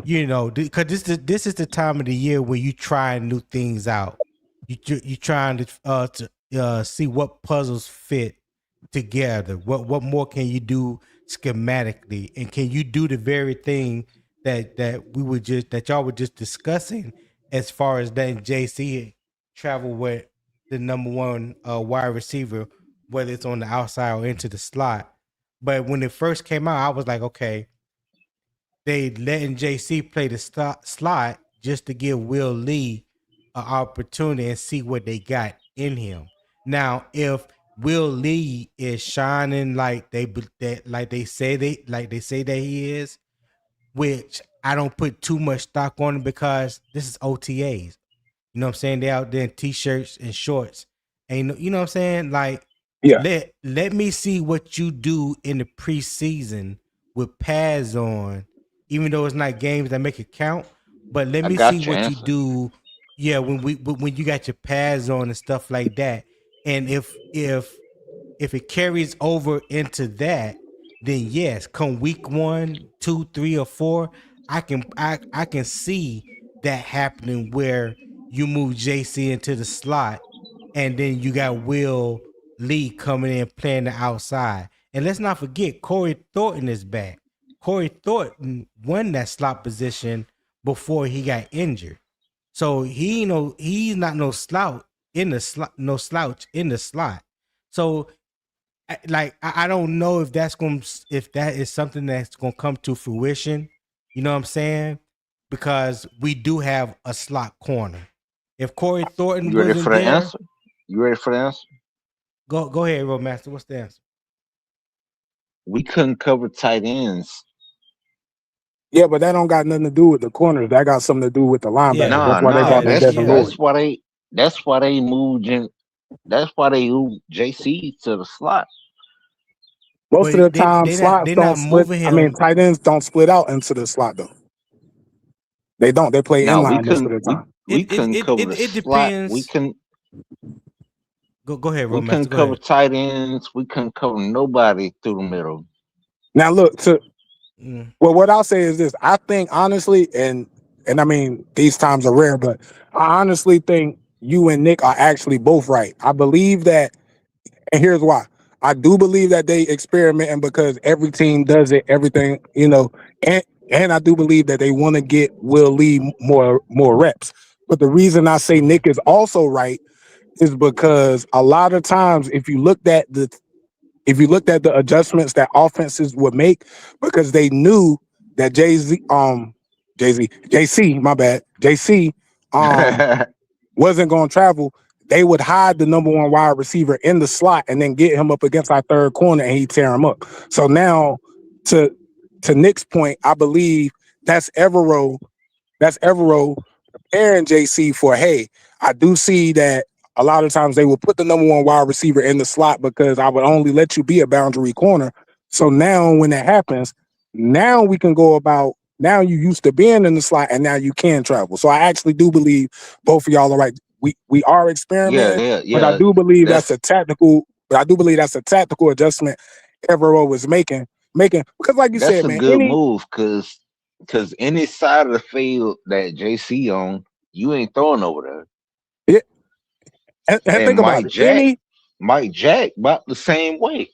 because this is the time of the year where you try new things out. You trying to see what puzzles fit together. What more can you do schematically, and can you do the very thing that y'all were just discussing as far as letting JC travel with the number one wide receiver, whether it's on the outside or into the slot. But when it first came out, I was like, okay, they letting JC play the slot just to give Will Lee an opportunity and see what they got in him. Now, if Will Lee is shining like they say that he is, which I don't put too much stock on him because this is OTAs. You know what I'm saying? They out there in t-shirts and shorts. And you know what I'm saying? Like Yeah, let me see what you do in the preseason with pads on, even though it's not games that make it count. But let I me see got your what you answer. do. Yeah, when you got your pads on and stuff like that. And if it carries over into that, then yes, come week 1, 2, 3, or 4, I can see that happening where you move JC into the slot, and then you got Will Lee coming in playing the outside. And let's not forget Corey Thornton is back. Corey Thornton won that slot position before he got injured. So he's not no slouch in the slot, no slouch in the slot. So I don't know if that is something that's gonna come to fruition. You know what I'm saying? Because we do have a slot corner. If Corey Thornton You ready for wasn't the there, answer? You ready for the answer? go ahead, Roadmaster. What's the answer? We couldn't cover tight ends Yeah, but that don't got nothing to do with the corners. That got something to do with the linebackers. Yeah, That's Nah, why they nah. brought yeah, in Devin yeah. Lloyd. That's why they moved in. That's why they moved JC to the slot. Most of the But time, slots they're don't not split. moving I mean, him. tight ends don't split out into the slot though. They don't. They play Now we inline most of couldn't the time. cover the It slot. We depends. couldn't Go ahead, we couldn't Roadmaster. Go cover ahead. tight ends. We couldn't cover nobody through the middle. Now look to Mm. well, what I'll say is this: I think honestly, and I mean these times are rare, but I honestly think you and Nick are actually both right. I believe that, and here's why. I do believe that they experimenting because every team does it, everything, and I do believe that they want to get Will Lee more reps. But the reason I say Nick is also right is because a lot of times if you looked at the adjustments that offenses would make, because they knew that JC, my bad, JC, wasn't going to travel, they would hide the number one wide receiver in the slot and then get him up against our third corner and he'd tear him up. So now, to Nick's point, I believe that's Evero preparing JC for, hey, I do see that a lot of times they will put the number one wide receiver in the slot because I would only let you be a boundary corner. So now when that happens, now we can go about, now you used to being in the slot and now you can travel. So I actually do believe both of y'all are right. We are experimenting, but I yeah. do believe That's that's a tactical adjustment Evero was making because like you that's said, a man, good move because any side of the field that JC on, you ain't throwing over there. yeah, and And think about it. Any Mike Jack about the same way.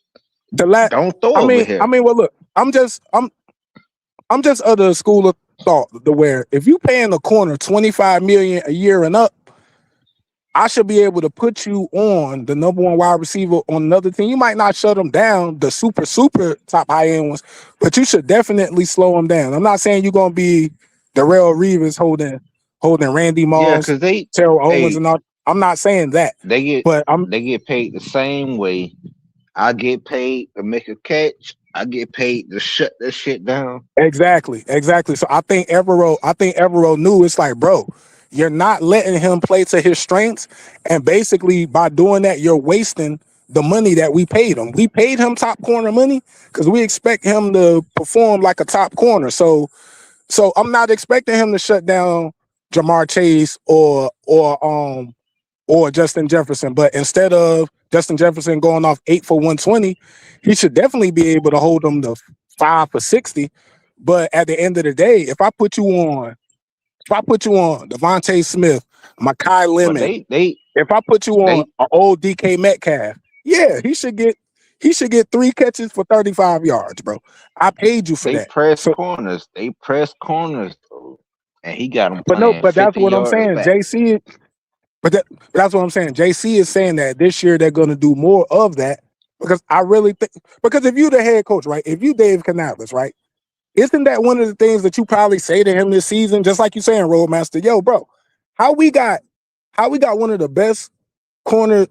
the la Don't throw I over mean, here. well, look, I'm just of the school of thought to where if you paying a corner 25 million a year and up, I should be able to put you on the number one wide receiver on another team. You might not shut them down, the super top high end ones, but you should definitely slow them down. I'm not saying you're gonna be Darrell Reeves holding Randy Yeah, Moss, because they Terrell Owens, hey and all. I'm not saying that, but they get paid the same way. I get paid to make a catch. I get paid to shut that shit down. Exactly. So I think Evero knew it's like, bro, you're not letting him play to his strengths, and basically by doing that, you're wasting the money that we paid him. We paid him top corner money because we expect him to perform like a top corner. So I'm not expecting him to shut down Jamar Chase or Justin Jefferson. But instead of Justin Jefferson going off 8 for 120, he should definitely be able to hold them to 5 for 60. But at the end of the day, if I put you on Devontae Smith, Makai But Lemon, if I put you on they an old DK Metcalf, yeah, he should get 3 catches for 35 yards, bro. I paid you for they that. press So, corners. They press corners, though. And he got them but no, playing but that's 50 what I'm yards saying. back. That's what I'm saying. JC is saying that this year they're going to do more of that because I really think because if you the head coach, right? If you Dave Canales, right? Isn't that one of the things that you probably say to him this season? Just like you saying, Roadmaster, yo, bro, how we got one of the best corner,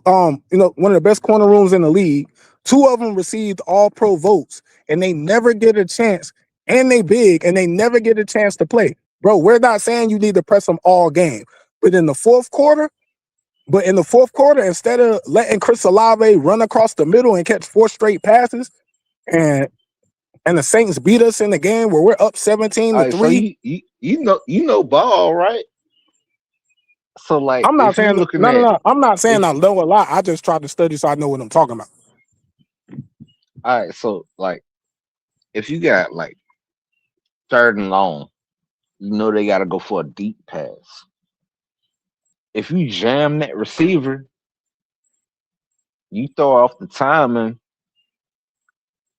one of the best corner rooms in the league. 2 of them received all pro votes, and they never get a chance, and they big, and they never get a chance to play. Bro, we're not saying you need to press them all game, but in the fourth quarter, instead of letting Chris Olave run across the middle and catch 4 straight passes, and the Saints beat us in the game where we're up 17 All to right, so 3. you know ball, right? So like I'm not if you saying looking no, no, at no. I'm not saying if I know a lot. I just tried to study so I know what I'm talking about. all right, so like if you got like third and long, you know they gotta go for a deep pass. If you jam that receiver, you throw off the timing,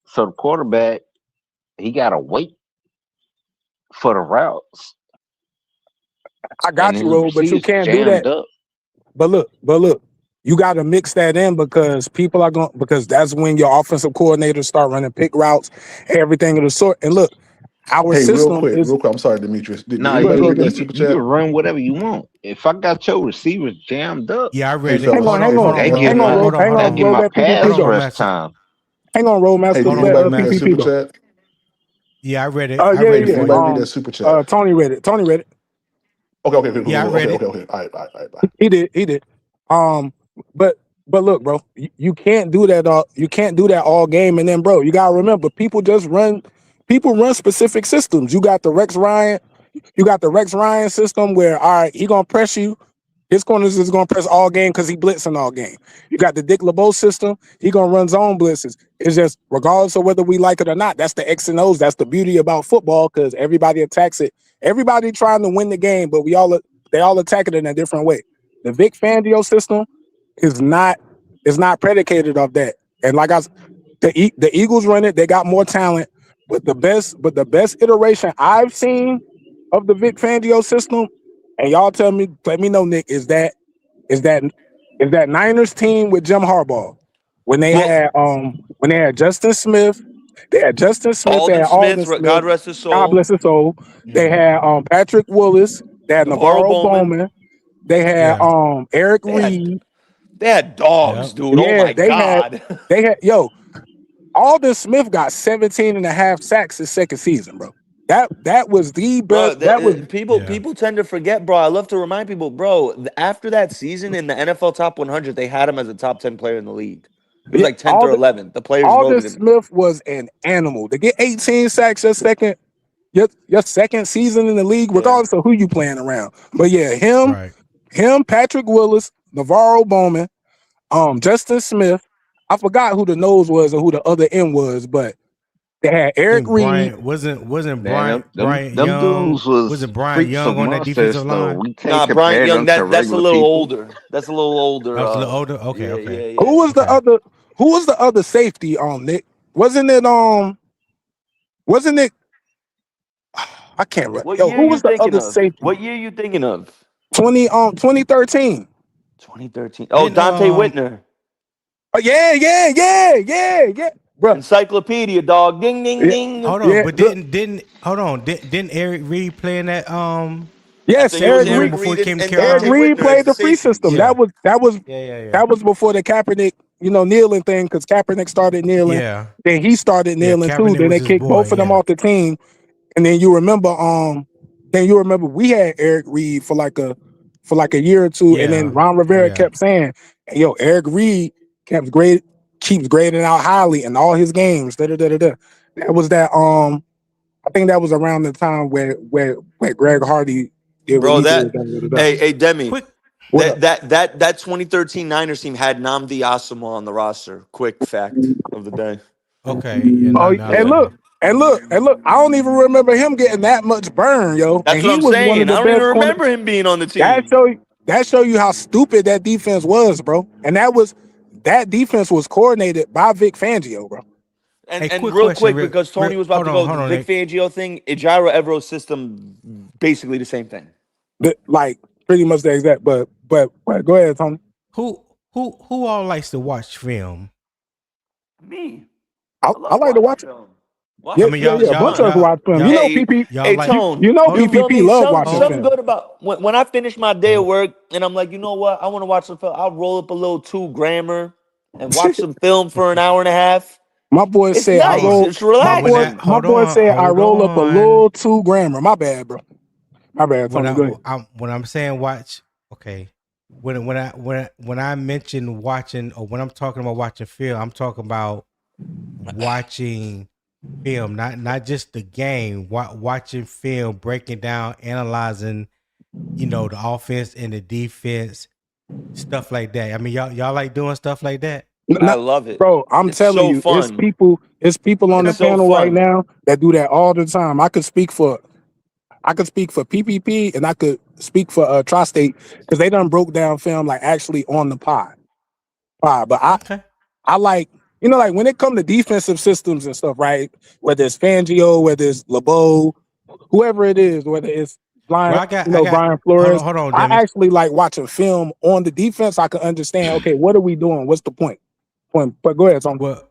so the quarterback he gotta wait for the routes, I and got you, his Ro, but you receivers can't do jammed that. up. But look, you got to mix that in because because that's when your offensive coordinators start running pick routes, everything of the sort. And look, our Hey, system is real quick. I'm sorry, Demetrius. Did Nah, go anybody you go read can that you ahead. can super you can chat? run whatever you want. If I got your receivers jammed up, Yeah, I Hey, read it. fellas. Hang on, Hey, hold that on, give hold on, my hold on, hang hold that on, on. give roll my that Hold pass PPP on, though. rush Roadmaster. time. Hang on, Hey, Rollmaster, did Hold on, let anybody read that Roadmaster. PPP super go. chat? Yeah, I read it. Yeah, I read it Can for anybody you. read that super chat? Tony read it. Tony read it. Okay, cool, Yeah, I read it. okay. All right, bye. He did. He did. Um, but look, bro, you can't do that. You can't do that all game. And then, bro, you gotta remember, people just run. People run specific systems. You got the Rex Ryan. You got the Rex Ryan system where, all right, he gonna press you. His corners is gonna press all game because he blitzing all game. You got the Dick LeBeau system. He gonna run zone blitzes. It's just regardless of whether we like it or not. That's the X and O's. That's the beauty about football because everybody attacks it. Everybody trying to win the game, but they all attack it in a different way. The Vic Fangio system is not predicated off that. And like the Eagles run it. They got more talent, but the best iteration I've seen of the Vic Fangio system, and y'all let me know, Nick, is that Niners team with Jim Harbaugh when they Well, had Justin Smith, they had Alden Alden Smith, Smith, God rest his God soul. bless his soul. They Mhm. had Patrick Willis, they had Navarro Navarro Bowman. Bowman, they had Yeah. Eric They had Reed. dogs, Yep. dude. Oh Yeah, my God. Alden Smith got 17 and a half sacks his second season, bro. That was the Bro, best. That was Yeah. people tend to forget, bro. I love to remind people, bro. After that season in the NFL Top 100, they had him as a top 10 player in the league. He was yeah, like 10th or 11th. The players Alden voted him. Smith was an animal. To get 18 sacks your second season in the league, Yeah. regardless of who you playing around. But yeah, him, Right. Patrick Willis, Navarro Bowman, Justin Smith. I forgot who the nose was or who the other end was, but they had I Eric think Reed. Brian wasn't Man, Brian them Young. dudes was Wasn't Brian freaks Young of on that monsters, defensive though. line? We can't Nah, Bryant compare Young, them to that's a regular little people. older. That's a little older. That was a little older. Okay. Yeah, Okay. yeah, Who yeah. was the Okay. other? Who was the other safety on Nick? Wasn't it? Wasn't it? I can't remember. What Yo, year who you was the thinking other of? safety? What year you thinking of? 2013. 2013. Oh, Didn't Dante Whitner. Oh, yeah. Bro, Encyclopedia, dog. Ding, ding, yeah, ding. hold on, yeah. but Look, didn't Eric Reed play in that I yes, think it was Eric even Reed. Eric before he Reed came to and Eric Dante Carolina? Reed Whitner as played the the free safeties. system. Yeah. Yeah. That was before the Kaepernick, kneeling thing, because Kaepernick started kneeling. Yeah. Then he started Yeah. kneeling too. Kaepernick Then was they his kicked boy. both of them Yeah. off the team. And then you remember we had Eric Reed for like a year or two, and then Yeah. Ron Rivera Yeah. kept saying, hey, "Yo, Eric Reed keeps grading out highly in all his games." Da, da, da, da, da. That was that. I think that was around the time where Greg Hardy did what Bro, he did. that Da, da, da, da. hey Demi. Quick. What up? That 2013 Niners team had Namdi Asamo on the roster. Quick fact of the day. Okay. Yeah. Oh, Now I and Yeah. know. look! I don't even remember him getting that much burn, yo. And That's what he I'm was one of saying. the I don't even best corners. remember him being on the That team. show you how stupid that defense was, bro. And that defense was coordinated by Vic Fangio, bro. Hey, And quick real question. quick, because Tony was about to go, Hold the on, Vic Nick. Fangio thing, Ejiro Evero's system, basically the same thing. Like pretty much the exact. But go ahead, Tony. Who who all likes to watch film? Me. I, I I love like to watching watch it. film. I Yeah, Watching mean, film is A bunch fun. of us watch film. y'all, Hey, like. Tone. Hold, You feel PPP me? love watching hold, Something film. good about when I finish my day of hold. work and I'm like, you know what? I want to watch some film. I'll roll up a little 2 grammer and watch some film for an hour and a half. My boy It's said I Hold nice. on. roll. It's relaxing. My Hold boy on. said I Hold roll up a on. little 2 grammer. My bad, bro. My bad, Tony. Go ahead. When I'm saying watch, okay. When I mention watching, or when I'm talking about watching film, I'm talking about watching film, not just the game. Watching film, breaking down, analyzing, the offense and the defense, stuff like that. I mean, y'all like doing stuff like that. I No, love it. bro, I'm It's telling so you, it's fun. people on the It's so panel right fun. now that do that all the time. I could speak for PPP and I could speak for Tri-State because they done broke down film like actually on the pod. But Okay. I like, like when it come to defensive systems and stuff, right? Whether it's Fangio, whether it's LeBeau, whoever it is, whether it's Well, Brian, I got. Brian Flores, Hold on, I Demi. actually like watching film on the defense. I can understand, okay, what are we doing? What's the point? But go ahead, Tom. Well,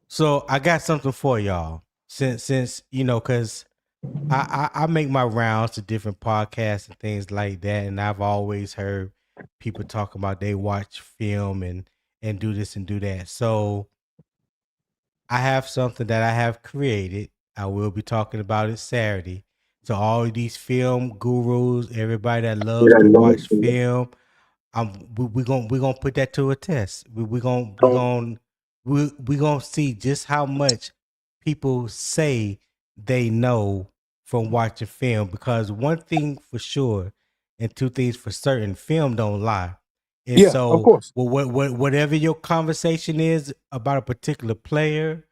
so I got something for y'all. Since because I make my rounds to different podcasts and things like that, and I've always heard people talk about they watch film and do this and do that. So I have something that I have created I will be talking about it Saturday. So all of these film gurus, everybody that loves to watch film, we're gonna put that to a test. We gonna see just how much people say they know from watching film. Because one thing for sure, and two things for certain, film don't lie. And Yeah, of so, course. whatever your conversation is about a particular player,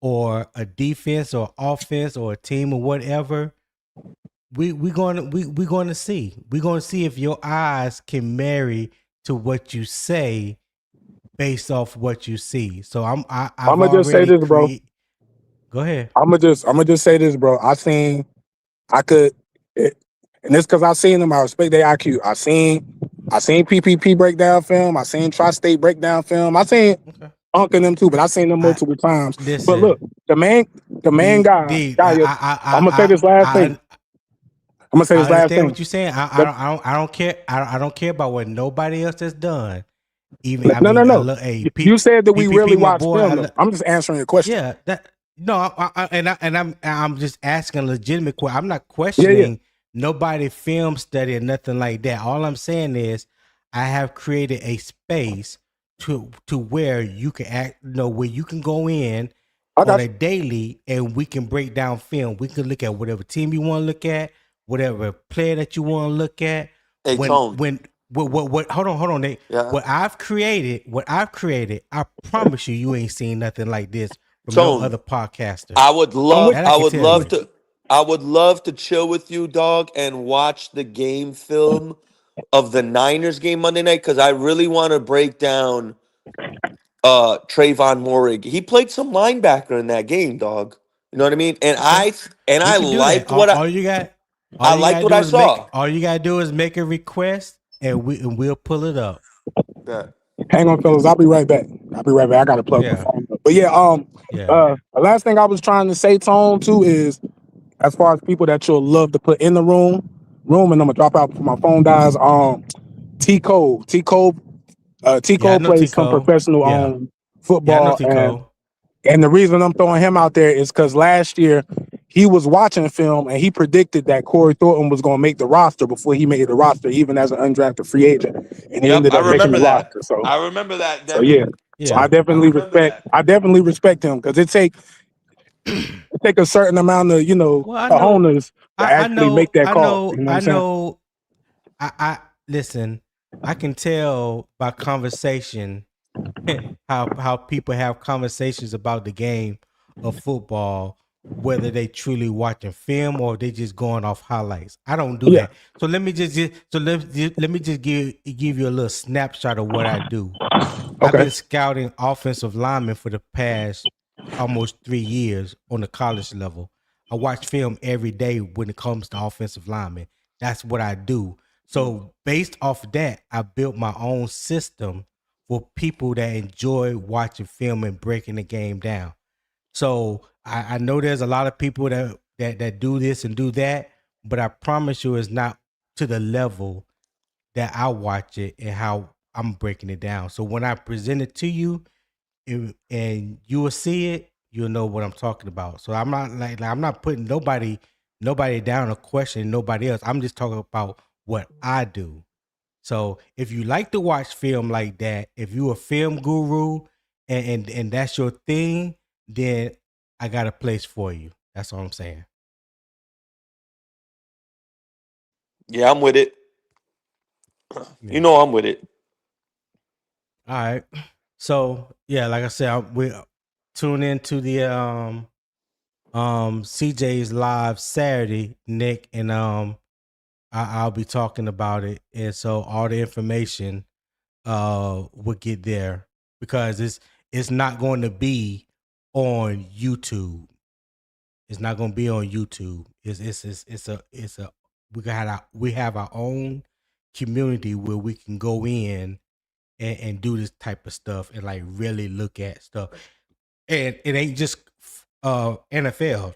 or a defense, or offense, or a team, or whatever, we're gonna see. We're gonna see if your eyes can marry to what you say based off what you see. So I've I'm gonna just say already this, bro. created. Go ahead. I'm gonna just say this, bro. I could, it, and it's because I seen them. I respect their IQ. I seen PPP breakdown film. I seen Tri-State breakdown film. I seen Okay. Unc and them too, but I seen them I multiple times. But listen. look, the main guy, I'm gonna say this last thing. I'm gonna say I this last understand thing. what you're saying. The- I don't care. I don't care about what nobody else has done. Even I no, no, mean, I no. love a You said that we really PPP, my watch boy. film, though. I'm just answering your question. Yeah, that no, I'm just asking a legitimate question. I'm not Yeah, yeah. questioning nobody film study or nothing like that. All I'm saying is I have created a space to where you can where you can go in I on got a you. daily, and we can break down film. We can look at whatever team you want to look at, whatever player that you want to look at. Hey, Tone. When what hold on, Nate. Yeah. What I've created, I promise you, you ain't seen nothing like this from no Tone. other podcaster. I would I'm with love That I I can would tell love you. to I would love to chill with you, dog, and watch the game film of the Niners game Monday night, because I really want to break down Trayvon Morig. He played some linebacker in that game, dog. You know what I mean? And Okay, we I can do that. liked what All I you liked gotta what do I is make saw. all you gotta do is make a request, and we'll pull it up. That Hang on, fellas. I'll be right back. I gotta plug my Yeah, phone up. But yeah, yeah. the last thing I was trying to say, Tone, too, is as far as people that you'll love to put in the room, and I'm gonna drop out before my phone dies. T Yeah, I Cole know plays some Tico. professional Yeah, yeah, I know football, and Tico. the reason I'm throwing him out there is because last year he was watching film and he predicted that Corey Thornton was going to make the roster before he made the roster, even as an undrafted free agent, and he Yep, ended I up making remember the that. roster. So, I remember that, so Demi. yeah, so I Yeah. I definitely remember respect. that. I definitely respect him because it take a certain amount of Well, I know. cojones to actually make that call. You know what I'm I saying? know. I listen. I can tell by conversation how people have conversations about the game of football, whether they truly watching film or they just going off highlights. I don't do Yeah. that. So let me just give you a little snapshot of what I do. I've Okay. been scouting offensive linemen for the past almost 3 years on the college level. I watch film every day when it comes to offensive linemen. That's what I do. So based off of that, I built my own system for people that enjoy watching film and breaking the game down. So I know there's a lot of people that do this and do that, but I promise you it's not to the level that I watch it and how I'm breaking it down. So when I present it to you, and you will see it, you'll know what I'm talking about. So I'm not I'm not putting nobody down or questioning nobody else. I'm just talking about what I do. So if you like to watch film like that, if you a film guru and that's your thing, then I got a place for you. That's all I'm saying. Yeah, I'm with it. You Yeah. know I'm with it. All right. So yeah, like I said, we tune into the CJ's live Saturday, Nick, and I'll be talking about it, and so all the information will get there because it's not going to be on YouTube. It's not going to be on YouTube. It's a we have our own community where we can go in and do this type of stuff and like really look at stuff. And it ain't just NFL.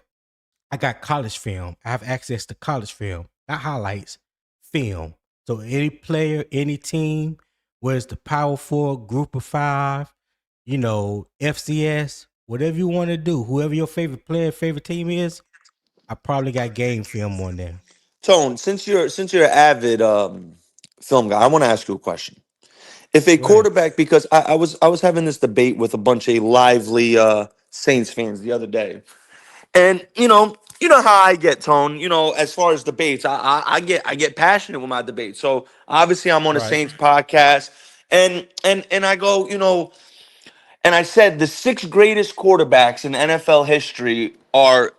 I got college film. I have access to college film, not highlights, film. So any player, any team, whether it's the Power Four, Group of Five, FCS, whatever you want to do, whoever your favorite player, favorite team is, I probably got game film on there. Tone, since you're an avid film guy, I want to ask you a question. If a Go ahead. quarterback, because I was having this debate with a bunch of lively Saints fans the other day, and you know how I get, Tone. As far as debates, I get passionate with my debates. So obviously I'm on a Right. Saints podcast, and I go, and I said the six greatest quarterbacks in NFL history are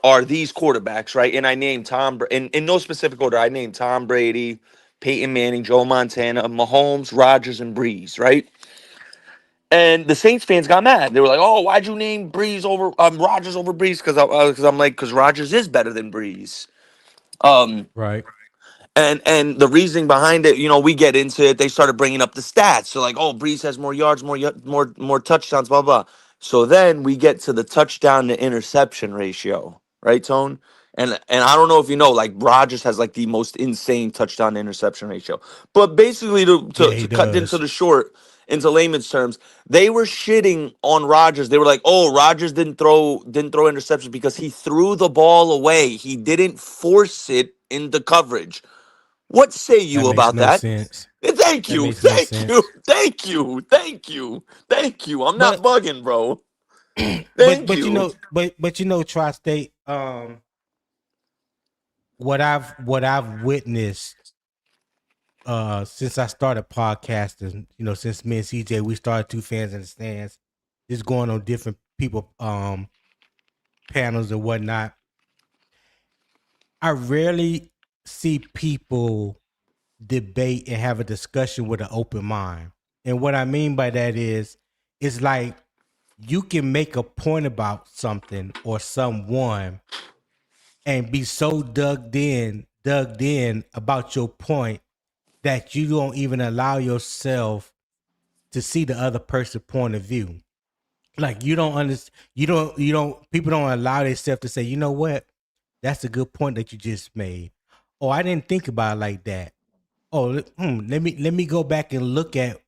are these quarterbacks, right? And I named in no specific order. I named Tom Brady, Peyton Manning, Joe Montana, Mahomes, Rodgers, and Breeze, right? And the Saints fans got mad. They were like, "Oh, why'd you name Breeze over Rodgers over Breeze?" Because I'm like, because Rodgers is better than Breeze. Um, Right. and the reasoning behind it, we get into it. They started bringing up the stats. So like, oh, Breeze has more yards, more touchdowns, blah blah. So then we get to the touchdown to interception ratio, right, Tone? And I don't know if you know, like Rodgers has like the most insane touchdown to interception ratio. But basically, to Yeah, to, he to cut into does. the short, into layman's terms, they were shitting on Rodgers. They were like, "Oh, Rodgers didn't throw interceptions because he threw the ball away. He didn't force it into coverage." What say That you makes about no that? sense. Thank That you. makes no Thank you. sense. Thank you. Thank you. Thank you. I'm not But bugging, bro. but Thank but you you. know, but Tri-State, what I've witnessed since I started podcasting, since me and CJ we started Two Fans in the Stands, just going on different people panels and whatnot. I rarely see people debate and have a discussion with an open mind. And what I mean by that is it's like you can make a point about something or someone and be so dug in about your point that you don't even allow yourself to see the other person's point of view. Like you don't understand, you don't people don't allow themselves to say, you know what, that's a good point that you just made. Oh, I didn't think about it like that. Oh, let me go back and look at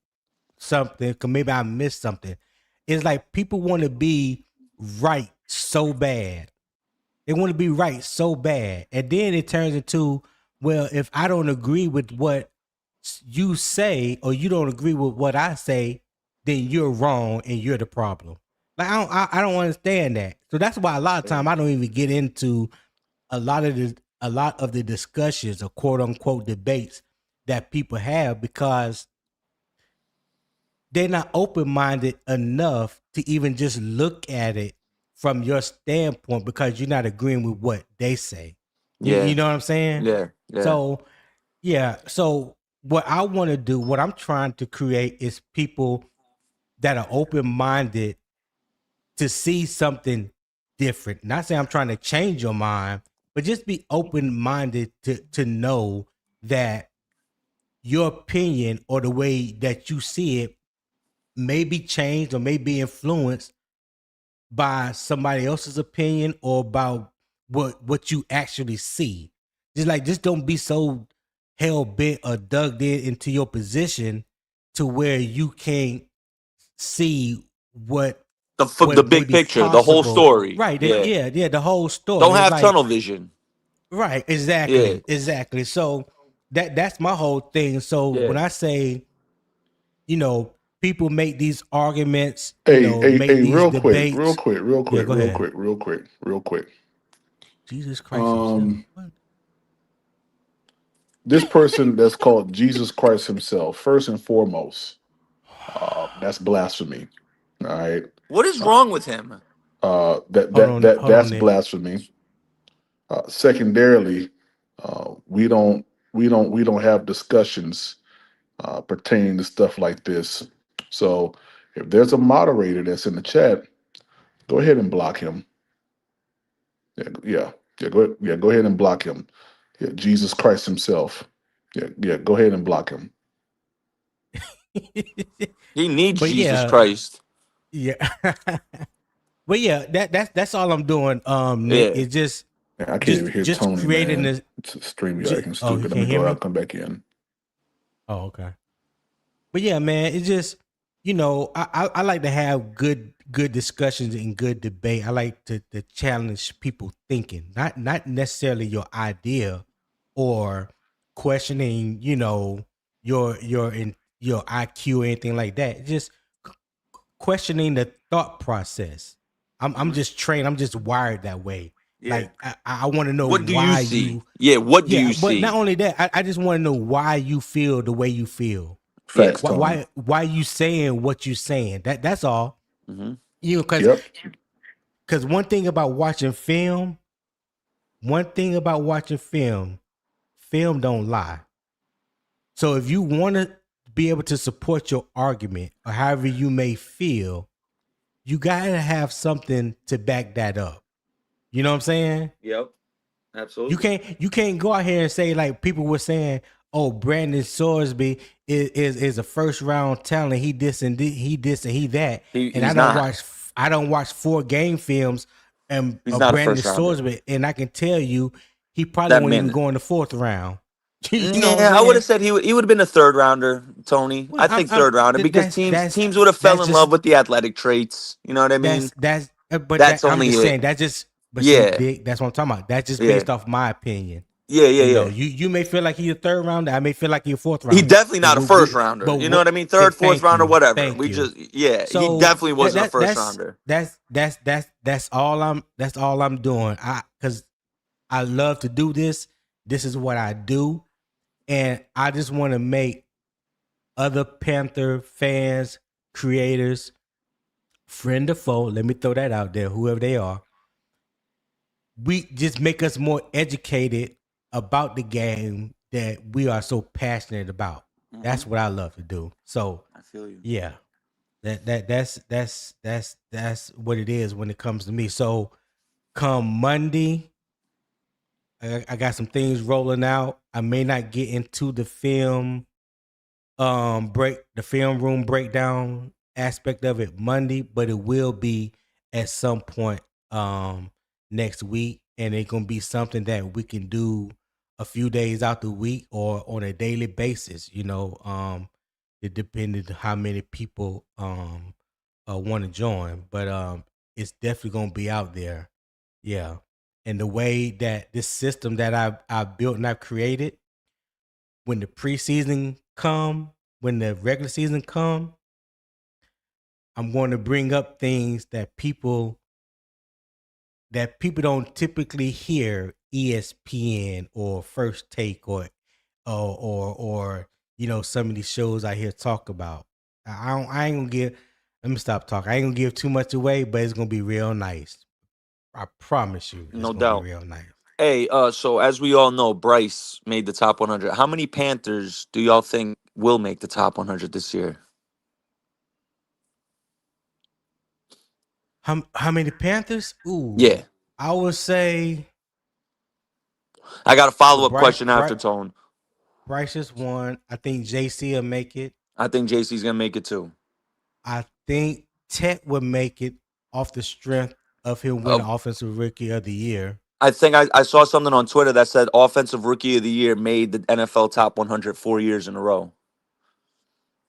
something because maybe I missed something. It's like people want to be right so bad. They want to be right so bad. And then it turns into, well, if I don't agree with what you say or you don't agree with what I say, then you're wrong and you're the problem. Like I don't understand that. So that's why a lot of time I don't even get into a lot of the discussions or quote unquote debates that people have because they're not open minded enough to even just look at it from your standpoint because you're not agreeing with what they say. You Yeah. know what I'm saying? Yeah. Yeah. So yeah. So what I want to do, what I'm trying to create is people that are open minded to see something different. Not saying I'm trying to change your mind, but just be open minded to know that your opinion or the way that you see it may be changed or may be influenced by somebody else's opinion or about what you actually see. Just don't be so hell bent or dug in into your position to where you can't see what The what may big be picture, the whole possible. story. Right. Yeah. Yeah, the whole Don't story. It's have like, tunnel vision. right, Yeah. exactly. So that's my whole thing. So when Yeah. I say, people make these arguments, Hey, hey, make hey, these real quick, real debates. quick, real Yeah, quick, go real ahead. quick, real quick, real quick. Jesus Christ himself. Um, What? this person that's called Jesus Christ himself, first and foremost, that's blasphemy. All right. What is Uh, wrong with him? Hold on that's there. blasphemy. Secondarily, we don't have discussions pertaining to stuff like this. So if there's a moderator that's in the chat, go ahead and block him. Go ahead and block him. Yeah, Jesus Christ himself. Go ahead and block him. He needs But Jesus yeah, Christ. yeah. But yeah, that's all I'm doing, Nick. Yeah. Is just Man, I can't just even hear just Tony, creating man. this. It's a stream you acting Oh, you stupid. Let me can't hear go out me? and come back in. Oh, okay. But yeah, man, it's just I like to have good discussions and good debate. I like to challenge people thinking, not necessarily your idea or questioning, your IQ or anything like that. Just questioning the thought process. I'm just trained. I'm just wired that way. Yeah. Like I want to know What do you why see? you. Yeah, what do Yeah, you but not see? only that, I just want to know why you feel the way you feel. Yeah. Facts, Tony. Why you saying what you saying? That's all. Mm-hmm. Because Yep. one thing about watching film, film don't lie. So if you want to be able to support your argument or however you may feel, you gotta have something to back that up. You know what I'm saying? Yep. You Absolutely. can't go out here and say like people were saying, oh, Brandon Sorsby is a first round talent. He this and he this and he that. And He's not. I don't watch 4 game films He's of not a Brandon first rounder. Sorsby, and I can tell you he probably That won't even man. go in the 4th round. You know what I'm Yeah, I would saying? have said he would have been a third rounder, Tony. Well, I think third rounder because teams would have fell that's in love just with the athletic traits. You know what I mean? but That's that I'm only just saying it. that just but see, Yeah. Dick, that's what I'm talking about. That's just Yeah. based off my opinion. Yeah. Yeah. Yeah. You may feel like he's a 3rd rounder. I may feel like he's a 4th He rounder. definitely not a first rounder. You know what I mean? Third, fourth Thank rounder, you, whatever. thank We you. just he So definitely wasn't a first rounder. that's all I'm doing. Because I love to do this. This is what I do, and I just want to make other Panther fans, creators, friend or foe. Let me throw that out there, whoever they are. We just make us more educated about the game that we are so passionate about. That's what I love to do. So I feel you. yeah, that's what it is when it comes to me. So come Monday, I got some things rolling out. I may not get into the film the film room breakdown aspect of it Monday, but it will be at some point next week, and it's gonna be something that we can do a few days out the week or on a daily basis. It depended how many people want to join, but it's definitely gonna be out there. Yeah, and the way that this system that I've built and I've created, when the preseason come, when the regular season come, I'm going to bring up things that people don't typically hear ESPN or First Take or some of these shows I hear talk about. I ain't gonna give. Let me stop talking. I ain't gonna give too much away, but it's gonna be real nice. I promise you, it's No gonna be doubt. real nice. Hey, so as we all know, Bryce made the top 100. How many Panthers do y'all think will make the top 100 this year? How many Panthers? Ooh, Yeah. I would say I got a follow up Bryce, question after Tone. Bryce is one. I think JC will make it. I think JC's gonna make it too. I think Tech would make it off the strength of him winning Offensive Rookie of the Year. I think I saw something on Twitter that said Offensive Rookie of the Year made the NFL top 100 4 years in a row.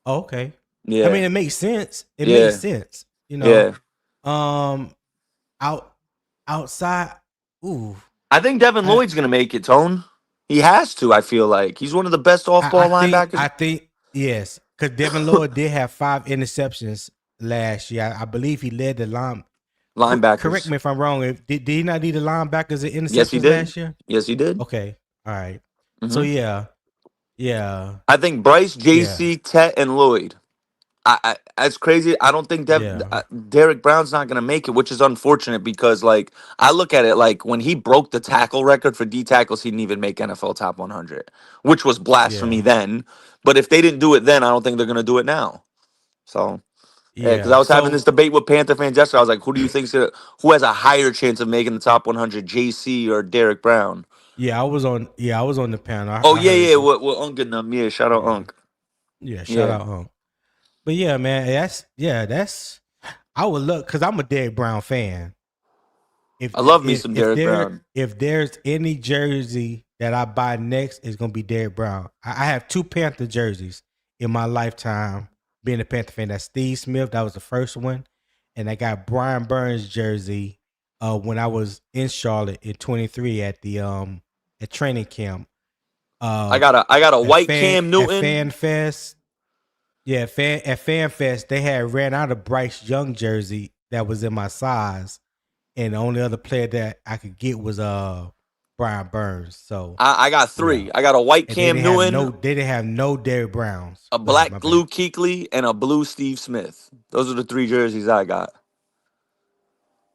Oh, okay. Yeah. I mean, it makes sense. It Yeah. makes sense. Yeah. Outside, ooh. I think Devin Lloyd's gonna make it, Tone. He has to, I feel like. He's one of the best off ball linebackers. I think yes, because Devin Lloyd did have 5 interceptions last year. I believe he led the linebackers. Correct me if I'm wrong. Did he not lead the linebackers in interceptions Yes, he did. last year? Yes, he did. Okay. All right. So yeah. I think Bryce, JC, Tet, and Lloyd. It's crazy. I don't think Derek Brown's not gonna make it, which is unfortunate because like I look at it like when he broke the tackle record for D tackles, he didn't even make NFL top 100, which was blasphemy then. But if they didn't do it then, I don't think they're gonna do it now. So yeah, because I was having this debate with Panther fans yesterday. I was like, who do you think who has a higher chance of making the top 100, JC or Derek Brown? Yeah, I was on the panel. With Unk and them. Yeah, shout out Unk. Yeah, shout out Unk. But yeah, man, that's I would look because I'm a Derek Brown fan. I love me some Derek Brown. If there's any jersey that I buy next, it's gonna be Derek Brown. I have 2 Panther jerseys in my lifetime being a Panther fan. That's Steve Smith, that was the first one, and I got Brian Burns jersey when I was in Charlotte in 23 at the at training camp. I got a white Cam At Newton. Fan Fest. Yeah, at Fan Fest, they had ran out of Bryce Young jersey that was in my size, and the only other player that I could get was Brian Burns. So I got yeah, 3. I got a white and they Cam didn't have Newton, no Derrick Browns. a Go ahead, my black bad. Lou Kuechly, and a blue Steve Smith. Those are the 3 jerseys I got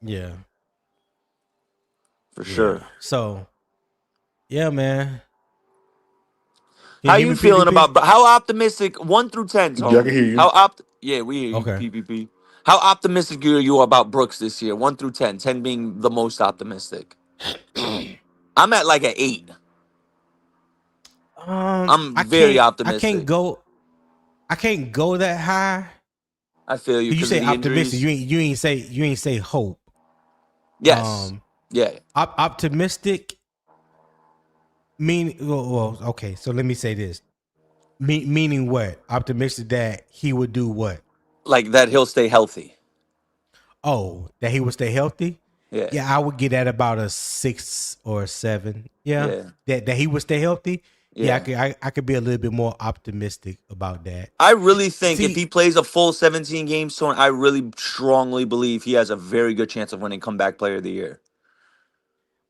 Yeah, for yeah. sure. So yeah, man. Can How you hear you me, feeling PvP? about how optimistic 1 through 10, Yeah, I can Tone? hear you. Yeah, we hear you, Okay. PPP. How optimistic are you about Brooks this year? 1 through 10, 10 being the most optimistic. I'm at like an 8. I'm very I can't optimistic. go. I can't go that high. I feel you Cause you because of say the optimistic. injuries. You ain't say hope. Yes. Yeah. Optimistic mean well, okay. So let me say this. Meaning what? Optimistic that he would do what? Like that he'll stay healthy. Oh, that he would stay healthy. Yeah. Yeah, I would get at about a 6 or a 7. Yeah, Yeah. that he would stay healthy. Yeah, Yeah. I could be a little bit more optimistic about that. I really think if See, he plays a full 17 games, Tone, I really strongly believe he has a very good chance of winning comeback player of the year.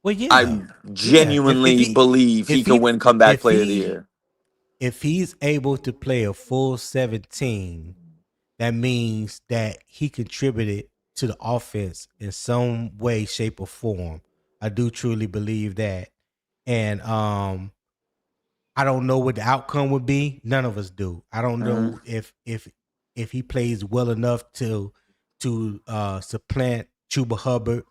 well, yeah, I yeah. genuinely believe he If can he win comeback if player of the he year. if he's able to play a full 17, that means that he contributed to the offense in some way, shape, or form. I do truly believe that. And I don't know what the outcome would be. None of us do. I don't Mhm. know if he plays well enough to supplant Chuba Hubbard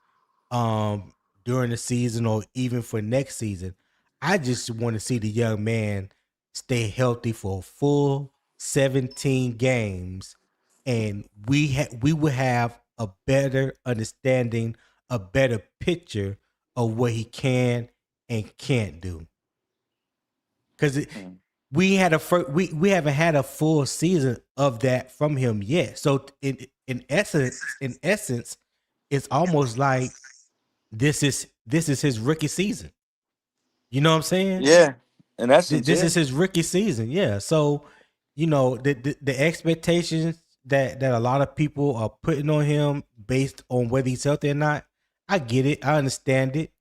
um during the season or even for next season. I just want to see the young man stay healthy for a full 17 games, and we will have a better understanding, a better picture of what he can and can't do. Because Mm. we haven't had a full season of that from him yet. So in essence, it's almost like this is his rookie season. You know what I'm saying? Yeah. In essence, This yeah. is his rookie season. Yeah. So, the expectations that a lot of people are putting on him based on whether he's healthy or not, I get it. I understand it,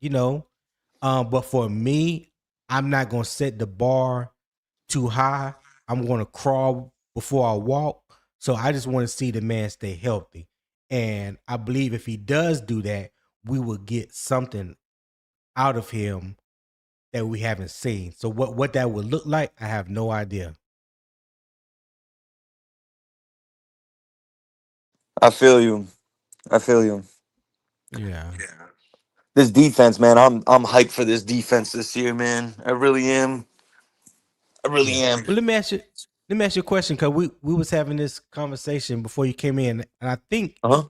but for me, I'm not gonna set the bar too high. I'm gonna crawl before I walk. So I just want to see the man stay healthy. And I believe if he does do that, we will get something out of him that we haven't seen. So what that would look like, I have no idea. I feel you. I feel you. Yeah. This defense, man, I'm hyped for this defense this year, man. I really am. I really Yeah. am. Well, let me ask you a question, because we was having this conversation before you came in, and I think Uh-huh.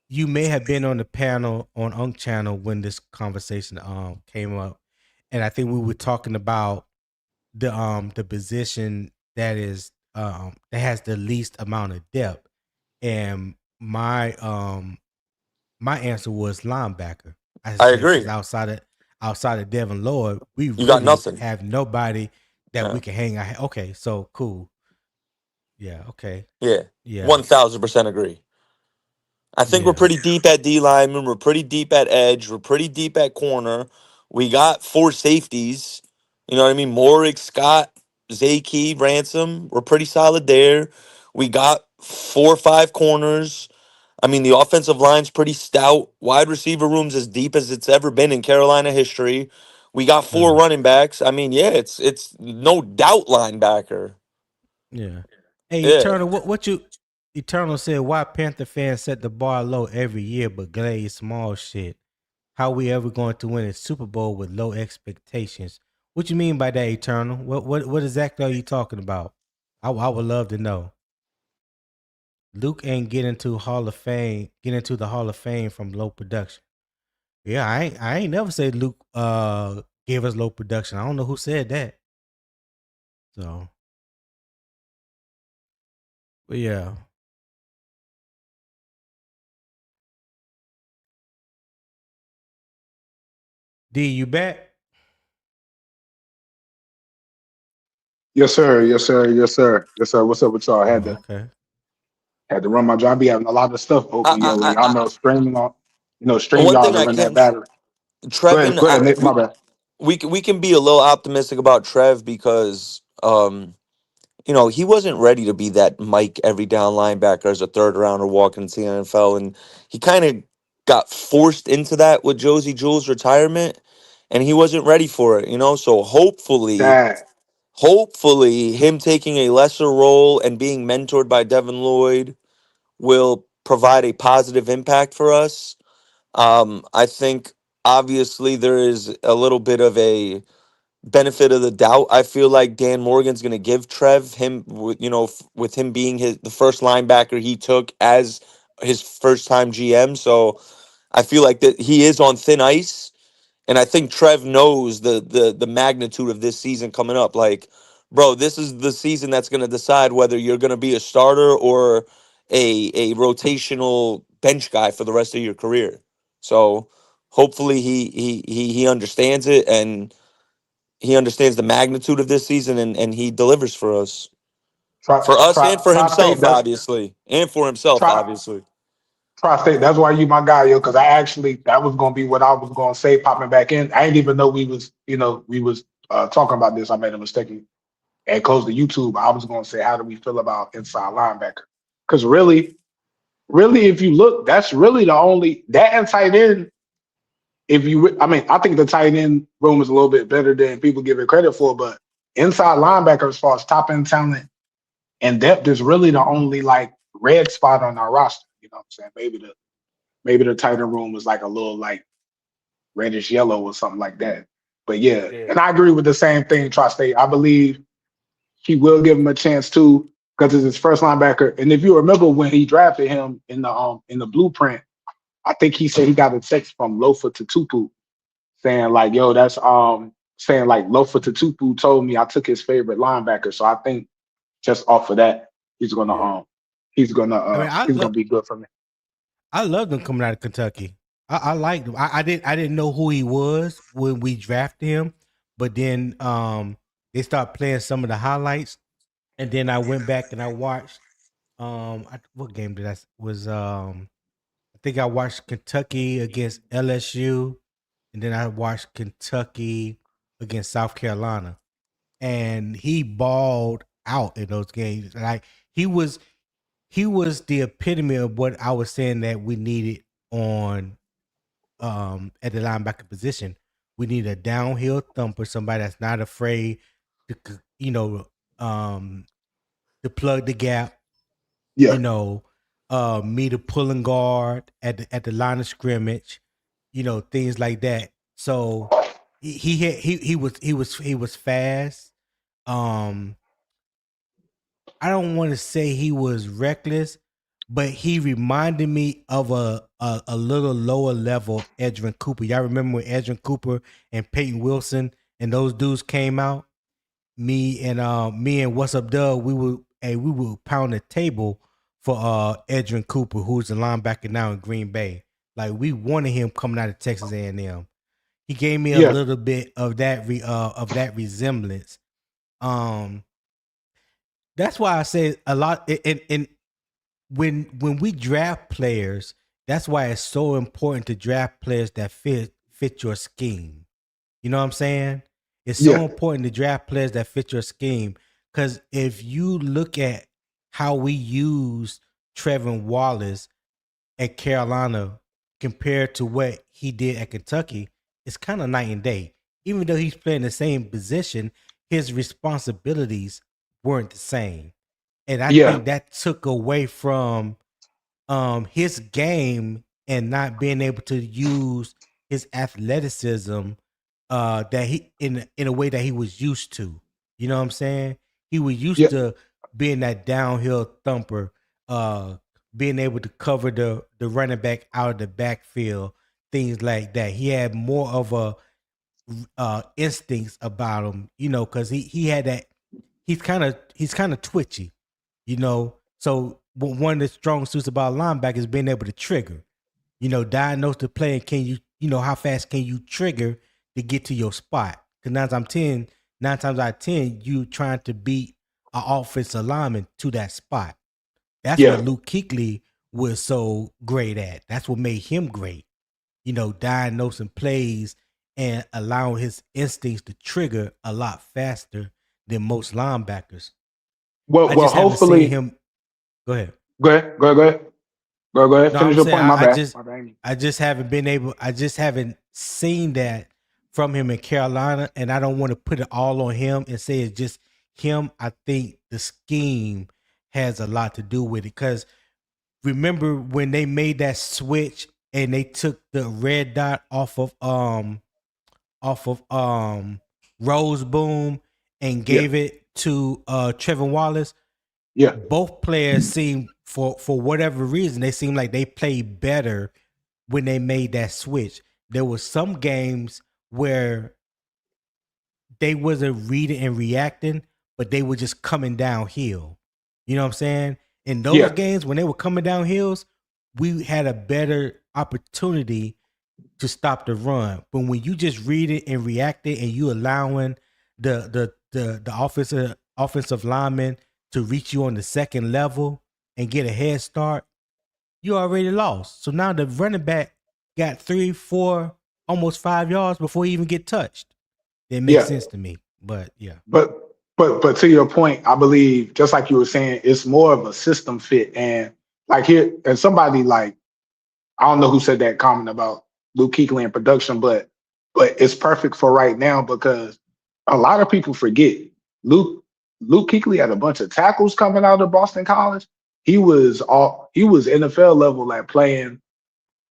you may have been on the panel on Unk Channel when this conversation came up, and I think we were talking about the position that has the least amount of depth, and my answer was linebacker. I I said because agree. outside of Devin Lloyd, we You got really nothing. have nobody that Yeah. we can hang our. Okay, so cool. Yeah. Okay. Yeah. Yeah. 1000% agree. I think we're Yeah. pretty deep at D lineman. We're pretty deep at edge. We're pretty deep at corner. We got 4 safeties. You know what I mean? Morrig, Scott, Zaki, Ransom. We're pretty solid there. We got 4 or 5 corners. I mean, the offensive line's pretty stout. Wide receiver room's as deep as it's ever been in Carolina history. We got 4 Yeah. running backs. I mean, yeah, it's no doubt linebacker. Yeah. Hey, Yeah. Eternal, what you Eternal said? Why Panther fans set the bar low every year, but glaze small shit? How we ever going to win a Super Bowl with low expectations? What you mean by that, Eternal? What exactly are you talking about? I would love to know. Luke ain't get into Hall of Fame, get into the Hall of Fame from low production. Yeah, I ain't never said Luke gave us low production. I don't know who said that. So, but yeah. D, you back? Yes, sir. Yes, sir. Yes, sir. Yes, sir. What's up with y'all? I had Oh, to okay. had to run my job. Be having a lot of stuff open, yo. I, Y'all know streaming on, stream one y'all thing to I run that can, battery. Trevin, Go ahead, Nick. My bad. we can be a little optimistic about Trev because he wasn't ready to be that Mike every down linebacker as a third rounder walking into the NFL, and he kind of got forced into that with Josie Jewell's retirement, and he wasn't ready for it. So Dad. hopefully, him taking a lesser role and being mentored by Devin Lloyd will provide a positive impact for us. I think obviously there is a little bit of a benefit of the doubt. I feel like Dan Morgan's going to give Trev with him being the first linebacker he took as his first time GM. So I feel like that he is on thin ice, and I think Trev knows the magnitude of this season coming up. Like, bro, this is the season that's going to decide whether you're going to be a starter or a rotational bench guy for the rest of your career. So hopefully he understands it, and he understands the magnitude of this season, and he delivers for us. For us and for Tri-state. himself, That's obviously. And for himself, tri obviously. Tri-state. That's why you my guy, yo. Because that was gonna be what I was gonna say, popping back in. I didn't even know we was talking about this. I made a mistake and closed the YouTube. I was gonna say, how do we feel about inside linebacker? Because really, if you look, that's really the only that and tight end. I think the tight end room is a little bit better than people give it credit for, but inside linebacker, as far as top end talent and depth, is really the only like red spot on our roster. You know what I'm saying? Maybe the tight end room was like a little like reddish yellow or something like that. But yeah, Yeah. and I agree with the same thing, Tri-State. I believe he will give him a chance too, because it's his first linebacker. And if you remember when he drafted him in the blueprint, I think he said he got a text from Lofa to Tupu saying like, "Yo, that's saying like Lofa to Tupu told me I took his favorite linebacker." So I think just off of that, he's gonna Yeah. I mean, he's gonna be good for me. I loved him coming out of Kentucky. I liked him. I didn't know who he was when we drafted him, but then they start playing some of the highlights, and then I went back and I watched what game did I was I think I watched Kentucky against LSU, and then I watched Kentucky against South Carolina, and he balled out in those games. Like he was the epitome of what I was saying that we needed on at the linebacker position. We need a downhill thumper, somebody that's not afraid to to plug the gap, Yeah, you know, me to pulling guard at the line of scrimmage, things like that. So he was fast. Um, I don't want to say he was reckless, but he reminded me of a little lower level Edrin Cooper. Y'all remember when Edrin Cooper and Peyton Wilson and those dudes came out? Me and What's Up Doug, we would pound the table for Edrin Cooper, who's the linebacker now in Green Bay. Like we wanted him coming out of Texas A&M. He gave me a yeah, little bit of that resemblance. Um, that's why I say a lot. And when we draft players, that's why it's so important to draft players that fit your scheme. You know what I'm saying? It's so yeah, important to draft players that fit your scheme. Because if you look at how we use Trevin Wallace at Carolina compared to what he did at Kentucky, it's kind of night and day. Even though he's playing the same position, his responsibilities weren't the same. And I yeah, think that took away from his game and not being able to use his athleticism that he in a way that he was used to. You know what I'm saying? He was used yeah, to being that downhill thumper, uh, being able to cover the running back out of the backfield, things like that. He had more of a instincts about him, because he had that. He's kind of twitchy, So one of the strong suits about linebacker is being able to trigger, diagnose the play, and can you, how fast can you trigger to get to your spot. Because nine times out of 10, you trying to beat an offensive lineman to that spot. That's what Yeah. Luke Kuechly was so great at. That's what made him great. Diagnosing plays and allowing his instincts to trigger a lot faster than most linebackers. I Well, just haven't seen hopefully, him. Go ahead. go ahead. Go ahead. No, Finish I'm your saying point. My I bad. just My bad. I just haven't been able. I just haven't seen that from him in Carolina, and I don't want to put it all on him and say it's just him. I think the scheme has a lot to do with it because remember when they made that switch and they took the red dot off of Rose Boom and Yeah. gave it to Trevor Wallace. Yeah. Both players seem for whatever reason they seem like they played better when they made that switch. There were some games where they wasn't reading and reacting, but they were just coming downhill. You know what I'm saying? In those Yeah. games when they were coming down hills, we had a better opportunity to stop the run. But when you just read it and react it and you allowing the offensive lineman to reach you on the second level and get a head start, you already lost. So now the running back got 3, 4, almost 5 yards before he even get touched. It makes Yeah. sense to me. But yeah. But to your point, I believe just like you were saying, it's more of a system fit. And like here, and somebody like I don't know who said that comment about Luke Kuechly and production, but it's perfect for right now because a lot of people forget Luke Kuechly had a bunch of tackles coming out of Boston College. He was NFL level at playing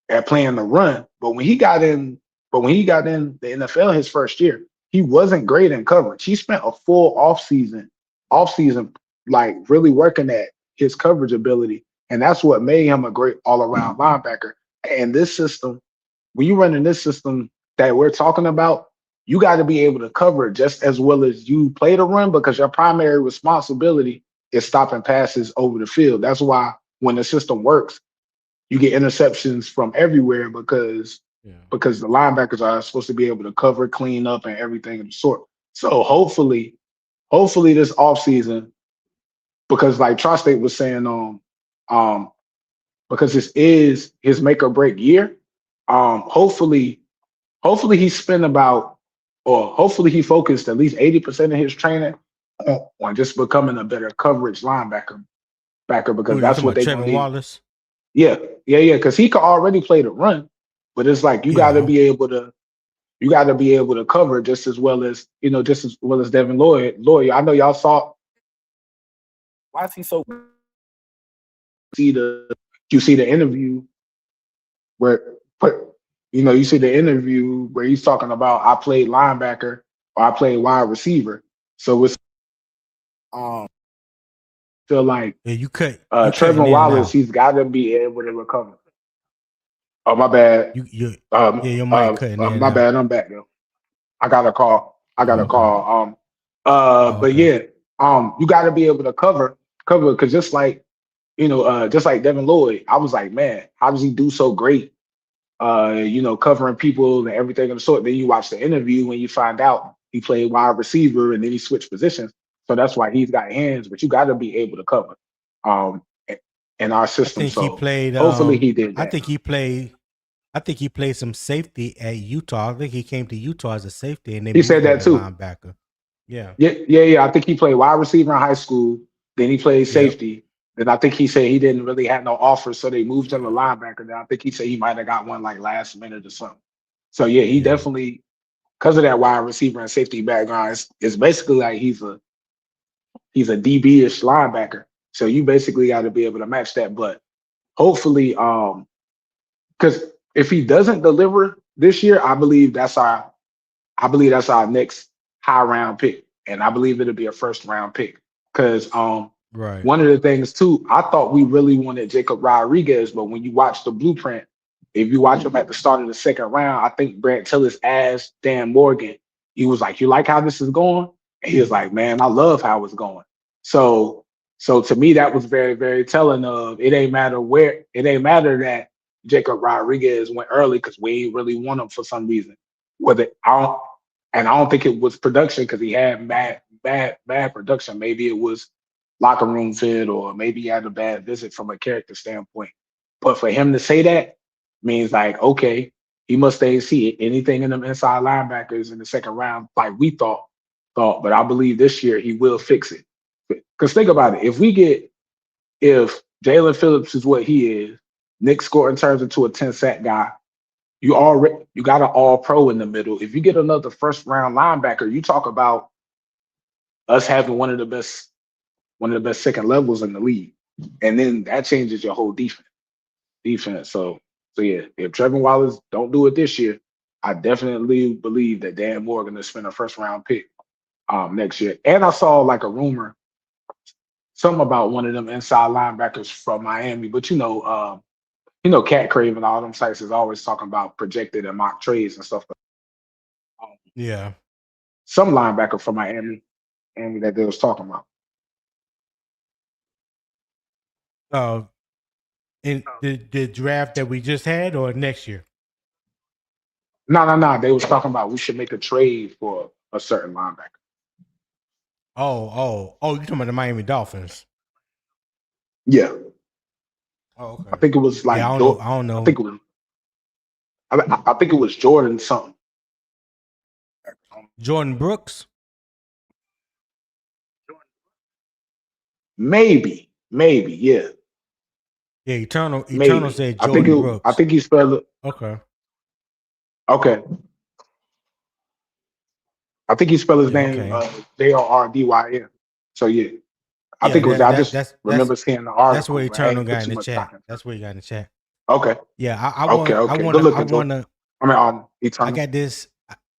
the run. But when he got in the NFL his first year, he wasn't great in coverage. He spent a full off season like really working at his coverage ability. And that's what made him a great all-around linebacker. And this system, when you run in this system that we're talking about, you got to be able to cover just as well as you play the run because your primary responsibility is stopping passes over the field. That's why when the system works, you get interceptions from everywhere Yeah. because the linebackers are supposed to be able to cover, clean up, and everything of the sort. So hopefully this offseason, because like Tri-State was saying, um, because this is his make or break year, hopefully he spent about, or hopefully he focused at least 80% of his training on just becoming a better coverage backer Who because are you that's talking what about? they're gonna Trevor need. Wallace? Yeah, because he could already play the run, but it's like you got to Yeah. be able to cover just as well as Devin Lloyd. I know y'all saw. Why is he so? See the you see the interview where you see the interview where he's talking about I played linebacker or I played wide receiver. So it's um feel like Yeah, you Trevor cutting in and Wallace, out. he's got to be able to recover. Oh my bad. You yeah, your mic cutting in and My out. bad. I'm back though. I got a call. Oh, okay. Oh, But okay. yeah, you got to be able to cover because just like Devin Lloyd, I was like, man, how does he do so great? Covering people and everything of the sort. Then you watch the interview and you find out he played wide receiver and then he switched positions. So that's why he's got hands, but you got to be able to cover um, in our I system. think he So played hopefully he did I that. think he played I think he played some safety at Utah. I think he came to Utah as a safety and they He said moved him that to too. linebacker. Yeah. Yeah. I think he played wide receiver in high school. Then he played Yep. safety. Then I think he said he didn't really have no offers, so they moved him to linebacker. Then I think he said he might have got one like last minute or something. So yeah, he Yeah. definitely because of that wide receiver and safety background, it's basically like he's a DB-ish linebacker. So you basically got to be able to match that. But hopefully, because if he doesn't deliver this year, I believe that's our next high round pick, and I believe it'll be a first round pick. Because Right. one of the things too, I thought we really wanted Jacob Rodriguez, but when you watch the blueprint, if you watch him at the start of the second round, I think Brant Tillis asked Dan Morgan, he was like, "You like how this is going?" And he was like, "Man, I love how it's going." So, so to me, that was very, very telling. Of it ain't matter that Jacob Rodriguez went early because we ain't really want him for some reason. whether I don't think it was production because he had bad production. Maybe it was locker room fit, or maybe he had a bad visit from a character standpoint. But for him to say that means like, okay, he must ain't see anything in them inside linebackers in the second round, like we thought. But I believe this year he will fix it. Because think about it, if Jalen Phillips is what he is, Nick Scotton turns into a 10 sack guy. You got an all pro in the middle. If you get another first round linebacker, you talk about us having one of the best second levels in the league. And then that changes your whole defense. So yeah, if Trevor Wallace don't do it this year, I definitely believe that Dan Moore gonna spend a first round pick next year. And I saw like a rumor, something about one of them inside linebackers from Miami, but Cat Crave and all them sites is always talking about projected and mock trades and stuff. Um, Yeah. some linebacker from Miami that they was talking about. In the draft that we just had, or next year? No. They was talking about we should make a trade for a certain linebacker. Oh! You talking about the Miami Dolphins? Yeah, Oh, I okay. think it was Yeah, like I don't know. I don't I know. think it was I think it was Jordan something. Jordan Brooks. Maybe, yeah, Yeah, Eternal maybe. said Jordan Brooks. I think he spelled it. Okay. Okay, I think he spelled his Yeah. name Okay. Jordyn. So yeah, I Yeah. think it was. I That just remember seeing the that's what article, but I Eternal ain't put got in too the much stock chat. into That's what he got in the chat. it. Okay, Yeah. okay. Good I looking, Joe. wanna. I mean, on I Eternal. got this.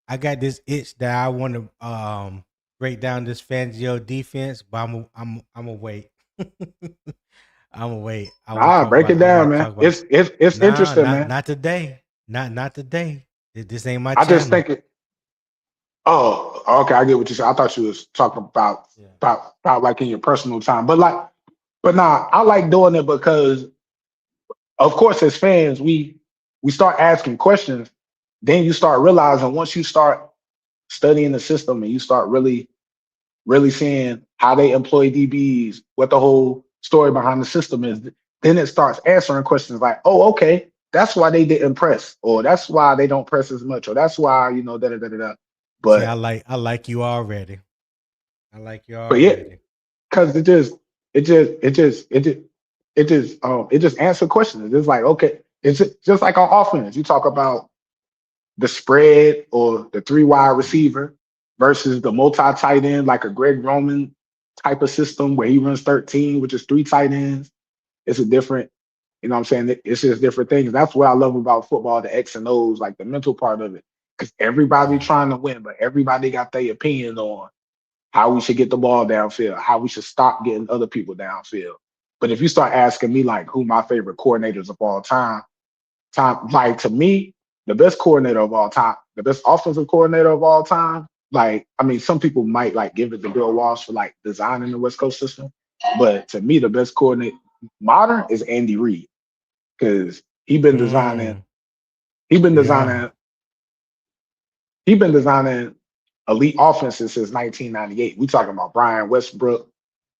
I got this itch that I want to break down this Fangio defense, but I'm gonna wait. I'm gonna wait. Nah, break it I down, want to man. talk about. It's Nah, interesting, man. not today. Not today. This ain't my I just channel. think it. Oh, okay. I get what you said. I thought you was talking about Yeah. like in your personal time, but nah, I like doing it because, of course, as fans, we start asking questions. Then you start realizing once you start studying the system and you start really seeing how they employ DBs, what the whole story behind the system is, then it starts answering questions like, oh, okay, that's why they didn't press, or that's why they don't press as much, or that's why, da da da da da. See, But I like you already. I like you but yeah, already. because it just answer questions. It's like, okay, it's just like on offense. You talk about the spread or the three wide receiver versus the multi tight end, like a Greg Roman type of system where he runs 13, which is three tight ends. It's a different, what I'm saying? It's just different things. That's what I love about football, the X and O's, like the mental part of it. Because everybody Yeah. trying to win, but everybody got their opinion on how we should get the ball downfield, how we should stop getting other people downfield. But if you start asking me like who my favorite coordinators of all time, like to me, the best coordinator of all time, the best offensive coordinator of all time. Like, I mean, some people might like give it to Bill Walsh for like designing the West Coast system, but to me, the best coordinator modern is Andy Reid because he been Yeah. designing, he been designing elite offenses since 1998. We talking about Brian Westbrook,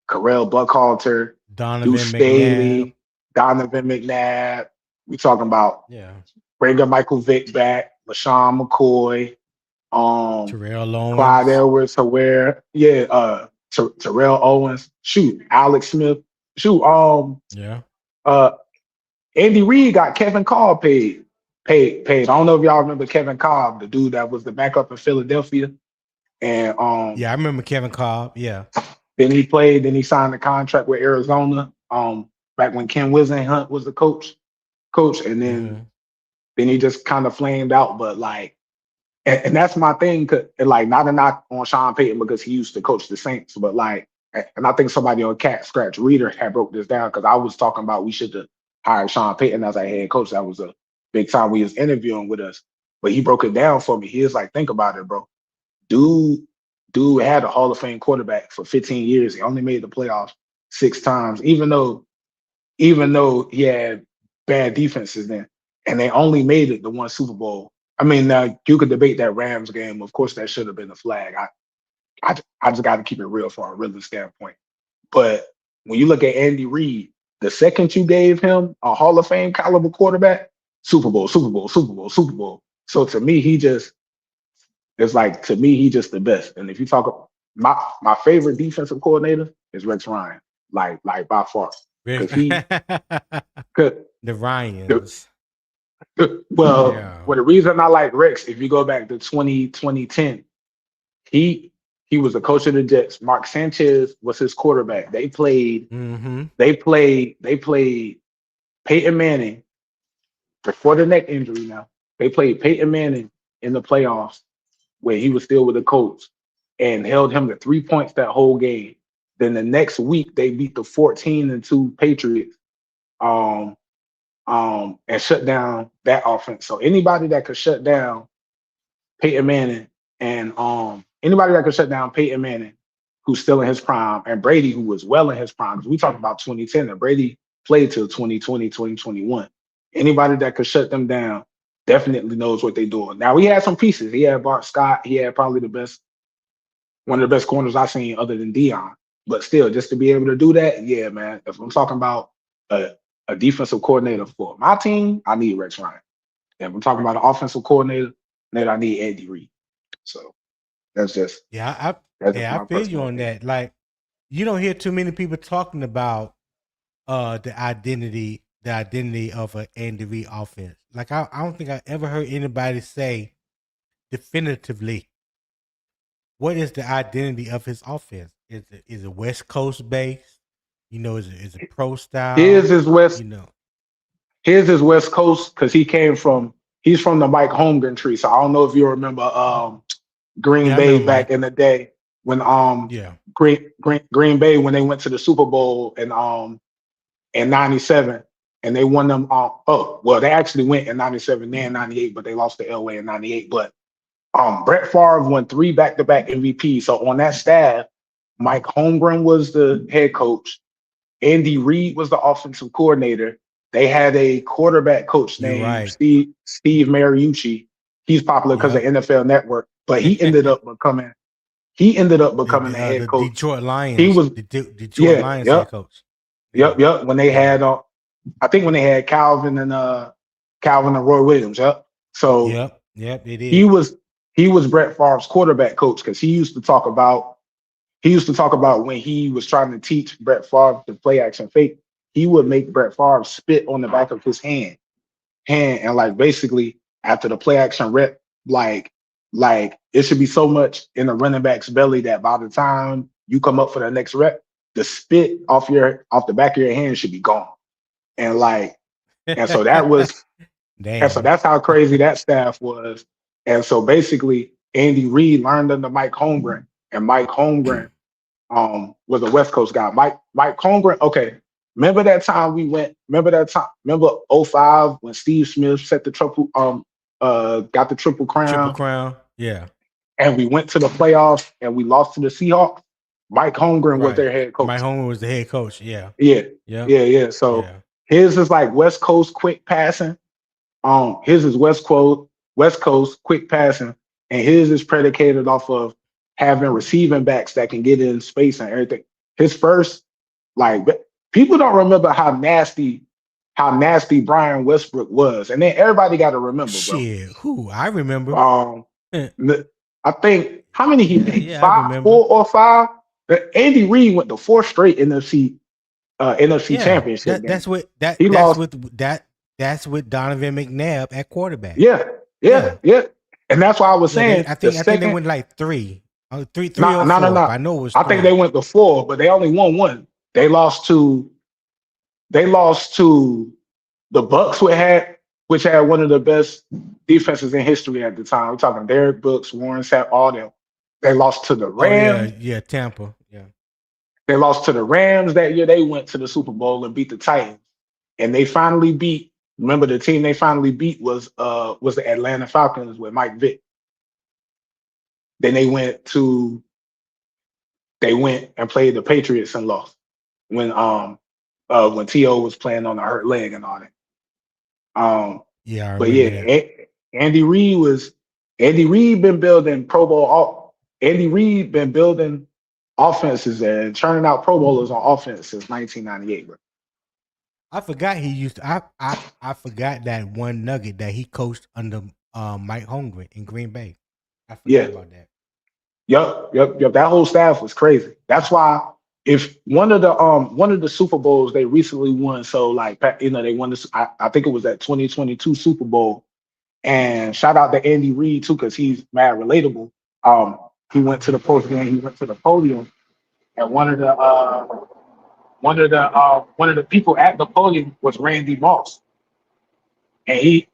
Carell Buckhalter, Donovan Deuce McNabb. Staley, Donovan McNabb. We talking about Yeah. bringing Michael Vick back, LaShawn McCoy, Terrell Clyde Owens. Edwards-Helaire, Terrell Owens, shoot, Alex Smith, shoot, Yeah. uh, Andy Reid got Kevin Cobb paid. I don't know if y'all remember Kevin Cobb, the dude that was the backup in Philadelphia, and Yeah, I remember Kevin Cobb. Yeah. then he signed a contract with Arizona, back when Ken Wisenhunt was the coach, and Mm-hmm. then he just kind of flamed out, but like. And that's my thing, like not a knock on Sean Payton because he used to coach the Saints, but like, and I think somebody on Cat Scratch Reader had broke this down because I was talking about we should have hired Sean Payton as our head coach. That was a big time we was interviewing with us, but he broke it down for me. He was like, think about it, bro. Dude, dude had a Hall of Fame quarterback for 15 years. He only made the playoffs 6 times, even though he had bad defenses then, and they only made it the one Super Bowl. I mean, now you could debate that Rams game. Of course, that should have been a flag. I just got to keep it real from a real standpoint. But when you look at Andy Reid, the second you gave him a Hall of Fame caliber quarterback, Super Bowl, Super Bowl, Super Bowl, Super Bowl. So to me, it's like to me, he just the best. And if you talk my favorite defensive coordinator is Rex Ryan, like by far, because he could the the, Ryans. well, Yeah. the reason I like Rex, if you go back to 2010, he was the coach of the Jets. Mark Sanchez was his quarterback. Mm-hmm. They played Peyton Manning before the neck injury. Now they played Peyton Manning in the playoffs where he was still with the Colts and held him to 3 points that whole game. Then the next week they beat the 14-2 Patriots, um, and shut down that offense. So anybody that could shut down Peyton Manning and anybody that could shut down Peyton Manning, who's still in his prime, and Brady, who was well in his prime, because we talked about 2010, and Brady played till 2020, 2021. Anybody that could shut them down definitely knows what they're doing. Now, he had some pieces. He had Bart Scott. He had probably one of the best corners I've seen other than Dion. But still, just to be able to do that, yeah, man. If I'm talking about a defensive coordinator for my team, I need Rex Ryan. If I'm talking about an offensive coordinator, then I need Andy Reid. So that's just Yeah, I my feel you personal on opinion. that. Like, you don't hear too many people talking about the identity of an Andy Reid offense. Like, I don't think I ever heard anybody say definitively what is the identity of his offense. Is it West Coast based? You know, is it pro His style? is West. You know, His is West Coast because he's from the Mike Holmgren tree. So I don't know if you remember Green yeah, I Bay remember back Mike. in the day when Yeah, Green Bay when they went to the Super Bowl in '97 and they won them. Oh well, they actually went in '97 and '98, but they lost to Elway in '98. But Brett Favre won 3 back-to-back MVPs. So on that staff, Mike Holmgren was the head coach. Andy Reid was the offensive coordinator. They had a quarterback coach you're named right. Steve Mariucci. He's popular because of Yep. NFL Network, but he ended up becoming the head the coach. Detroit He Lions, was Detroit Lions head coach. Yeah, yep. When they yeah, had I think when they had Calvin and Roy Williams. Yep. So yep. They he did. was Brett Favre's quarterback coach because he used to talk about when he was trying to teach Brett Favre to play action fake. He would make Brett Favre spit on the back of his hand, and like basically after the play action rep, like it should be so much in the running back's belly that by the time you come up for the next rep, the spit off the back of your hand should be gone. And like, and so that was, and so Damn. that's how crazy that staff was. And so basically, Andy Reid learned under Mike Holmgren, and Mike Holmgren was a West Coast guy. Mike Holmgren, okay. Remember that time we went, remember '05 when Steve Smith set the triple got the Triple Triple Crown Crown. Yeah. and we went to the playoffs and we lost to the Seahawks? Mike Holmgren was Right. their head Mike coach. Homer was the head coach. Yeah. Yeah, Yep. So Yeah. his is like West Coast quick passing. His is West Coast quick passing, and his is predicated off of having receiving backs that can get in space and everything. His first, like, people don't remember how nasty Brian Westbrook was, and then everybody got to remember, bro. Shit. Who? I remember. Um, I think how many he made? Yeah, I remember. 4 or 5. Andy Reid went to 4 straight NFC championship games. That's what He lost. that's with Donovan McNabb at quarterback. Yeah. And that's why I was Yeah, saying I think they went like 3. 3 or 4. No. I know it was I 3. think they went to 4, but they only won one. They lost to the Bucks, which had one of the best defenses in history at the time. We're talking Derek Brooks, Warren Sapp, all them. They lost to the Oh Rams. yeah, Tampa. Yeah. They lost to the Rams that year. They went to the Super Bowl and beat the Titans. And they finally beat. Remember, the team they finally beat was the Atlanta Falcons with Mike Vick. Then they went and played the Patriots and lost when T.O. was playing on a hurt leg and all that. Yeah, I But remember yeah, that. Andy Reid been building Pro Bowl. Andy Reid been building offenses and churning out Pro Bowlers on offense since 1998. Bro. I forgot he used to, I forgot that one nugget that he coached under Mike Holmgren in Green Bay. I forgot Yeah, about that. yep. That whole staff was crazy. That's why if one of the Super Bowls they recently won, so like they won this. I think it was that 2022 Super Bowl. And shout out to Andy Reid too, because he's mad relatable. He went to the post game. He went to the podium, and one of the people at the podium was Randy Moss, and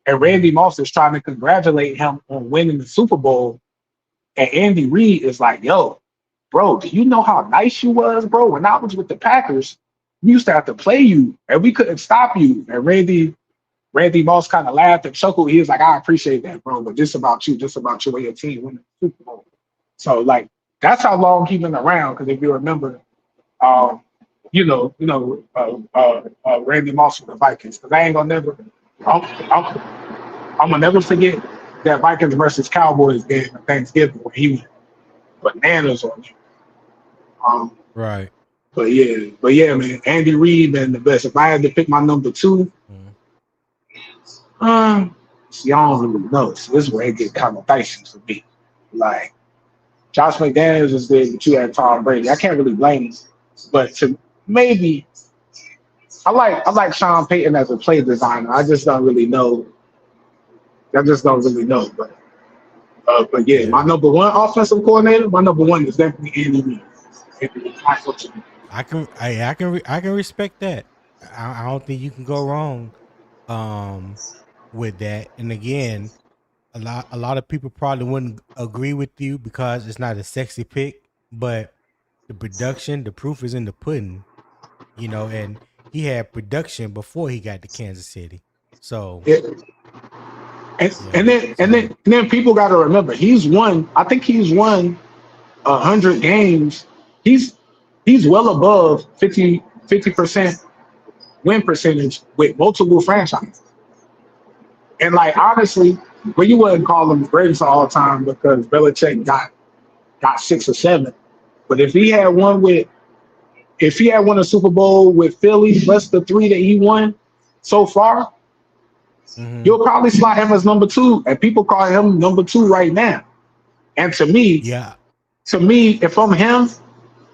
Randy Moss is trying to congratulate him on winning the Super Bowl, and Andy Reid is like, "Yo, bro, do you know how nice you was, bro? When I was with the Packers, we used to have to play you, and we couldn't stop you." And Randy Moss kind of laughed and chuckled. He was like, "I appreciate that, bro, but just about you and your team winning the Super Bowl." So like that's how long he's been around. Because if you remember, um, Randy Moss with the Vikings. Because I'm gonna never forget that Vikings versus Cowboys game on Thanksgiving when he went bananas on you. Right. But yeah, man, Andy Reid been the best. If I had to pick my number two. See, I don't really know. So this is where it get kind of dicey for me. Like, Josh McDaniels is good, but you had Tom Brady. I can't really blame him. But maybe I like Sean Payton as a play designer. I just don't really know. But yeah, my number one offensive coordinator, my number one is definitely Andy Reid. I can respect that. I don't think you can go wrong with that. And again, a lot of people probably wouldn't agree with you because it's not a sexy pick, but the production, the proof is in the pudding, and he had production before he got to Kansas City. So and then people got to remember I think he's won 100 games. He's well above 50% win percentage with multiple franchises. And like honestly, well, you wouldn't call him the greatest of all time because Belichick got 6 or 7. But if he had won a Super Bowl with Philly, plus the 3 that he won so far, you'll probably slot him as number 2, and people call him number 2 right now. And to me, if I'm him,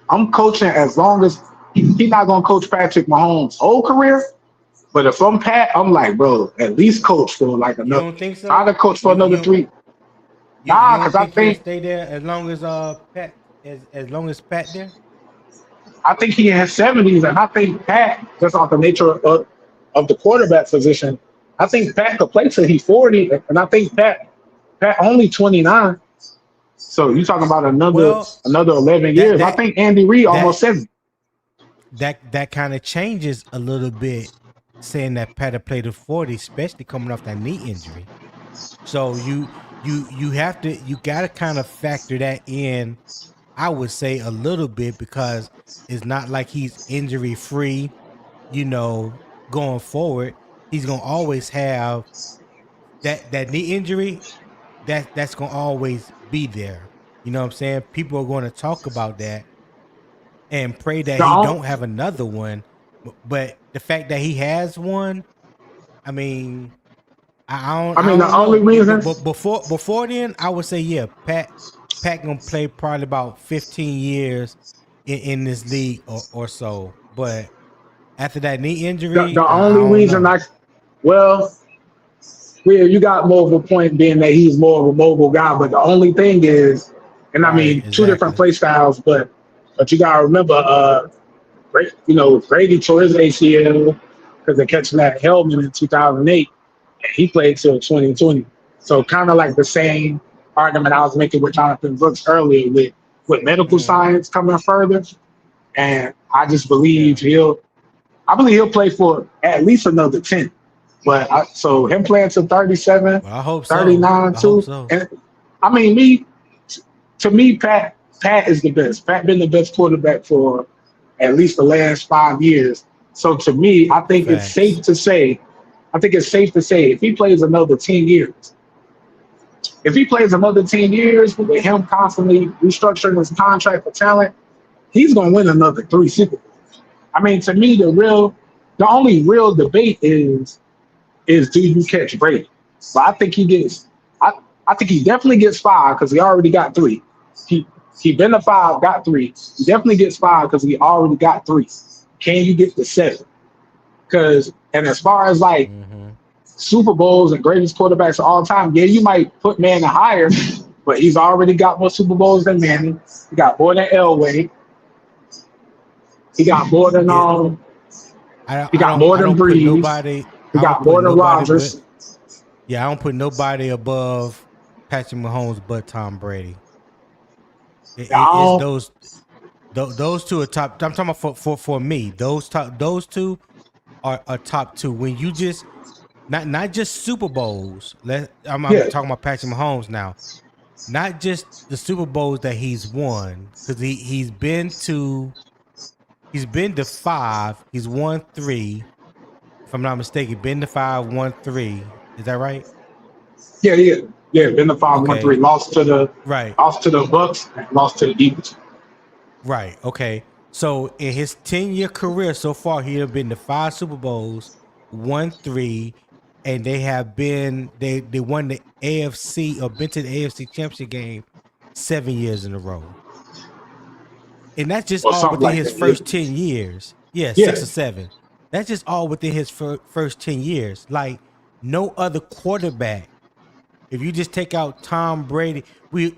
I'm coaching as long as he's not gonna coach Patrick Mahomes' whole career. But if I'm Pat, I'm like, bro, at least coach for like another. You don't think so? Try to coach for another 3. Nah, because I think stay there as long as Pat there. I think he in his 70s, and I think Pat, just off the nature of the quarterback position, I think Pat could play till he's 40, and I think Pat only 29. So you talking about another 11 years? I think Andy Reid almost 70. That kind of changes a little bit, saying that Pat played to 40, especially coming off that knee injury. So you gotta kind of factor that in. I would say a little bit because it's not like he's injury free, going forward. He's gonna always have that knee injury. That's gonna always be there. You know what I'm saying? People are going to talk about that and pray that he don't have another one. But the fact that he has one, I mean, I don't the only know. reason Before then, I would say Pat gonna play probably about 15 years in this league or so. But after that knee injury, the only reason you got more of a point being that he's more of a mobile guy. But the only thing is, and I mean, two different play styles, but you gotta remember, Brady tore his ACL because of catching that helmet in 2008, and he played till 2020. So kind of like the same argument I was making with Jonathan Brooks earlier with medical science coming further, and I just believe he'll play for at least another 10. But so him playing to 37, I hope 39 so. too. So. And I mean, to me, Pat is the best. Pat been the best quarterback for at least the last 5 years. So to me, I think it's safe to say I think it's safe to say if he plays another 10 years, if he plays another 10 years with him constantly restructuring his contract for talent, he's going to win another 3 Super Bowls. I mean, to me, the only real debate is do you catch Brady? So I think I think he definitely gets 5 because he already got 3. He he been to 5, got 3. He definitely gets 5 because he already got 3. Can you get to 7? Because and as far as like Mm-hmm. Super Bowls and greatest quarterbacks of all time, yeah, you might put Manning higher, but he's already got more Super Bowls than Manning. He got more than Elway. He got more than Yeah, he got more I than don't put Breeze. nobody. He I don't got put more than nobody but Rodgers. yeah, I don't put nobody above Patrick Mahomes but Tom Brady. It's Oh, those two are top. I'm talking about for me. Those two are top two. When you just not just Super Bowls. I'm yeah. talking about Patrick Mahomes now. Not just the Super Bowls that he's won because he's been to 5. He's won 3. If I'm not mistaken, been to 5, won 3. Is that right? Yeah. Been the 5-1-3. Okay. Right. Lost to the Bucks, and lost to the Eagles. Right. Okay. So in his 10-year career so far, he have been to 5 Super Bowls, won 3, and they won the AFC or been to the AFC Championship game 7 years in a row. And that's just Or all something within like his that. Yeah. first 10 years. Yeah, 6 Yeah. or 7. That's just all within his first 10 years. Like no other quarterback. If you just take out Tom Brady, when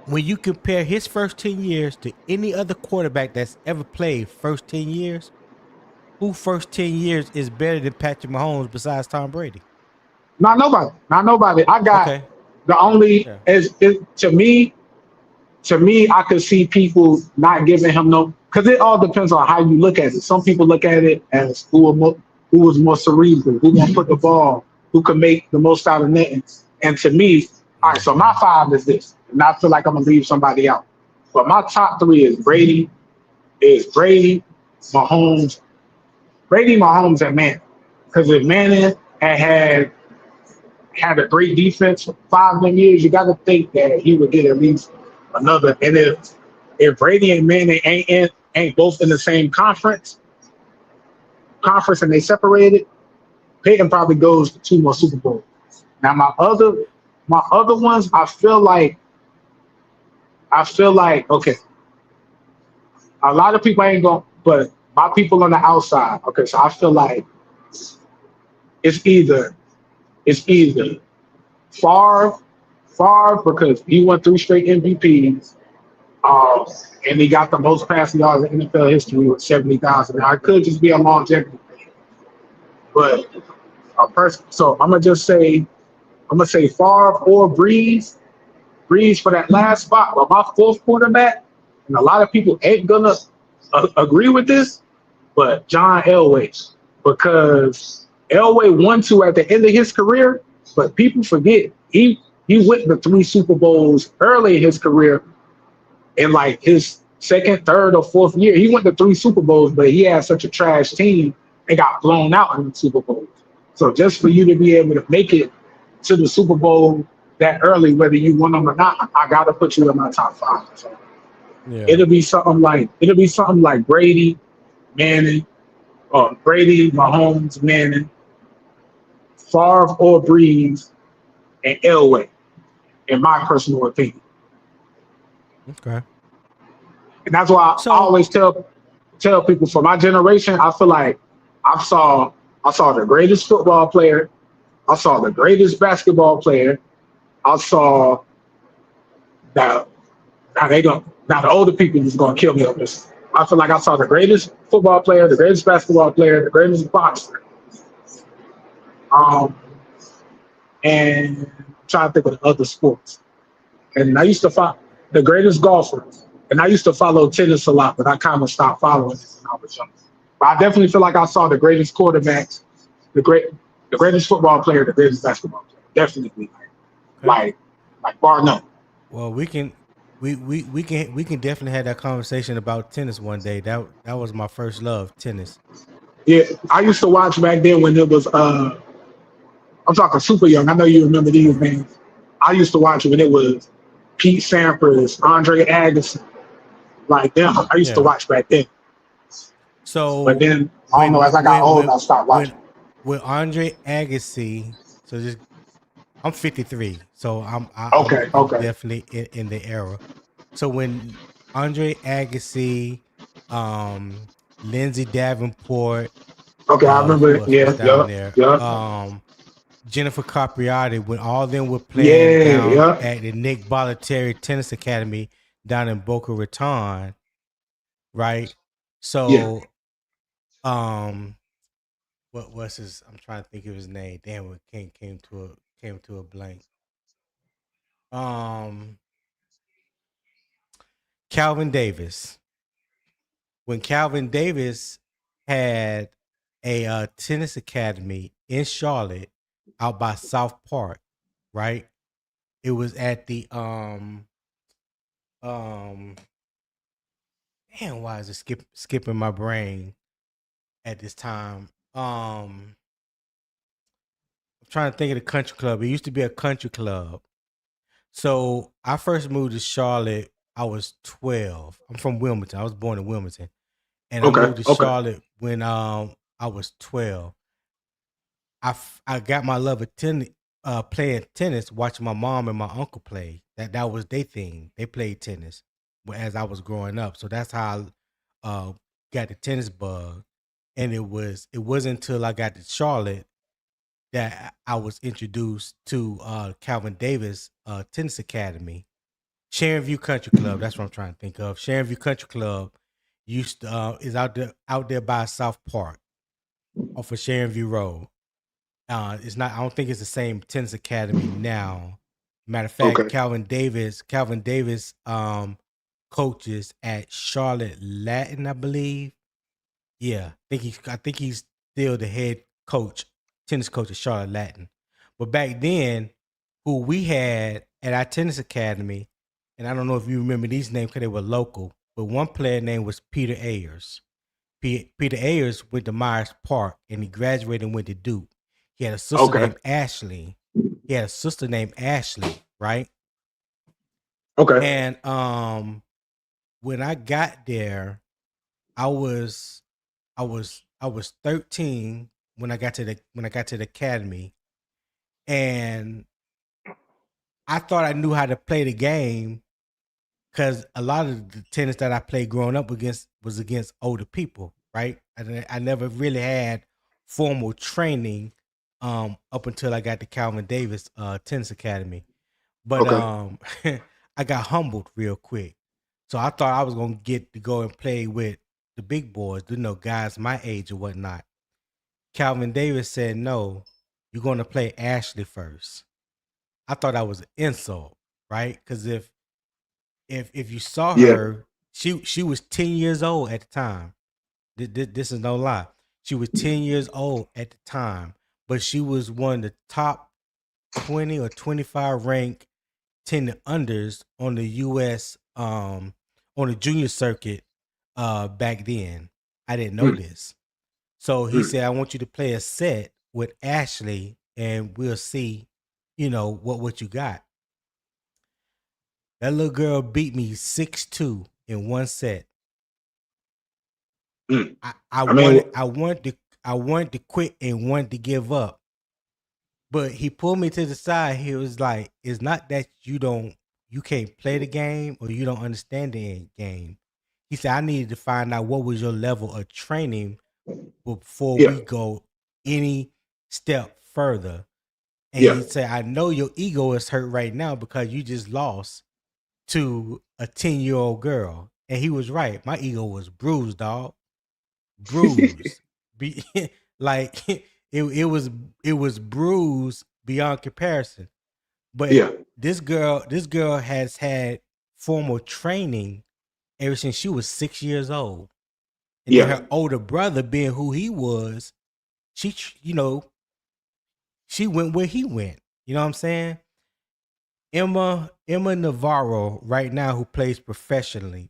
you compare his first 10 years to any other quarterback that's ever played first 10 years, who first 10 years is better than Patrick Mahomes besides Tom Brady? Not nobody. Not nobody. I got Okay. the only Yeah. to me, I could see people not giving him no because it all depends on how you look at it. Some people look at it as who was more cerebral, who gonna put the ball, who can make the most out of nothing. And to me, all right, so my Mm-hmm. 5 is this. And I feel like I'm gonna leave somebody out. But my top 3 is Brady, Mahomes, and Manning. Because if Manning had a great defense for 5 more years, you got to think that he would get at least another. And if Brady and Manning ain't both in the same conference and they separated, Peyton probably goes to 2 more Super Bowls. Now my other ones, I feel like okay, a lot of people ain't going, but my people on the outside. Okay, so I feel like it's either it's either Favre, Favre because he won 3 straight MVPs. Um, and he got the most passing yards in NFL history with 70,000. Now, it could just be a longevity thing, but a person. So I'm gonna say Favre or Breeze for that last spot. But my 4th quarterback, and a lot of people ain't gonna agree with this, but John Elway, because Elway won 2 at the end of his career, but people forget he went to 3 Super Bowls early in his career in like his 2nd, 3rd, or 4th year. He went to 3 Super Bowls, but he had such a trash team and got blown out in the Super Bowls. So just for you to be able to make it to the Super Bowl that early, whether you won them or not, I gotta put you in my top 5. So Yeah. it'll be something like Brady, Manning, or Brady, Mahomes, Manning, Favre or Breeze, and Elway, in my personal opinion. Okay. And that's why I So always tell people for my generation, I feel like I saw the greatest football player, I saw the greatest basketball player, I saw that now the older people is gonna kill me on this. I feel like I saw the greatest football player, the greatest basketball player, the greatest boxer. Um, and I'm trying to think of the other sports. And I used to follow the greatest golfers. And I used to follow tennis a lot, but I kind of stopped following it when I was young. But I definitely feel like I saw the greatest quarterbacks, the great, the greatest football player, the greatest basketball player. Definitely, okay. like bar none. Well, we can definitely have that conversation about tennis one day. That was my first love, tennis. Yeah, I used to watch back then when it was. I'm talking super young. I know you remember these names. I used to watch when it was Pete Sampras, Andre Agassi, like them. I used to Yeah. watch back then. But So then I don't know. As I got old, I stopped when watching. with Andre Agassi, so just I'm 53, so Okay, I'm okay, definitely in the era. So when Andre Agassi, um, Lindsey Davenport, okay. I remember. who It. else was Yeah, down yeah, there? yeah, Jennifer Capriati, when all of them were playing yeah, down yeah, at the Nick Bollettieri Tennis Academy down in Boca Raton, right? yeah. So, what was his? I'm trying to think of his name. Damn, it came to a blank. Um, Calvin Davis. When Calvin Davis had a tennis academy in Charlotte, out by South Park, right? It was at the um. Damn, why is it skipping my brain at this time? I'm trying to think of the country club. It used to be a country club. So I first moved to Charlotte. I was 12. I'm from Wilmington. I was born in Wilmington, and I Okay, moved to okay, Charlotte when I was 12. I got my love of playing tennis, watching my mom and my uncle play. That was their thing. They played tennis as I was growing up. So that's how I got the tennis bug. And it wasn't until I got to Charlotte that I was introduced to Calvin Davis Tennis Academy. Sharon View Country Club. That's what I'm trying to think of. Sharon View Country Club is out there by South Park off of Sharon View Road. It's not. I don't think it's the same tennis academy now. Matter of fact, okay. Calvin Davis coaches at Charlotte Latin, I believe. Yeah, I think he's still the head coach, tennis coach at Charlotte Latin. But back then, who we had at our tennis academy, and I don't know if you remember these names because they were local, but one player name was Peter Ayers. Peter Ayers went to Myers Park and he graduated and went to Duke. He had a sister Okay. named Ashley. Right? Okay. And when I got there, I was I was 13 when I got to the academy, and I thought I knew how to play the game because a lot of the tennis that I played growing up against was against older people, right? I never really had formal training up until I got to Calvin Davis Tennis Academy. But Okay. I got humbled real quick. So I thought I was gonna get to go and play with the big boys, guys my age or whatnot. Calvin Davis said, "No, you're gonna play Ashley first." I thought that was an insult, right? Because if you saw Yeah. her, she was 10 years old at the time. This is no lie. She was 10 years old at the time, but she was one of the top 20 or 25 ranked 10 unders on the US on the junior circuit back then. I didn't know Mm, this. So he mm. said, I want you to play a set with Ashley and we'll see, what you got. That little girl beat me 6-2 in one set. Mm. I I mean, wanted to quit and wanted to give up. But he pulled me to the side. He was like, it's not that you can't play the game or you don't understand the game. He said, I needed to find out what was your level of training before yeah, we go any step further. And yeah, he said, I know your ego is hurt right now because you just lost to a 10-year-old girl. And he was right. My ego was bruised, dog. Bruised. Be like it was bruised beyond comparison. But yeah, this girl has had formal training ever since she was 6 years old. And then yeah, her older brother, being who he was, she she went where he went. You know what I'm saying? Emma Navarro right now who plays professionally.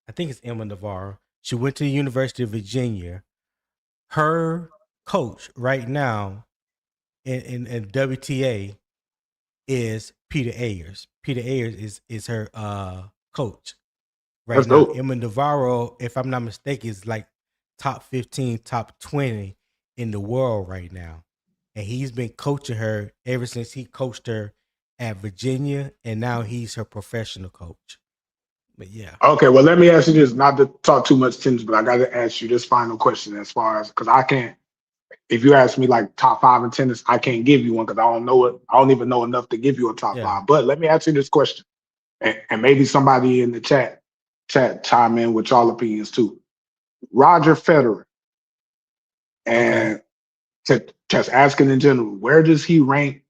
I think it's Emma Navarro. She went to the University of Virginia. Her coach right now in WTA is Peter Ayers. Peter Ayers is her coach right That's now. dope. Emma Navarro, if I'm not mistaken, is like top 15, top 20 in the world right now. And he's been coaching her ever since he coached her at Virginia, and now he's her professional coach. But yeah. Okay, well, let me ask you this, not to talk too much tennis, but I got to ask you this final question as far as, because I can't, if you ask me like top five in tennis, I can't give you one because I don't know it. I don't even know enough to give you a top Yeah. five. But let me ask you this question, and maybe somebody in the chat chime in with y'all opinions too. Roger Federer, Okay. and just asking in general, where does he rank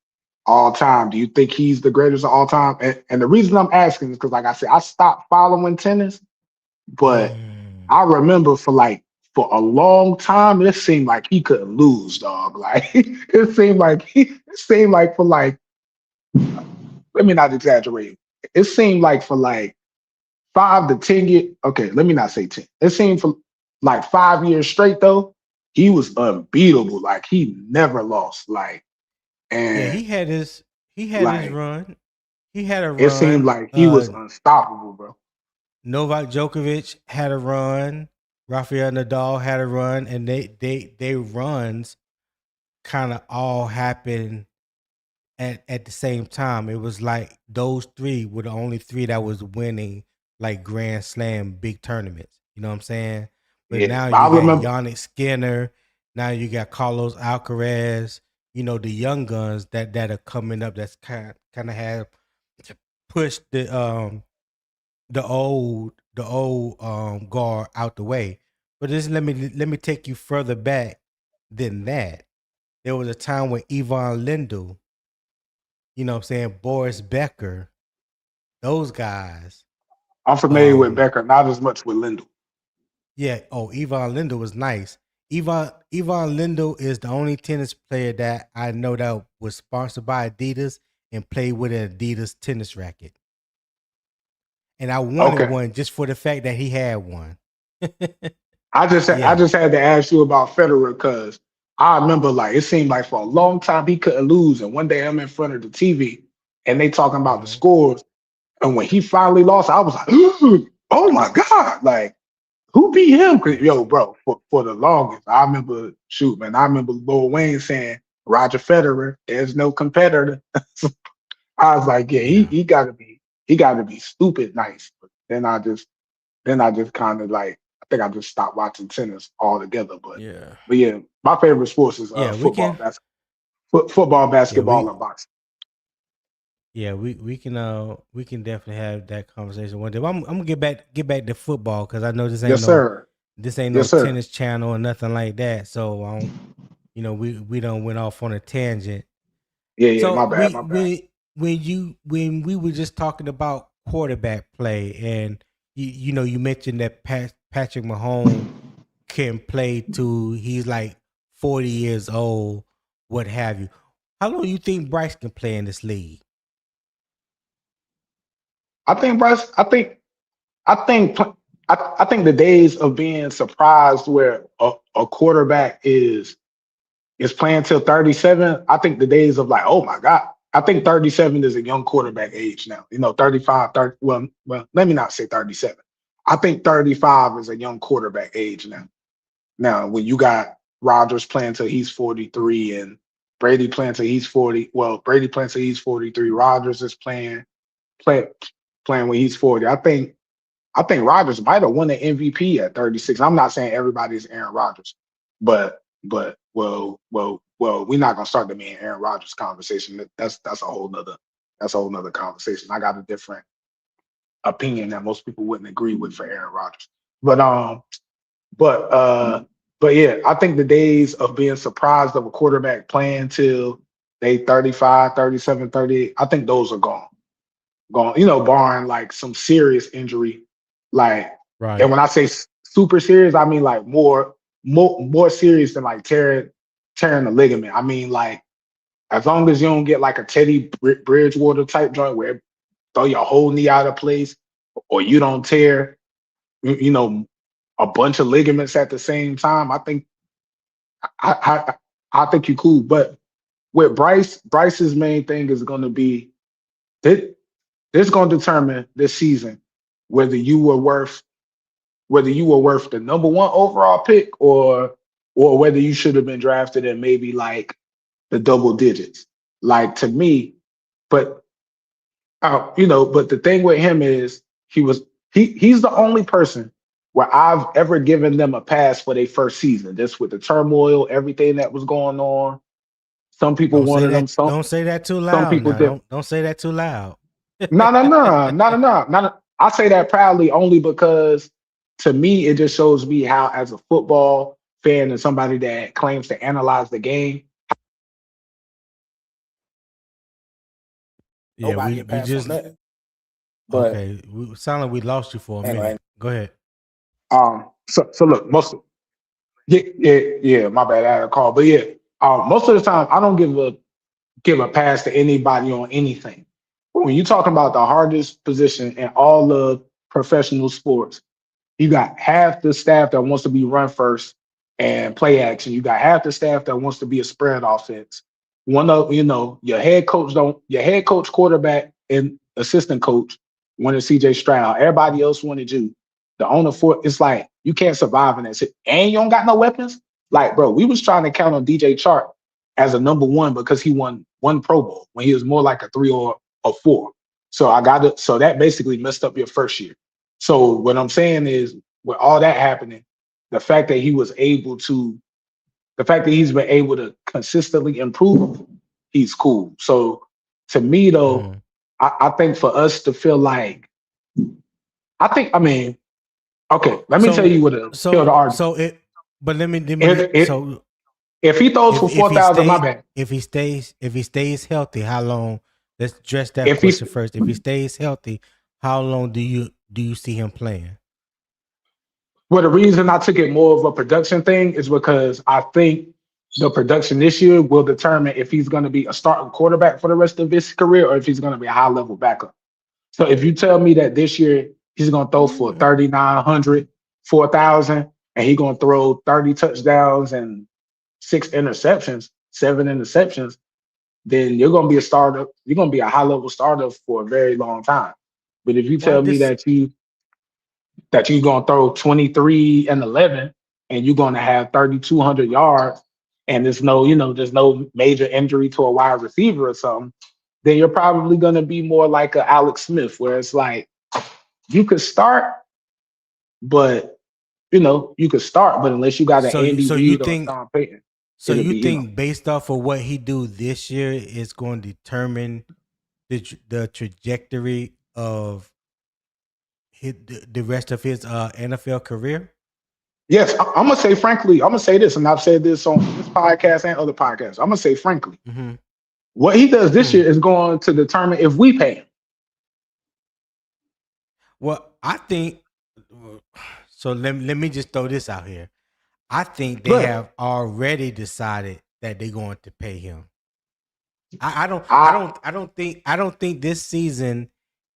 all time? Do you think he's the greatest of all time? And the reason I'm asking is because, like I said, I stopped following tennis, but Mm. I remember for a long time, it seemed like he couldn't lose, dog. Like it seemed like for like, let me not exaggerate. It seemed like for like 5 to 10 years. Okay, let me not say 10. It seemed for like 5 years straight though, he was unbeatable. Like he never lost. Like Yeah, and he had his like run. He had a it seemed run. like he was unstoppable, bro. Novak Djokovic had a run. Rafael Nadal had a run, and they runs kind of all happened at the same time. It was like those three were the only three that was winning like Grand Slam big tournaments. You know what I'm saying? But Yeah, now but I you got remember. Yannick Skinner. Now you got Carlos Alcaraz. You know the young guns that are coming up. That's kind of have pushed the old guard out the way. But just let me take you further back than that. There was a time when Ivan Lendl, you know what I'm saying, Boris Becker, those guys. I'm familiar with Um, Becker, not as much with Lindell. yeah, Ivan Lendl was nice. Ivan Lendl is the only tennis player that I know that was sponsored by Adidas and played with an Adidas tennis racket. And I wanted Okay. one just for the fact that he had one. I Yeah. just had to ask you about Federer because I remember like it seemed like for a long time he couldn't lose. And one day I'm in front of the TV and they talking about the Mhm. scores. And when he finally lost, I was like, oh my God, like who beat him? 'Cause, Yeah. yo, bro, for the longest, I remember shoot, man, I remember Lil Wayne saying Roger Federer, there's no competitor. I was like, yeah, Yeah. he gotta be stupid nice. But then I just kind of like I think I just stopped watching tennis altogether. Yeah. But yeah, my favorite sports is Yeah, we football, can. football, Yeah, basketball, and boxing. we can definitely have that conversation one day. But I'm gonna get back to football because I know Yes, sir. this ain't no Yes, sir. tennis channel or nothing like that. So we don't went off on a tangent. Yeah, yeah. So My bad. My bad. when we were just talking about quarterback play and you mentioned that Patrick Mahomes can play to he's like 40 years old, what have you. How long do you think Bryce can play in this league? I think Bryce. I think. I think the days of being surprised where a quarterback is playing till 37. I think the days of like, oh my God. I think 37 is a young quarterback age now. 35, 30. Well, let me not say 37. I think 35 is a young quarterback age now. Now, when you got Rodgers playing till he's 43 and Brady playing till he's 40, well, Brady playing till he's 43, Rodgers is play, playing when he's 40. I think Rodgers might have won the MVP at 36. I'm not saying everybody's Aaron Rodgers, but we're not gonna start the me and Aaron Rodgers conversation. That's a whole nother conversation. I got a different opinion that most people wouldn't agree with for Aaron Rodgers. But but uh but yeah, I think the days of being surprised of a quarterback playing till they 35, 37, 38, I think those are gone, barring like some serious injury. Like, and Right. when I say super serious, I mean like more serious than like tearing the ligament. I mean like as long as you don't get like a Teddy Bridgewater type joint where throw your whole knee out of place, or you don't tear, you know, a bunch of ligaments at the same time, I I think you're cool. But with Bryce's main thing is going to be this. This going to determine this season whether you were worth the number one overall pick or whether you should have been drafted in maybe like the double digits. Like to me, but but the thing with him is he's the only person where I've ever given them a pass for their first season. Just with the turmoil, everything that was going on. Some people Don't say wanted them. that. Don't say that too Some loud. people Now, did. don't say that too loud. No. I say that proudly only because to me it just shows me how, as a football fan and somebody that claims to analyze the game, Yeah, nobody we can we pass on just that. But okay. We sound like we lost you for a anyway, minute. Go ahead. so look, yeah, my bad, I had a call, but yeah, most of the time I don't give a pass to anybody on anything. When you're talking about the hardest position in all of professional sports, you got half the staff that wants to be run first and play action. You got half the staff that wants to be a spread offense. Your head coach, quarterback, and assistant coach wanted CJ Stroud. Everybody else wanted you. The owner for it's like you can't survive in that. And you don't got no weapons. Like, bro, we was trying to count on DJ Chark as a number one because he won one Pro Bowl when he was more like a 3 or a 4. So so that basically messed up your first year. So what I'm saying is, with all that happening, the fact that he's been able to consistently improve, he's cool. So to me though, Mhm. I think for us to feel like, I mean, okay, let me tell So you what a kill the so argument. so it. But let me If so if he throws for if he 4,000, my stays bad. if he stays healthy, how long? Let's address that If he's question first. If he stays healthy, how long do you see him playing? Well, the reason I took it more of a production thing is because I think the production this year will determine if he's going to be a starting quarterback for the rest of his career or if he's going to be a high level backup. So if you tell me that this year he's going to throw for 3,900, 4,000, and he's going to throw 30 touchdowns and 7 interceptions, then you're going to be a starter. You're going to be a high level starter for a very long time. But if you Why tell me this? that you're going to throw 23 and 11 and you're going to have 3,200 yards and there's no major injury to a wide receiver or something, then you're probably going to be more like a Alex Smith, where it's like you could start, but unless you got an So Andy so you Reid or a think Sean Payton, so it'll you be, think based off of what he do this year is going to determine the trajectory of the rest of his NFL career? yes, I'm gonna say frankly, I'm gonna say this, and I've said this on this podcast and other podcasts. I'm gonna say frankly, Mm-hmm. what he does this year is going to determine if we pay him. Well, I think so. Let me just throw this out here. I think they But have already decided that they're going to pay him. I I don't think this season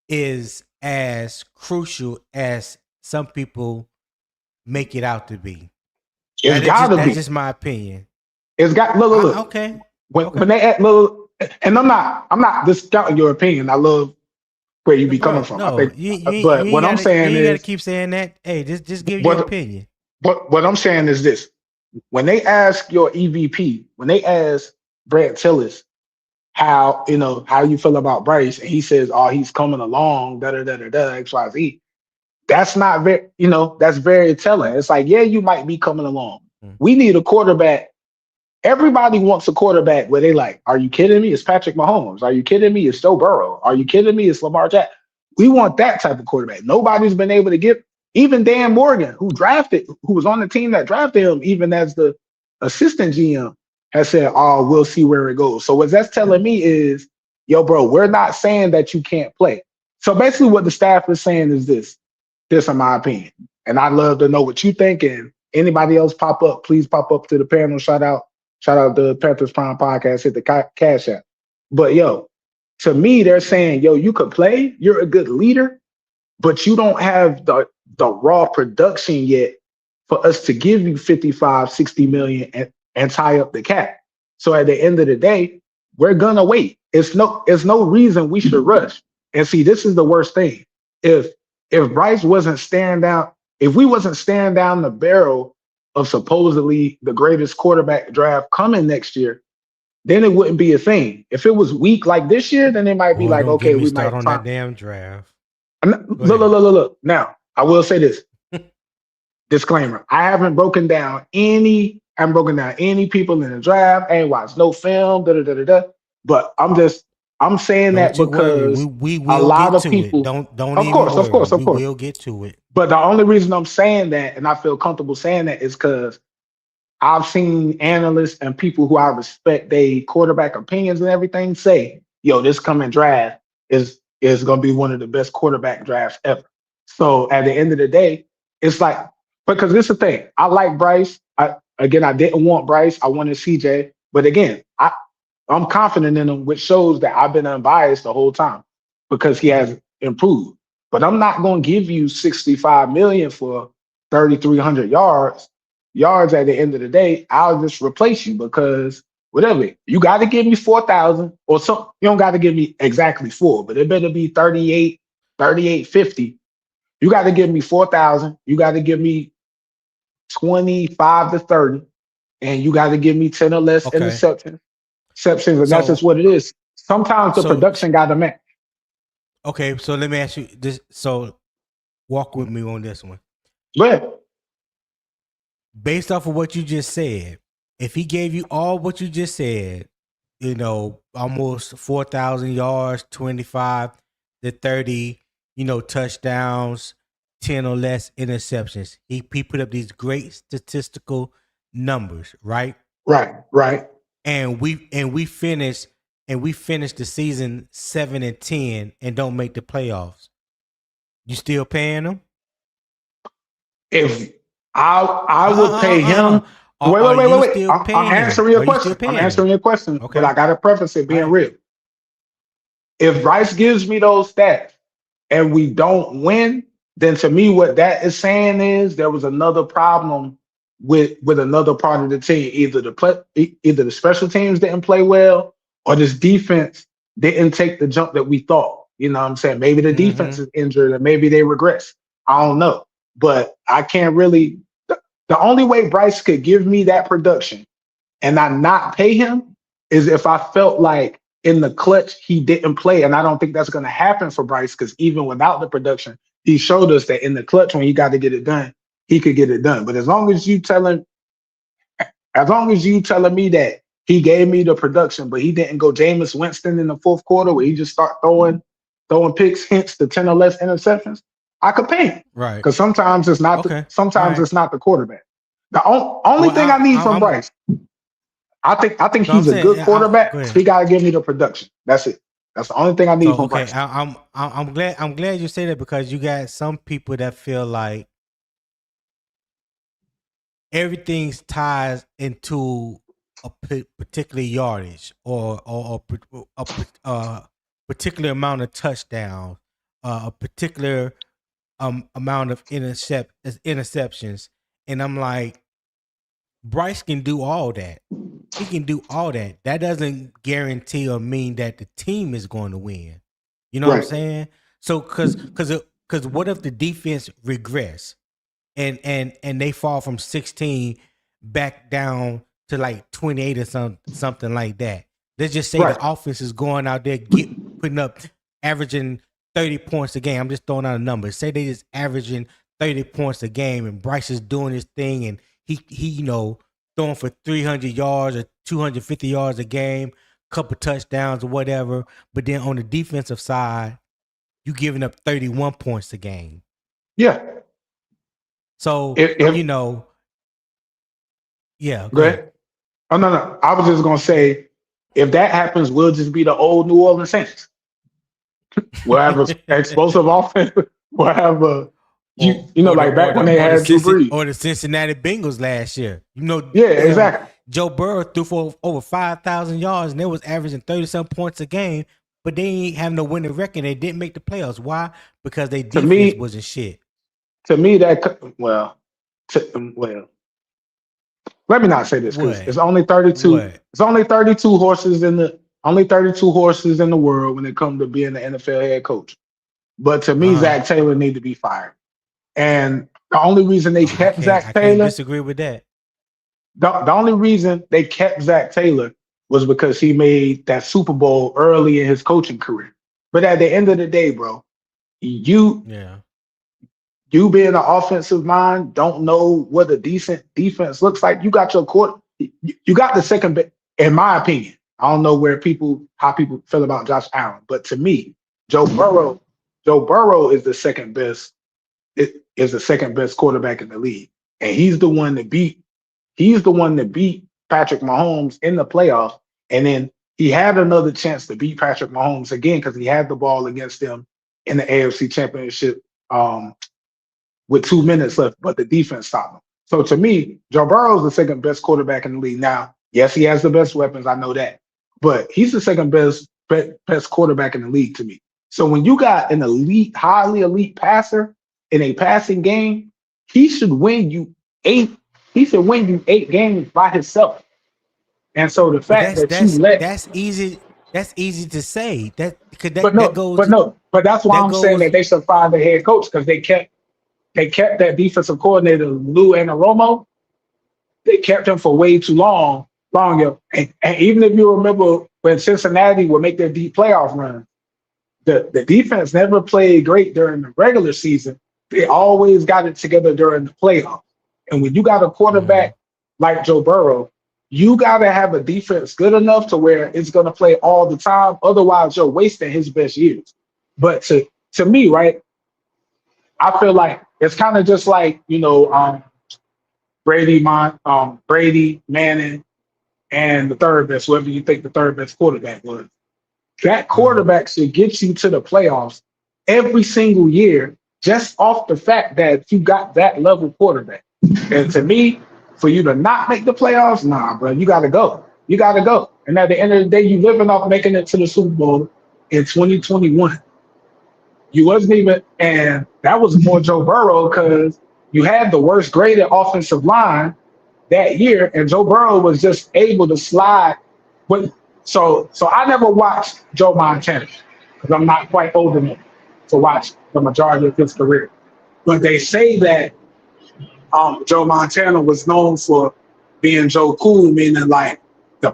is as crucial as some people make it out to be. it's gotta That's be. just my opinion. It's got look. Okay. When they add little, and I'm not discounting your opinion. I love where you be coming Bro, from. I no, think, but what I'm you saying ain't gotta is, keep saying that. Hey, just give your what opinion. what I'm saying is this: when they ask your EVP, when they ask Brad Tillis how you feel about Bryce, and he says, "Oh, he's coming along, da da da da da X Y Z." That's not very, that's very telling. It's like, yeah, you might be coming along. Mm. We need a quarterback. Everybody wants a quarterback where they like, are you kidding me? It's Patrick Mahomes. Are you kidding me? It's Joe Burrow. Are you kidding me? It's Lamar Jackson. We want that type of quarterback. Nobody's been able to get, even Dan Morgan, who was on the team that drafted him, even as the assistant GM, has said, oh, we'll see where it goes. So what that's telling me is, yo, bro, we're not saying that you can't play. So basically what the staff is saying is this in my opinion. And I'd love to know what you think. And anybody else pop up, please pop up to the panel. Shout out the Panthers Prime Podcast, hit the cash app. But yo, to me, they're saying, yo, you could play, you're a good leader, but you don't have the raw production yet for us to give you 55, 60 million and tie up the cap. So at the end of the day, we're gonna wait. It's no reason we should rush. And see, this is the worst thing. If Bryce wasn't staring down, if we wasn't staring down the barrel of supposedly the greatest quarterback draft coming next year, then it wouldn't be a thing. If it was weak like this year, then it might be Boy, like, don't get okay, me we started might on try. that damn draft. Look. Now, I will say this. Disclaimer. I haven't broken down any people in the draft. I ain't watched no film, But I'm saying that Don't you worry. because We a will lot get of to people, it. Don't of even course, worry. We of course. will get to it. But the only reason I'm saying that and I feel comfortable saying that is because I've seen analysts and people who I respect they quarterback opinions and everything say, yo, this coming draft is gonna be one of the best quarterback drafts ever. So at the end of the day, it's like because this is the thing. I like Bryce. I didn't want Bryce. I wanted CJ. But again, I'm confident in him, which shows that I've been unbiased the whole time because he has improved. But I'm not going to give you 65 million for 3,300 yards at the end of the day. I'll just replace you because whatever you got to give me 4,000 or some. You don't got to give me exactly 4, but it better be 38.50. You got to give me 4,000. You got to give me 25 to 30, and you got to give me 10 or less Okay. interceptions, and that's just So what it is. Sometimes the so production got to match. okay, so let me ask you this. So walk with me on this one. But Based off of what you just said, if he gave you all what you just said, almost 4,000 yards, 25 to 30, touchdowns, 10 or less interceptions. He put up these great statistical numbers, right? right. And we finished the season 7-10 and don't make the playoffs. You still paying him? If I would pay him. Are you Wait. still I'm paying him? answering your Are you still question. I'm paying answering him? your question, Okay. but I got to preface it being All right. real. If Bryce gives me those stats and we don't win, then to me, what that is saying is there was another problem with another part of the team. Either the special teams didn't play well, or this defense didn't take the jump that we thought. You know what I'm saying? Maybe the defense is injured, or maybe they regress. I don't know, but I can't really. The only way Bryce could give me that production and I not pay him is if I felt like in the clutch he didn't play. And I don't think that's going to happen for Bryce because even without the production, he showed us that in the clutch when he got to get it done, he could get it done. But as long as you telling me that he gave me the production, but he didn't go Jameis Winston in the fourth quarter where he just start throwing picks, hints to 10 or less interceptions, I could pay him. Right. Because sometimes it's not Okay. it's not the quarterback. The only thing I need from Bryce, I think he's a good quarterback. He got to give me the production. That's it. That's the only thing I need from Bryce. I'm glad you say that because you got some people that feel like everything's ties into a particular yardage or a particular amount of touchdowns, a particular amount of interceptions, and I'm like, Bryce can do all that. He can do all that. That doesn't guarantee or mean that the team is going to win. You know what I'm saying? So, because what if the defense regress and they fall from 16 back down to like 28 or something like that? Let's just say the offense is going out there putting up averaging 30 points a game. I'm just throwing out a number. Say they just averaging 30 points a game, and Bryce is doing his thing, and he throwing for 300 yards or 250 yards a game, couple touchdowns or whatever. But then on the defensive side, you giving up 31 points a game. Yeah. So yeah. Go ahead. Oh no. I was just gonna say, if that happens, we'll just be the old New Orleans Saints. We'll have an explosive offense. We'll have like back when they had Drew Brees. Or the Cincinnati Bengals last year. Exactly. Joe Burrow threw for over 5,000 yards and they was averaging 30-some points a game, but they ain't have no winning record. They didn't make the playoffs. Why? Because their defense wasn't shit. To me, Well, let me not say this because What? it's only 32. What? It's only 32 horses in the world when it comes to being the NFL head coach. But to me, Uh-huh. Zach Taylor need to be fired. And the only reason they Oh, I kept can't I Zach can't Taylor, disagree with that. the only reason they kept Zach Taylor was because he made that Super Bowl early in his coaching career. But at the end of the day, bro, you Yeah. you being an offensive mind don't know what a decent defense looks like. You got your court. You got the second best, in my opinion. I don't know how people feel about Josh Allen, but to me, Joe Burrow, Joe Burrow is the second best. It is the second best quarterback in the league, and he's the one that beat. He's the one that beat Patrick Mahomes in the playoffs, and then he had another chance to beat Patrick Mahomes again because he had the ball against them in the AFC Championship. With 2 minutes left, but the defense stopped him. So to me, Joe Burrow is the second best quarterback in the league. Now, yes, he has the best weapons. I know that, but he's the second best quarterback in the league to me. So when you got an elite, highly elite passer in a passing game, he should win you eight. He should win you 8 games by himself. And so the But fact that you let, that's easy. That's easy to say. That because but that no, but goes no, but that's why that I'm saying goes that they should find the head coach because they kept that defensive coordinator Lou Anarumo. They kept him for way too longer. And even if you remember when Cincinnati would make their deep playoff run, the defense never played great during the regular season. They always got it together during the playoffs. And when you got a Mhm. quarterback like Joe Burrow, you got to have a defense good enough to where it's going to play all the time. Otherwise, you're wasting his best years. But to me, right, I feel like it's kind of just like Brady, Manning, and the third best, whoever you think the third best quarterback was. That Mhm. quarterback should get you to the playoffs every single year, just off the fact that you got that level quarterback. And to me, for you to not make the playoffs, nah, bro, you got to go. You got to go. And at the end of the day, you living off making it to the Super Bowl in 2021. You wasn't even, and that was more Joe Burrow because you had the worst graded offensive line that year, and Joe Burrow was just able to slide. But so I never watched Joe Montana because I'm not quite old enough to watch the majority of his career. But they say that Joe Montana was known for being Joe Cool, meaning like the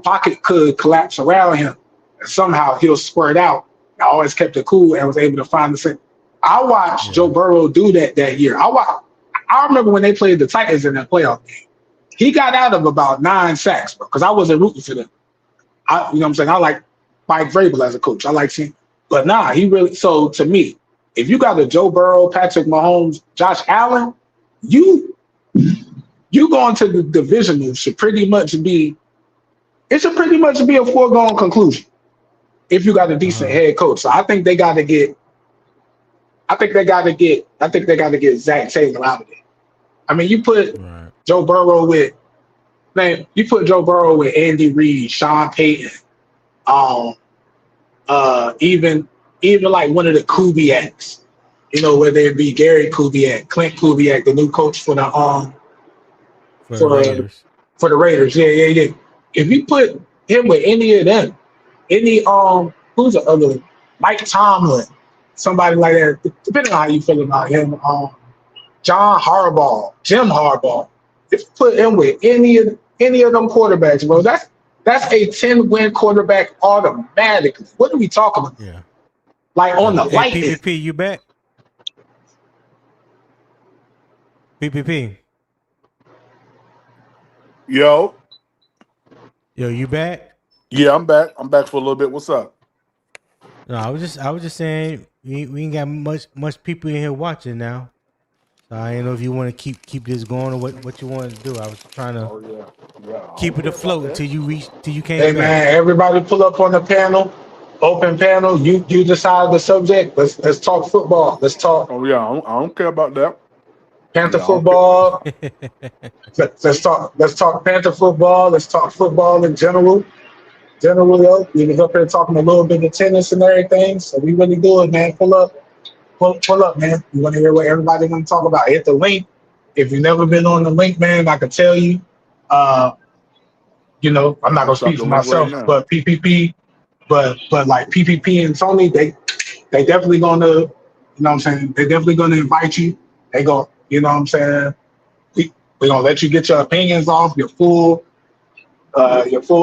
pocket could collapse around him, and somehow he'll squirt out. I always kept it cool and was able to find the same. I watched Joe Yeah. Burrow do that year. I remember when they played the Titans in that playoff game. He got out of about 9 sacks, bro, because I wasn't rooting for them. You know what I'm saying? I like Mike Vrabel as a coach. I like seeing, but nah, he really. So to me, if you got a Joe Burrow, Patrick Mahomes, Josh Allen, you you going to the divisional should pretty much be. It should pretty much be a foregone conclusion if you got a decent Uh-huh. head coach. So I think they got to get. I think they got to get Zach Taylor out of there. I mean, you put Right. Joe Burrow with man, you put Joe Burrow with Andy Reid, Sean Payton, um, even like one of the Kubiaks, whether it be Gary Kubiak, Clint Kubiak, the new coach For the for Raiders. for the Raiders. Yeah, yeah, yeah. If you put him with any of them, who's the other one? Mike Tomlin, somebody like that, depending on how you feel about him, John Harbaugh, Jim Harbaugh. If you put him with any of them quarterbacks, bro, that's a 10-win quarterback automatically. What are we talking about? Yeah. Like on the Hey, light end. PPP, you back? PPP. Yo, Yo, you back? yeah, I'm back. I'm back for a little bit. What's up? No, I was just saying we ain't got much people in here watching now. So I didn't know if you want to keep this going or what you wanted to do. I was trying to Oh yeah, yeah. I keep don't it care about afloat that. till you Hey came back. man, everybody pull up on the panel, open panel. You decide the subject. Let's talk football. Let's talk Oh yeah, I don't care about that. Panther Yeah, I don't care. football. Let's talk Panther football. Let's talk football in general. Generally, we was up here talking a little bit of tennis and everything. So we really do it, man. Pull up, man. You want to hear what everybody want to talk about? Hit the link. if you've never been on the link, man, I can tell you. Uh, I'm not I gonna start speak the for link right myself, now. but PPP, but like PPP and Tony, they definitely gonna, what I'm saying, they definitely gonna invite you. They go, what I'm saying, we gonna let you get your opinions off, your full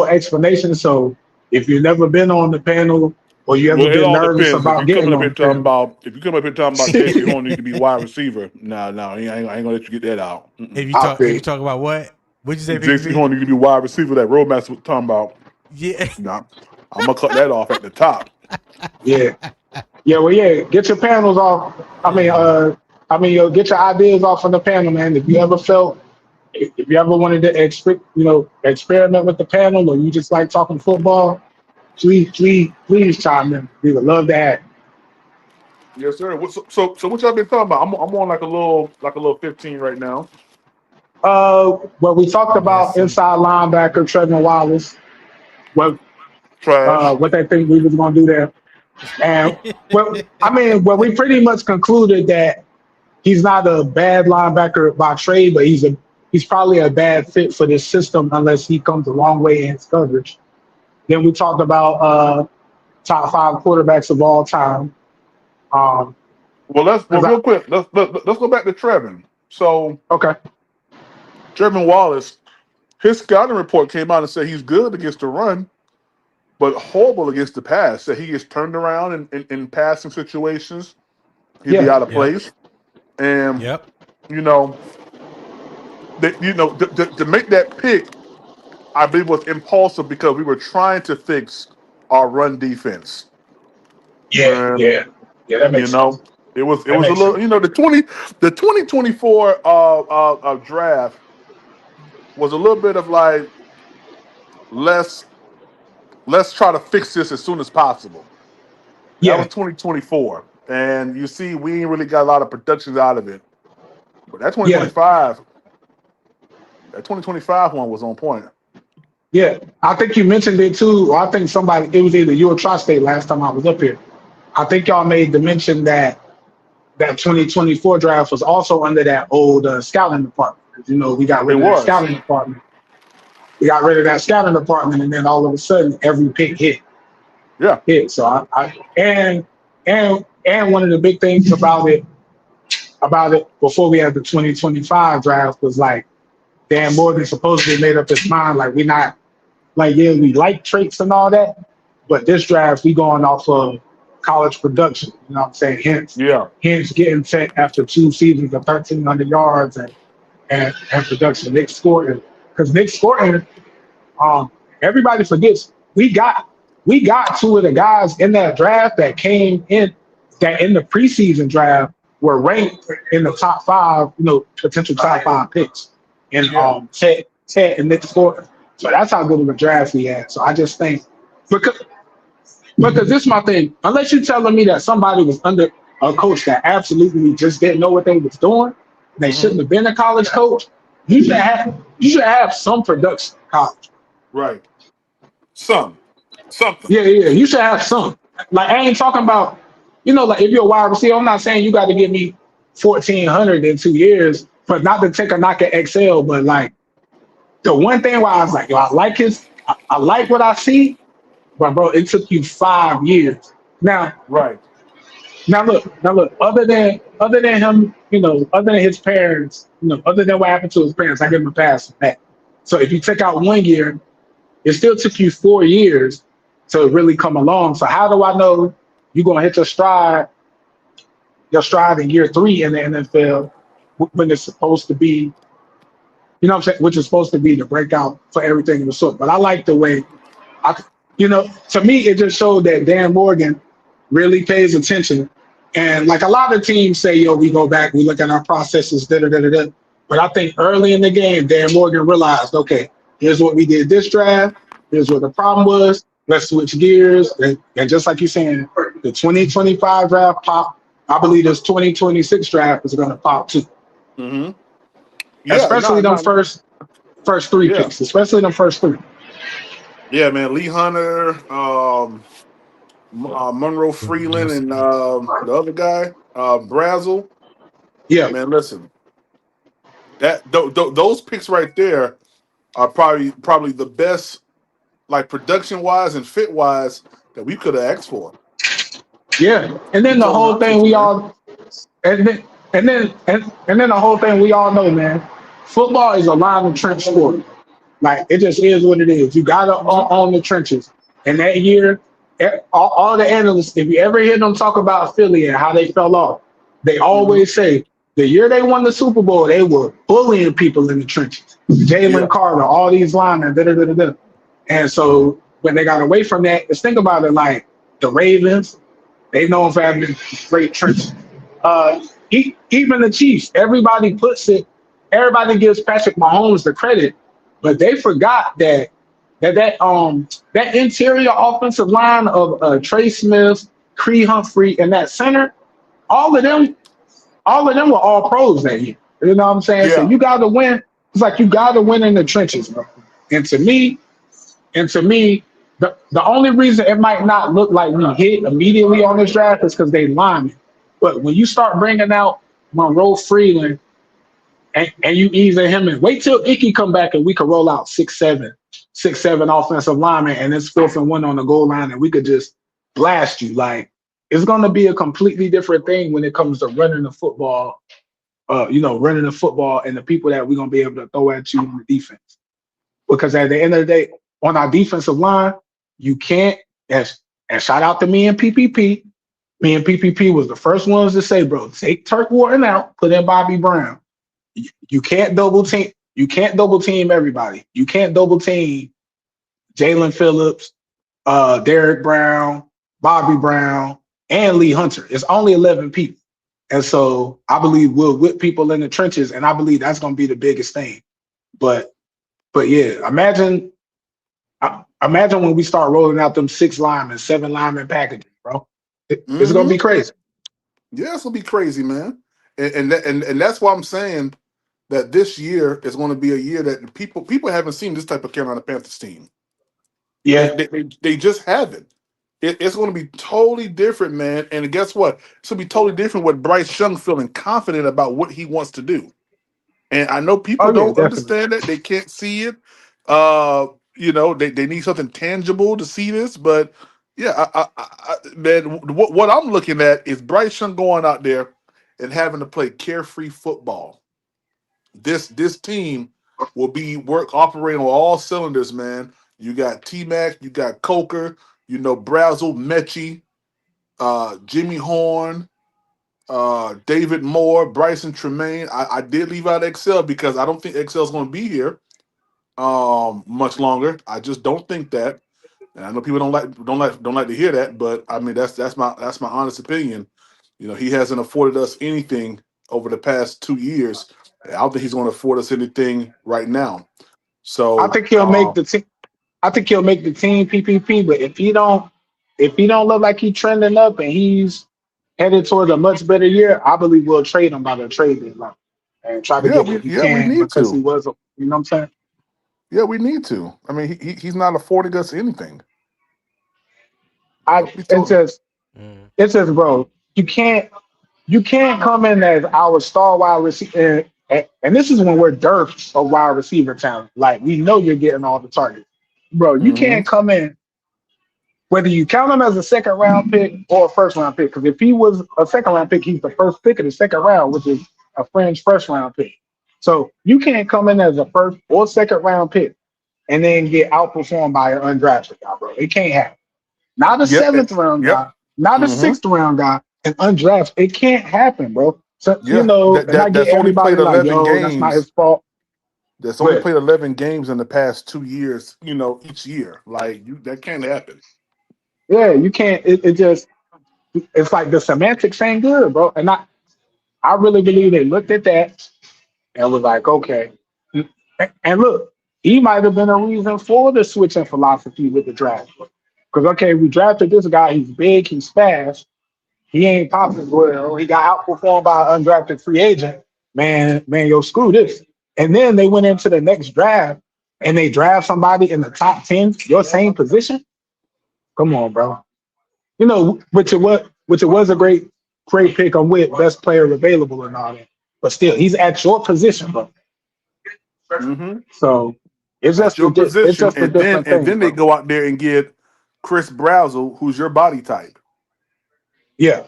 explanation. So if you've never been on the panel or you ever Well, it been all nervous depends. about getting on the panel, If you come up here talking about Jesse Horn need to be wide receiver, I ain't gonna let you get that out. If you I talk, if you think, talk about what? What'd you say, Jesse PPP? Horn need to be wide receiver. That Roadmaster was talking about. Yeah. Nah, I'm gonna cut that off at the top. yeah. Yeah, well, yeah, get your panels off. Get your ideas off on the panel, man. If you ever felt, if you ever wanted to experiment with the panel, or you just like talking football, please chime in. We would love that. Yes, sir. So what y'all been talking about? I'm on like a little 15 right now. Well, we talked Let's about see. inside linebacker Trevor Wallace. What Trash. what they think we was gonna do there, and we pretty much concluded that he's not a bad linebacker by trade, but he's probably a bad fit for this system unless he comes a long way in his coverage. Then we talked about top five quarterbacks of all time. Um, Well, 'Cause real quick. Let's go back to Trevin. So okay, Trevin Wallace, his scouting report came out and said he's good against the run, but horrible against the pass. That he gets turned around in passing situations. He'd be yeah, out of Yep. place, and Yep. you know to make that pick, I believe was impulsive because we were trying to fix our run defense. And yeah. That you makes sense. know, it That was a makes little, sense. the 2024 draft was a little bit of like let's let's try to fix this as soon as possible. That was Yeah, 2024. And you see, we ain't really got a lot of productions out of it. But yeah, that 2025 one was on point. yeah. I think you mentioned it too. Or I think it was either you or Tri-State last time I was up here. I think y'all made the mention that 2024 draft was also under that old scouting department. 'Cause, we got It rid of that was. scouting department. We got rid of that scouting department, and then all of a sudden, every pick Yeah. hit. So and one of the big things about it before we had the 2025 draft was like Dan Morgan supposedly made up his mind like we're not like we like traits and all that, but this draft we going off of college production. You know what I'm saying? Yeah. Hence getting set after 2 seasons of 1,300 yards and production. Nick Scoring, um, everybody forgets we got two of the guys in that draft that in the preseason draft were ranked in the top five, potential top five picks. And Yeah. Ted and Nick Scoring. So that's how good of a draft we had. So I just think because this is my thing. Unless you're telling me that somebody was under a coach that absolutely just didn't know what they was doing, they Hmm. shouldn't have been a college coach. You should have some production in college. Right. Something. Yeah. You should have some. Like I ain't talking about, like if you're a wide receiver, I'm not saying you got to give me 1,400 in 2 years, but not to take a knock at Excel, but like the one thing where I was like, yo, I like what I see, but bro, it took you 5 years. Now, Right. now look. Other than him, other than his parents, other than what happened to his parents, I give him a pass on that. So if you take out 1 year, it still took you 4 years to really come along. So how do I know you're gonna hit your stride in year three in the NFL when it's supposed to be, what I'm saying, which is supposed to be the breakout for everything in the sort. But I like the way to me, it just showed that Dan Morgan really pays attention. And like a lot of teams say, yo, we go back, we look at our processes, da da da da. Da. But I think early in the game, Dan Morgan realized, okay, here's what we did this draft. Here's what the problem was. Let's switch gears. And just like you're saying, the 2025 draft pop. I believe this 2026 draft is going to pop too, Hmm. Yeah. especially them first three Yeah. picks, especially them first three. Yeah, man. Lee Hunter, Monroe Freeland, and the other guy, Brazel. Yeah, Man, listen. Those picks right there are probably the best, like production wise and fit wise, that we could have asked for. Yeah, and Be then the totally whole honest with thing you, we man. all, and then the whole thing we all know, man. Football is a line and trench sport. Like it just is what it is. You gotta Hmm. own the trenches. And that year, all the analysts, if you ever hear them talk about Philly and how they fell off, they Hmm. always say the year they won the Super Bowl, they were bullying people in the trenches. Jalen Yeah. Carter, all these linemen, da da da da da. And so when they got away from that, just think about it like the Ravens. They known for having great trenches. Uh, even the Chiefs, everybody gives Patrick Mahomes the credit, but they forgot that interior offensive line of Trey Smith, Cree Humphrey, and that center, all of them, all of them were all pros that year. You know what I'm saying? So Yeah. you got to win. It's like you got to win in the trenches, bro. And to me, the only reason it might not look like we hit immediately on this draft is because they linemen. But when you start bringing out Monroe Freeland and you easing him in, wait till Icky come back and we can roll out 6'7" offensive linemen and it's 4th and 1 on the goal line and we could just blast you. Like it's gonna be a completely different thing when it comes to running the football. Running the football and the people that we're gonna be able to throw at you on the defense. Because at the end of the day, on our defensive line, you can't. And shout out to me and PPP. Me and PPP was the first ones to say, bro, take Turk Wharton out, put in Bobby Brown. You can't double team. You can't double team everybody. You can't double team Jalen Phillips, Derek Brown, Bobby Brown, and Lee Hunter. It's only 11 people. And so I believe we'll whip people in the trenches, and I believe that's going to be the biggest thing. But yeah, imagine when we start rolling out them 6 linemen, 7 linemen packages, bro. It's gonna Hmm. be crazy. Yeah, it's gonna be crazy, man. And that's why I'm saying that this year is going to be a year that people haven't seen this type of Carolina Panthers team. They Yeah. they, they, they just haven't. It's going to be totally different, man. And guess what? It's going to be totally different with Bryce Young feeling confident about what he wants to do. And I know people Oh yeah, don't definitely. understand that. They can't see it. They need something tangible to see this. But yeah, man, what I'm looking at is Bryce Young going out there and having to play carefree football. This team will be work operating on all cylinders, man. You got T Mac, you got Coker, Brazel, Mechie, Jimmy Horn, David Moore, Bryson Tremaine. I did leave out Excel because I don't think Excel is going to be here much longer. I just don't think that. And I know people don't like to hear that, but I mean that's my honest opinion. He hasn't afforded us anything over the past 2 years. I don't think he's going to afford us anything right now. I So think he'll make the team. I think he'll make the team PPP. But if he don't look like he's trending up and he's headed towards a much better year, I believe we'll trade him by the trade deadline and try to yeah, get we what we yeah we can need because he to. was. You know what I'm saying? Yeah, we need to. I mean, he's not affording us anything. I I'll be it's told. just it's just bro. You can't you can't come in as our star wide receiver. And this is when we're dearth of wide receiver talent. Like we know you're getting all the targets, bro. You Hmm. can't come in whether you count him as a second round pick or a first round pick. Because if he was a second round pick, he's the first pick of the second round, which is a fringe first round pick. So you can't come in as a first or second round pick and then get outperformed by an undrafted guy, bro. It can't happen. Not a Yep. seventh round Yep. guy, not a Hmm. sixth round guy, and undrafted. It can't happen, bro. So, Yeah. That, and I that get that's only everybody played like, 11 yo, that's not games. his fault. That's only But played 11 games in the past 2 years. Each year. Like that can't happen. yeah, you can't. It's like the semantics ain't good, bro. And I really believe they looked at that and was like, okay. And look, he might have been a reason for the switch in philosophy with the draft. Because, okay, we drafted this guy. He's big, he's fast. He ain't popping well. He got outperformed by an undrafted free agent. Yo, screw this. And then they went into the next draft and they draft somebody in the top 10, your same position. Come on, bro. Which it was a great pick on with best player available and all that. But still, he's at your position, bro. Mm-hmm. So At your it's position, just a different and thing, then they bro. go out there and get Chris Brazzell, who's your body type. Yeah,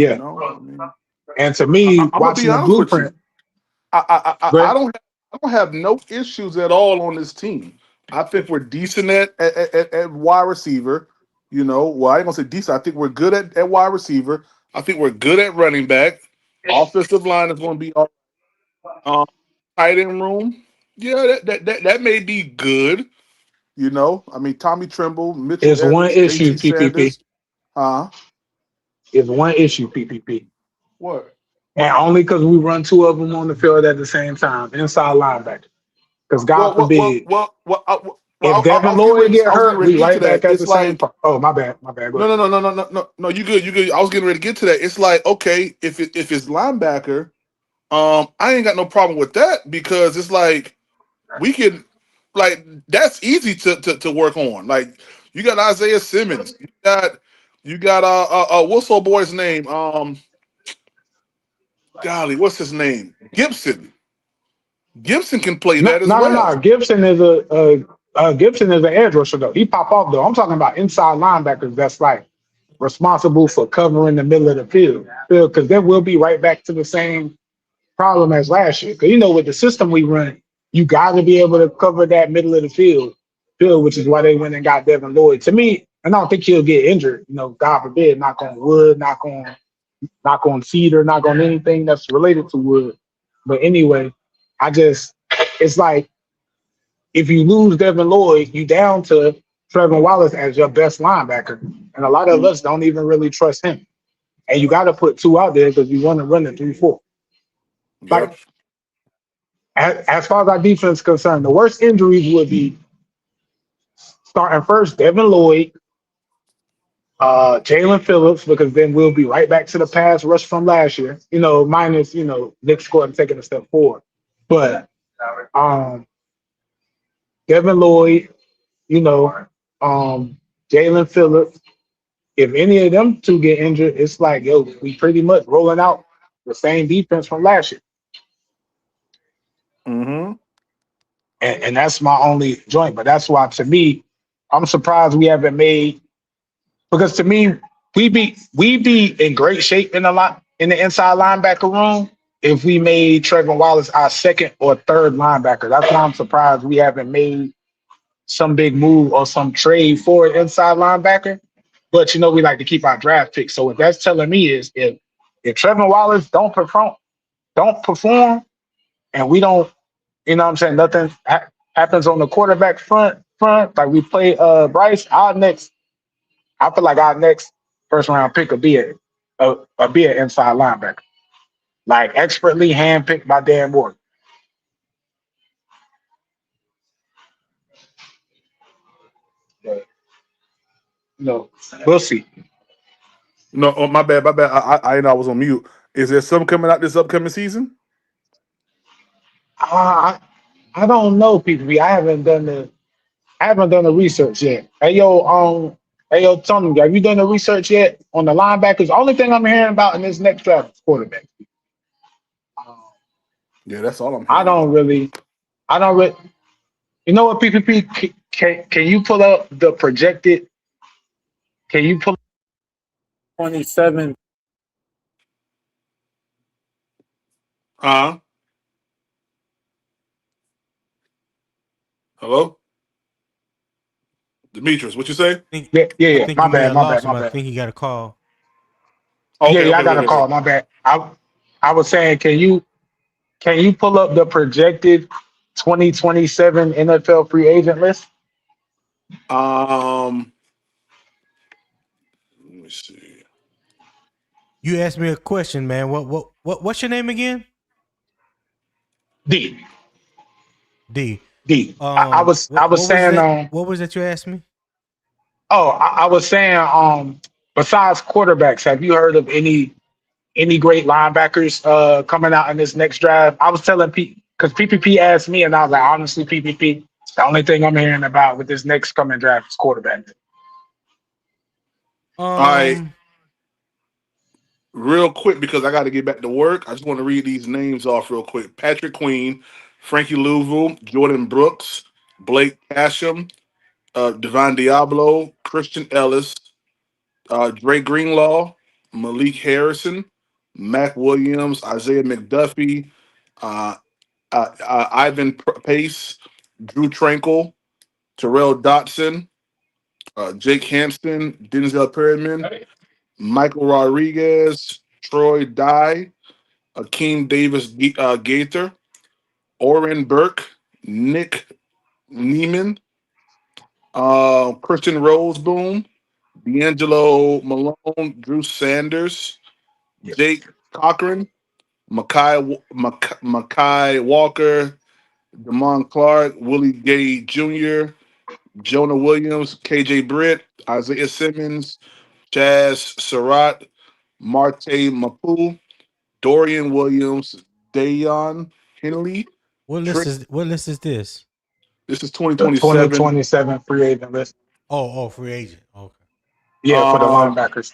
You yeah. know, I mean, And to me, I'm gonna be watching the honest with you. blueprint, I but don't have no issues at all on this team. I think we're decent at wide receiver. You know, well, I ain't gonna say decent. I think we're good at wide receiver. I think we're good at running back. Offensive line is going to be um, tight end room. Yeah, that may be good. You know, I mean, Tommy Tremble, Mitchell it's one Evans, issue, JT PPP. Sanders. Huh? It's one issue, PPP. What? And only because we run two of them on the field at the same time, inside linebacker. Because God Well, well, well, forbid, well, well, I, if I Devin was getting Lloyd ready. get I was getting hurt, ready we to get to right that. back at the It's same like part. Oh, my bad. My bad. Go no, ahead. no, no, no, no, no, no, no. You good? You good? I was getting ready to get to that. It's like okay, if it's linebacker, I ain't got no problem with that because it's like we can, like that's easy to work on. Like you got Isaiah Simmons, you got what's old boy's name? Golly, what's his name? Gibson. Gibson can play No, that as no, no, well. no. Gibson is Gibson is an edge rusher though. He pop off though. I'm talking about inside linebackers that's like responsible for covering the middle of the field. Because then we'll be right back to the same problem as last year. Because with the system we run, you got to be able to cover that middle of the field, which is why they went and got Devin Lloyd. To me, and I don't think he'll get injured. God forbid, knock on wood, knock on cedar, knock on anything that's related to wood. But anyway, it's like if you lose Devin Lloyd, you down to Trevor Wallace as your best linebacker, and a lot of Mm, us don't even really trust him. And you got to put two out there because you want to run the 3-4. yep. Like as far as our defense is concerned, the worst injuries would be starting first Devin Lloyd, Jalen Phillips, because then we'll be right back to the pass rush from last year. Minus Nick Scott taking a step forward, but um, Devin Lloyd, you know, Jalen Phillips. If any of them two get injured, it's like we pretty much rolling out the same defense from last year. Mm-hmm. And that's my only joint. But that's why, to me, I'm surprised we haven't made because to me, we be in great shape in the inside linebacker room if we made Trevor Wallace our second or third linebacker. That's why I'm surprised we haven't made some big move or some trade for an inside linebacker. But we like to keep our draft picks. So what that's telling me is if Trevor Wallace don't perform, and we don't, what I'm saying, nothing happens on the quarterback front, like we play Bryce, I feel like our next first round pick will be an inside linebacker. Like expertly handpicked by Dan Moore. But, we'll see. No, oh, my bad, my bad. I know I was on mute. Is there something coming out this upcoming season? I I don't know, people. I haven't done the research yet. Hey yo, Tony, have you done the research yet on the linebackers? The only thing I'm hearing about in this next draft is quarterback. Um, Yeah, that's all I'm I hearing don't about. really, I don't really. You know what, PPP? Can you pull up the projected? Can you pull up 27? Huh? Hello, Demetrius. What you say? think Yeah, yeah, I yeah. think My you may bad, have my bad, lost him. my I bad. think he got a call. Yeah, Okay, yeah. I okay, got a okay, call. okay. My bad. I was saying, can you pull up the projected 2027 NFL free agent list? Um, let me see. You asked me a question, man. What's your name again? D. D. D. I was saying What was that you asked me? I was saying besides quarterbacks, have you heard of any great linebackers coming out in this next draft? I was telling Pete because PPP asked me, and I was like, honestly, PPP, the only thing I'm hearing about with this next coming draft is quarterback. All right. Um, Real quick, because I got to get back to work. I just want to read these names off real quick. Patrick Queen, Frankie Louisville, Jordan Brooks, Blake Casham, Devon Diablo, Christian Ellis, Dre Greenlaw, Malik Harrison, Mac Williams, Isaiah McDuffie, uh, Ivan Pace, Drew Tranquil, Terrell Dotson, Jake Hampton, Denzel Perryman, Michael Rodriguez, Troy Dye, Akeem Davis Gaither, Oren Burke, Nick Neiman, Christian Roseboom, D'Angelo Malone, Drew Sanders, Jake Cochran, Makai Walker, Damon Clark, Willie Gay Jr., Jonah Williams, KJ Britt, Isaiah Simmons, Chaz Surratt, Marte Mapu, Dorian Williams, Dayon Henley, Trent. What list is this? This is The 2027. 2027 free agent list. Oh, free agent. Okay. Yeah, for the Um, linebackers.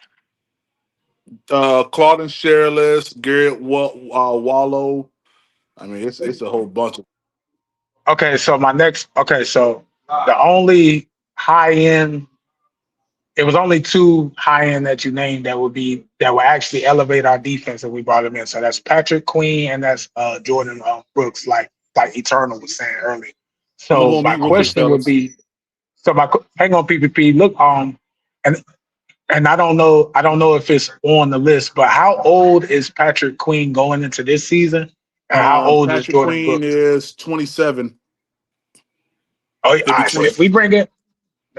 Claudin Sherless, Garrett Wallow. I mean, it's a whole bunch of. Okay, so my next. Okay, so the only high end. It was only two high end that you named that would actually elevate our defense if we brought him in. So that's Patrick Queen and that's Jordan Brooks, like Eternal was saying earlier. Some of So them my be rookies, question would fellas. be, hang on PPP. Look, and I don't know if it's on the list, but how old is Patrick Queen going into this season, and how old is Patrick Jordan Queen Brooks? is 27. Oh, yeah, He'll all be right. So 20. if we bring in,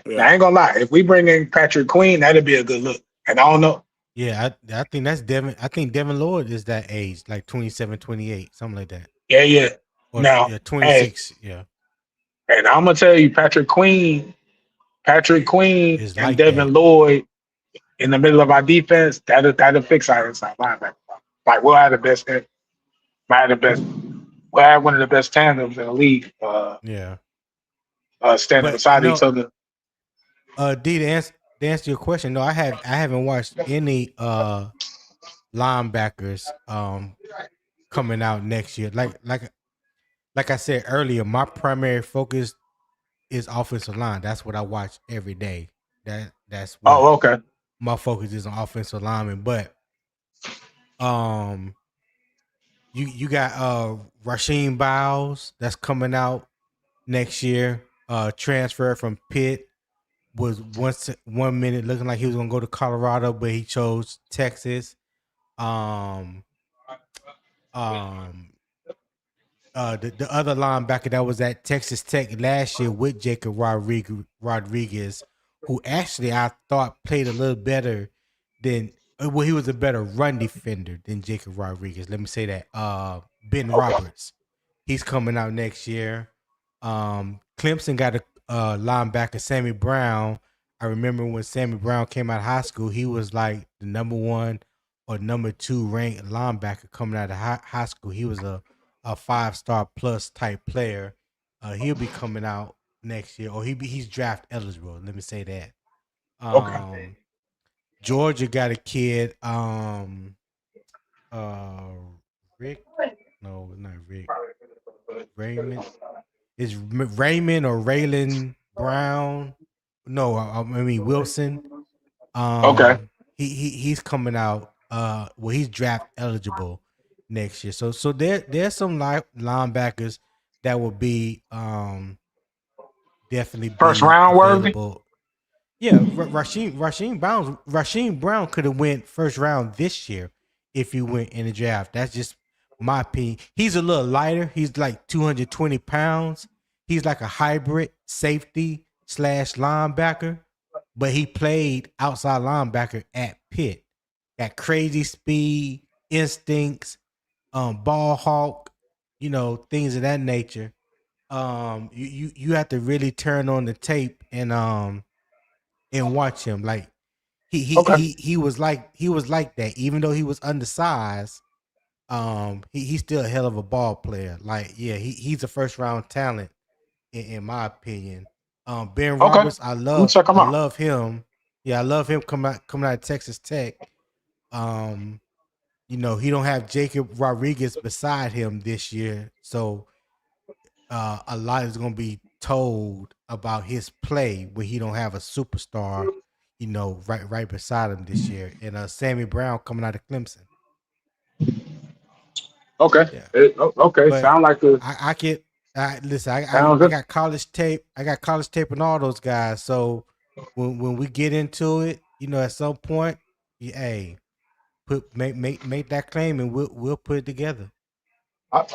Yeah. I ain't gonna lie, if we bring in Patrick Queen, that'd be a good look. And I don't know. Yeah, I think that's Devin. I think Devin Lloyd is that age, like 27, 28, something like that. Yeah. Or Now, yeah, hey, 26. Yeah. and I'm gonna tell you, Patrick Queen, It's and like that. Devin Lloyd in the middle of our defense. That'll fix our inside linebacker. Like we'll have the best, we'll have one of the best tandems in the league. Yeah. Standing But beside each other. D, to answer your question, no, I haven't watched any linebackers coming out next year. Like I said earlier, my primary focus is offensive line. That's what I watch every day. That's what Oh, okay. my focus is on offensive lineman. But you got Rasheem Biles that's coming out next year. Transfer from Pitt, was once 1 minute looking like he was gonna go to Colorado, but he chose Texas. Um, um, the other linebacker that was at Texas Tech last year with Jacob Rodriguez, who actually I thought played a little better than well, he was a better run defender than Jacob Rodriguez. Let me say that. Ben Roberts, he's coming out next year. Clemson got a linebacker, Sammy Brown. I remember when Sammy Brown came out of high school, he was like the number one or number two ranked linebacker coming out of high school. He was a 5-star plus type player. He'll be coming out next year, or he's draft eligible. Let me say that. Okay. Georgia got a kid. Rick. No, not Rick. Raymond. Is Raymond or Raylan Brown? No, I mean Wilson. Okay. He's coming out. Well, he's draft eligible next year. So there's some linebackers that will be definitely First be round worthy. available. Yeah, Rasheem Brown could have went first round this year if he went in the draft. That's just my opinion. He's a little lighter. He's like 220 pounds. He's like a hybrid safety slash linebacker, but he played outside linebacker at Pitt. Got crazy speed, instincts, ball hawk, things of that nature. You have to really turn on the tape and watch him. Like Okay. he was like that. Even though he was undersized, he's still a hell of a ball player. Like, yeah, he's a first round talent in my opinion. Ben Okay. Roberts, I'm gonna check him I out. love him. Yeah, I love him coming out of Texas Tech. he don't have Jacob Rodriguez beside him this year, so a lot is going to be told about his play when he don't have a superstar, right beside him this year. And Sammy Brown coming out of Clemson. Okay. Yeah, Okay. but Sound like a I get. Listen, sounds I good. got college tape. I got college tape and all those guys. So when we get into it, at some point, hey, make that claim and we'll put it together.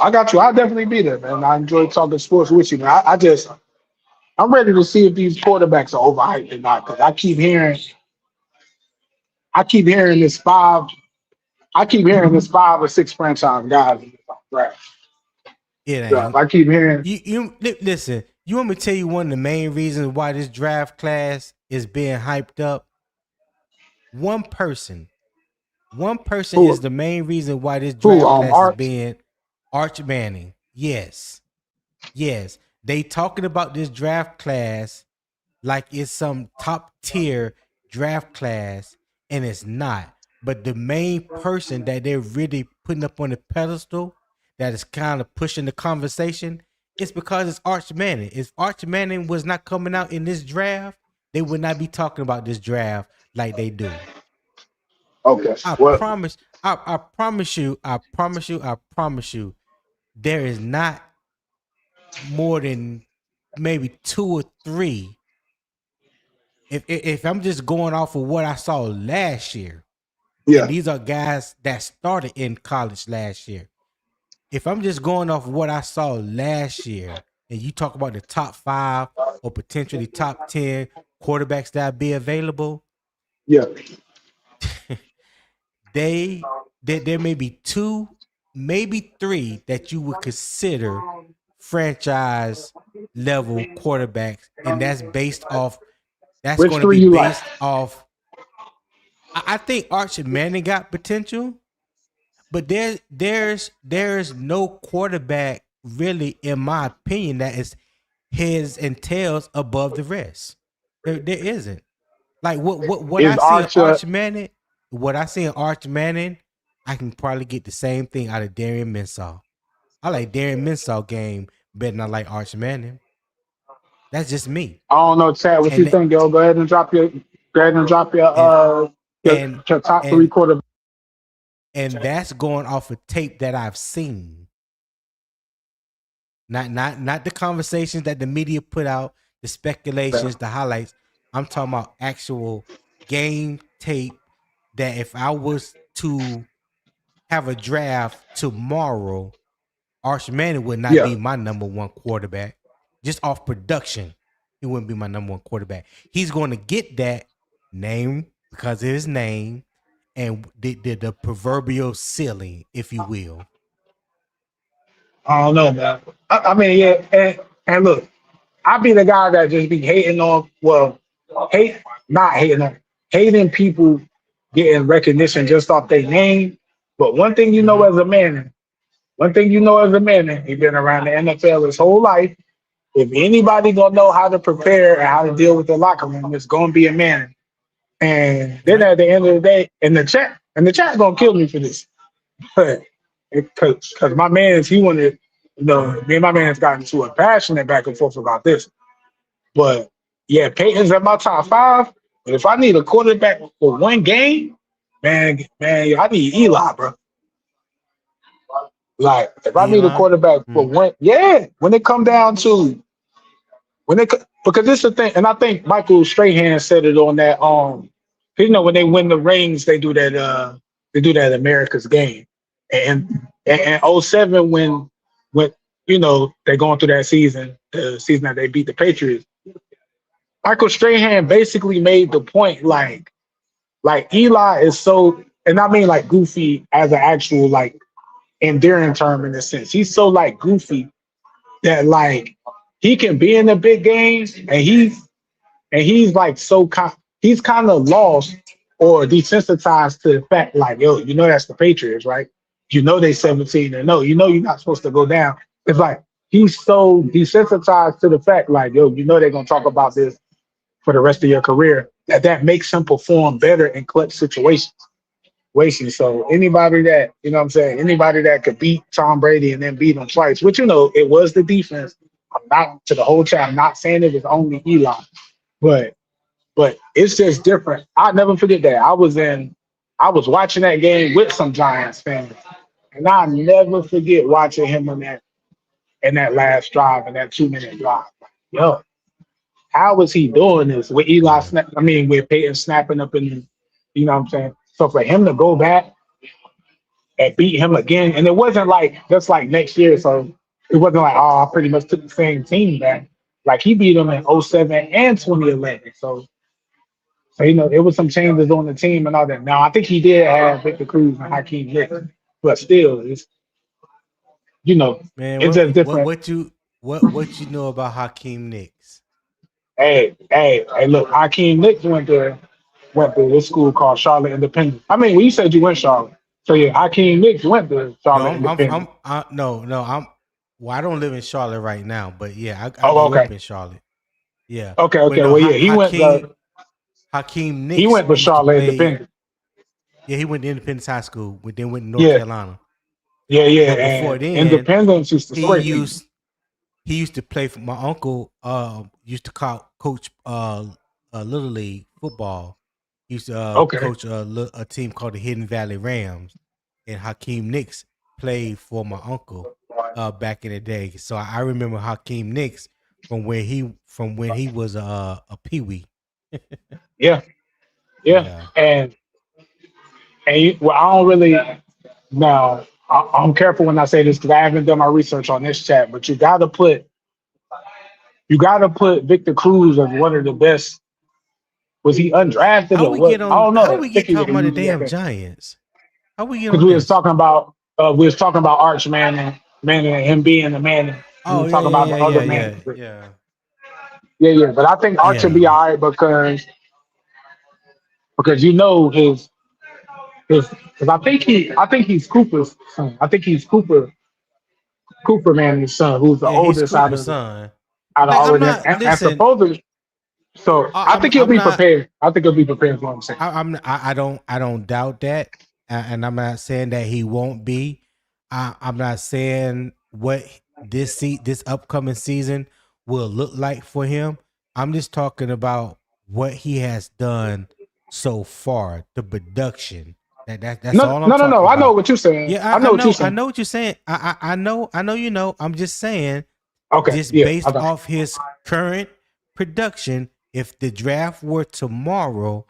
I got you. I'll definitely be there, man. I enjoy talking sports with you, man. I'm ready to see if these quarterbacks are overhyped or not because I keep hearing this five or six franchise guys in this draft. It Yeah, ain't. I keep hearing. Listen. You want me to tell you one of the main reasons why this draft class is being hyped up? One person is Who the main reason why this who draft class is Arch? being Arch Manning. Yes. They talking about this draft class like it's some top tier draft class, and it's not. But the main person that they're really putting up on the pedestal that is kind of pushing the conversation, it's because it's Arch Manning. If Arch Manning was not coming out in this draft, they would not be talking about this draft like they do. Okay. I Well, promise, I promise you, I promise you, there is not more than maybe two or three. If I'm just going off of what I saw last year, and yeah, these are guys that started in college last year. If I'm just going off what I saw last year, and you talk about the top 5 or potentially top 10 quarterbacks that be available, yeah. there may be 2, maybe 3 that you would consider franchise level quarterbacks, and that's Which going to three be you like? based off. I think Archie Manning got potential, but there's no quarterback really, in my opinion, that is heads and tails above the rest. There isn't. Like what Is I see in Arch? Arch Manning, I can probably get the same thing out of Darian Mensah. I like Darian Mensah game better than I like Arch Manning. That's just me. I don't know, Chad. What you And think, yo? Go ahead and drop your. Go ahead and drop your and and your top three and quarterbacks. and that's going off of tape that I've seen. Not the conversations that the media put out, the speculations, the highlights. I'm talking about actual game tape that if I was to have a draft tomorrow, Arch Manning would not Yeah. be my number one quarterback. Just off production, he wouldn't be my number one quarterback. He's going to get that name because of his name and the proverbial ceiling, if you will. I don't know, man. I mean, yeah, and look, I be the guy that just be hating on. Well, hate not hating on hating people getting recognition just off their name. But one thing you know Mm-hmm. as a man, he been around the NFL his whole life. If anybody gonna know how to prepare and how to deal with the locker room, it's gonna be a man. And then Right. at the end of the day, in the chat gonna kill me for this. But because my man's he wanted, me and my man's got into a passionate back and forth about this. But yeah, Peyton's at my top 5. But if I need a quarterback for one game, man, I need Eli, bro. Like if I need a Eli. quarterback for Mm. one, yeah, because this is the thing, and I think Michael Strahan said it on that when they win the rings, they do that America's game. And '07 when they're going through that season, the season that they beat the Patriots, Michael Strahan basically made the point like Eli is so, and I mean like goofy as an actual like endearing term in a sense. He's so like goofy that like he can be in the big games and he's like he's kind of lost or desensitized to the fact like, yo, that's the Patriots, right? They 17 and no, you're not supposed to go down. It's like he's so desensitized to the fact like, yo, they're gonna talk about this for the rest of your career, that makes him perform better in clutch situations. situation. So anybody that, you know what I'm saying, anybody that could beat Tom Brady and then beat him twice, which, you know, it was the defense. I'm not to the whole chat. I'm not saying it was only Eli, but it's just different. I'll never forget that. I was watching that game with some Giants fans, and I'll never forget watching him in that last drive, in that 2 minute drive. Like, yo, how was he doing this with Eli Yeah. snap? I mean, with Peyton snapping up in the, you know what I'm saying? So for him to go back and beat him again, and it wasn't like just like next year, so it wasn't like, oh, I pretty much took the same team back. Like he beat him in '07 and 2011. So you know, it was some changes on the team and all that. Now I think he did have Victor Cruz and Hakeem Nicks, but still, it's, you know, Man, it's just different. what you know about Hakeem Nicks? Hey, look, Hakeem Nicks went to this school called Charlotte Independent. I mean, well, you said you went Charlotte. So yeah, Hakeem Nicks went to No, Charlotte Independent. no, well, I don't live in Charlotte right now, but yeah, I Oh, grew up okay. in Charlotte. Yeah. But Okay. no, Well, yeah, Hakeem he Nicks went to used to Charlotte play. Independent. Yeah, he went to Independence High School, but then went to North Yeah, Carolina. yeah. But before And then, Independence used to he spray people. used he used to play for my uncle. Used to coach little league football. He used to Okay. coach a team called the Hidden Valley Rams, and Hakeem Nicks played for my uncle back in the day. So I remember Hakeem Nicks from when he was a peewee. Yeah, yeah. Yeah. Well, I don't really now. I'm careful when I say this because I haven't done my research on this chat. But you gotta put Victor Cruz as one of the best. Was he undrafted or what? I don't How know. I we think get he was talking a about the UGA damn pick. Giants? How we get Because on this? we was talking about Arch Manning and him being the man. We Oh were talking about the other man. yeah. Yeah. But I think Arch will Yeah. be all right because you know his because I think he's Cooper's son. I think he's Cooper Manning's son, who's the Yeah, he's oldest Cooper's son. out of Like all I'm of them. not And listen. supposedly, so I think he'll I'm be not. prepared. I think he'll be prepared for what I'm saying. I don't doubt that, and I'm not saying that he won't be. I'm not saying what this upcoming season will look like for him. I'm just talking about what he has done so far, the production. That's No, all I'm no, no, no. talking I know about. what you're saying. Yeah, I know what you're I saying. know what you're saying. I know you know. I'm just saying, Okay, just yeah, I based got off his current production, if the draft were tomorrow,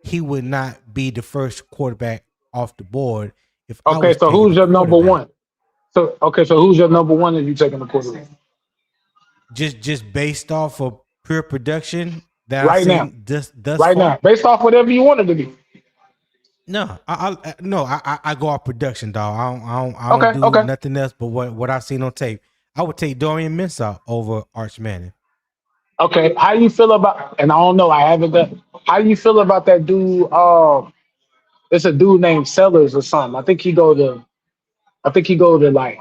he would not be the first quarterback off the board if I Okay, was so taking who's a your number quarterback. one? So who's your number one if you taking the quarterback Just based off of pure production that I've right now? seen thus Right now, far. based off whatever you wanted to be. No, I go off production, dog. I don't Okay, do okay, nothing else but what I've seen on tape. I would take Dorian Mensah over Arch Manning. okay. How you feel about? And I don't know. I haven't done. How you feel about that dude? It's a dude named Sellers or something. I think he go to like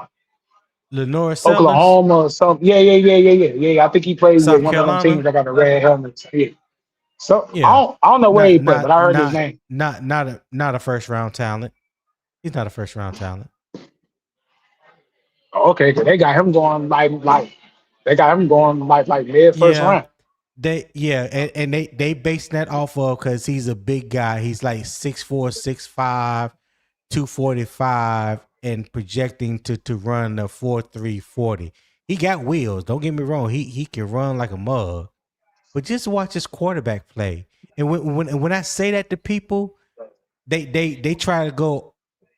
Lenore Sellers, Oklahoma or something. Yeah. I think he plays with South one of them teams Carolina. that got the red helmets. Yeah. So Yeah, I don't know where he not played, but not I heard his not name. not a first round talent. He's not a first round talent. Okay, 'cause they got him going they got him going like mid first Yeah, round. and they base that off of because he's a big guy. He's like 6'4", 6'5", 245, and projecting to run a 4.3 40. He got wheels. Don't get me wrong. He can run like a mug. But just watch his quarterback play. And when I say that to people, they try to go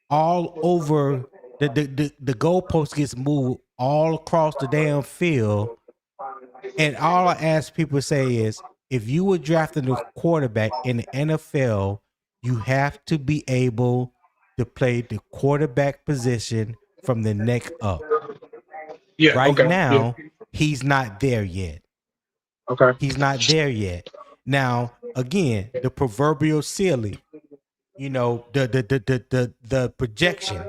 all over the goalpost gets moved all across the damn field. And all I ask people to say is if you were drafting a quarterback in the NFL, you have to be able to play the quarterback position from the neck up. Yeah. Right Okay. Yeah. now, he's not there yet. Okay. He's not there yet. Now, again, the proverbial ceiling, the projection,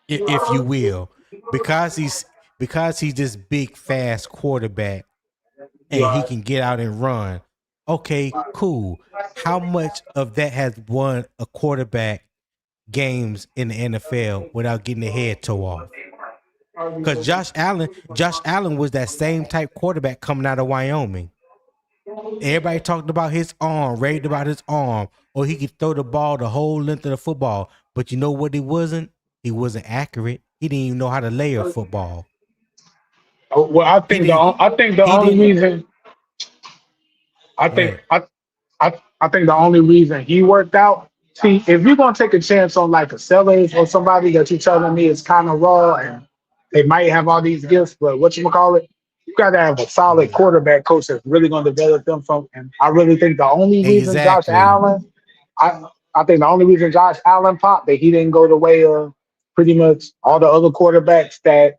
if you will, because he's this big, fast quarterback and he can get out and run. Okay, cool. How much of that has won a quarterback games in the NFL without getting their head tore off. Because Josh Allen was that same type quarterback coming out of Wyoming. Everybody talked about his arm, raved about his arm, or he could throw the ball the whole length of the football. But you know what he wasn't? He wasn't accurate. He didn't even know how to lay a football. Well, He didn't. I think the He only didn't. reason I Go think ahead. I think the only reason he worked out. See, if you're gonna take a chance on like a Sellers or somebody that you're telling me is kind of raw and they might have all these gifts, but what you call it, you got to have a solid Mhm. quarterback coach that's really gonna develop them from. And I really think the only reason Josh Exactly. Allen, I think the only reason Josh Allen popped that he didn't go the way of pretty much all the other quarterbacks that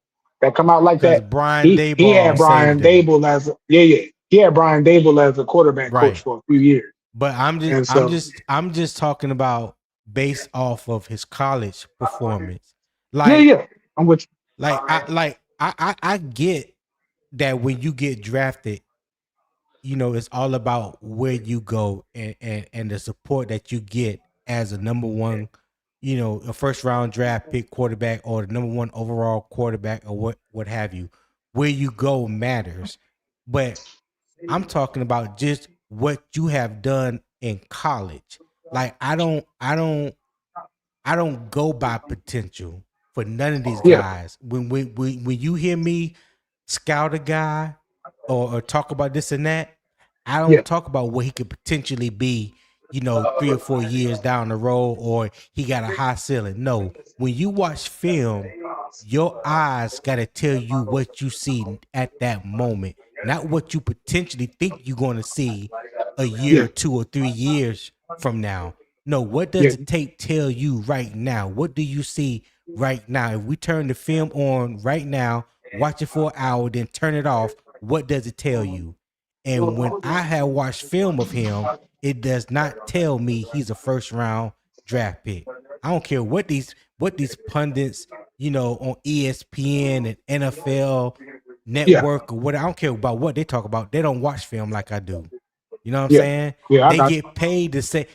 come out like Because that. Brian He Dayball had saved Brian him. Dable as he had Brian Dable as a quarterback coach Right. for a few years. But And so, I'm just talking about based off of his college performance. yeah, Like yeah, I'm with I get that when you get drafted, it's all about where you go and the support that you get as a number one, a first round draft pick quarterback or the number one overall quarterback or what have you. Where you go matters. But I'm talking about just what you have done in college. Like I don't go by potential for none of these you. Yeah, guys. When you hear me scout a guy or talk about this and that, I yeah, don't talk about what he could potentially be, 3 or 4 years down the road, or he got a high ceiling. No, when you watch film, your eyes got to tell you what you see at that moment, not what you potentially think you're going to see a year, yeah, 2 or 3 years from now. No, what does yeah, the tape tell you right now? What do you see right now? If we turn the film on right now, watch it for an hour, then turn it off, what does it tell you? And when I have watched film of him, it does not tell me he's a first round draft pick. I don't care what these pundits, on ESPN and NFL yeah, network or what, I don't care about what they talk about. They don't watch film like I do. You know what I'm yeah, saying? yeah. I They got get paid to say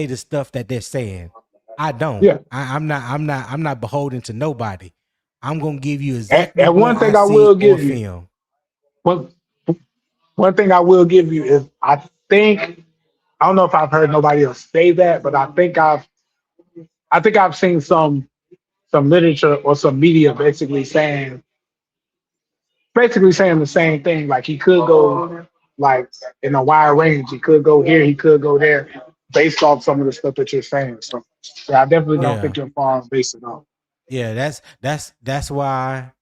the stuff that they're saying. I don't. yeah. I'm not beholden to nobody. I'm gonna give you exactly And what one I thing I see will on give you, film. one one thing I will give you is think I don't know if I've heard nobody else say that, but I think I've seen some literature or some media basically saying the same thing. Like he could go like in a wide range. He could go here. He could go there, based off some of the stuff that you're saying. So yeah, I definitely don't Yeah. think you're far based it off. Yeah, that's why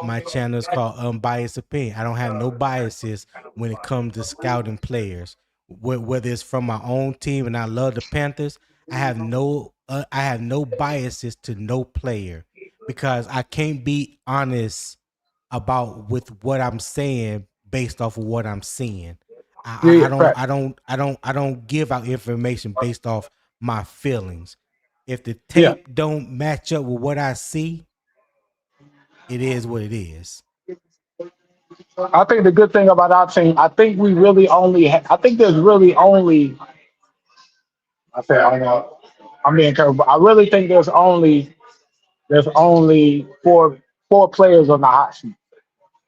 my channel is called Unbiased Opinion. I don't have no biases when it comes to scouting players. Whether it's from my own team and I love the Panthers, I have no biases to no player because I can't be honest about with what I'm saying based off of what I'm seeing. Yeah, I yeah, don't fact. I don't I don't I don't give out information based off my feelings. If the Yeah. tape don't match up with what I see, it is what it is. I think the good thing about our team, I think we really only, I think there's really only, I don't know, I'm being careful, but I really think there's only four players on the hot seat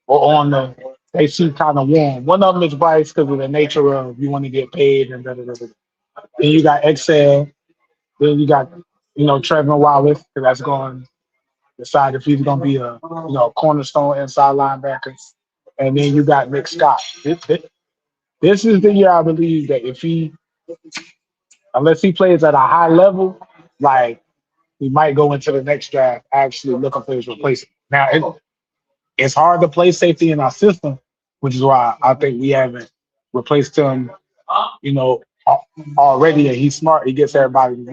or on they seem kind of warm. One of them is Bryce because of the nature of you want to get paid and da da da da. Then you got Excel. Then you got Trevor Wallace because that's going to decide if he's going to be a cornerstone inside linebacker. And then you got Nick Scott. This is the year I believe that if unless he plays at a high level, like he might go into the next draft actually looking for his replacement. Now it's hard to play safety in our system, which is why I think we haven't replaced him. You know, already, and he's smart. He gets everybody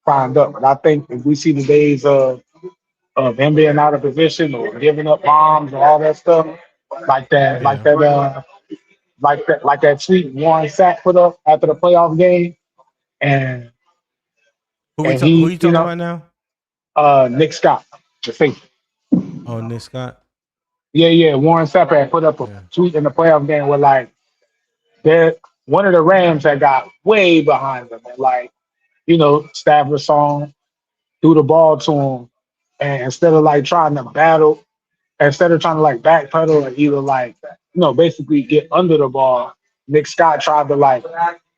primed up. But I think if we see the days of him being out of position or giving up bombs and all that stuff, like that, like Yeah. that, like that tweet Warren Sapp put up after the playoff game, and and Who he, you talking about now? Nick Scott, the safety. Oh, Nick Scott. Yeah, yeah. Warren Sapp had put up a Yeah. tweet in the playoff game where like one of the Rams that got way behind them. And like Stafford song, threw the ball to him, and instead of like trying to battle, instead of trying to like backpedal or either like basically get under the ball, Nick Scott tried to like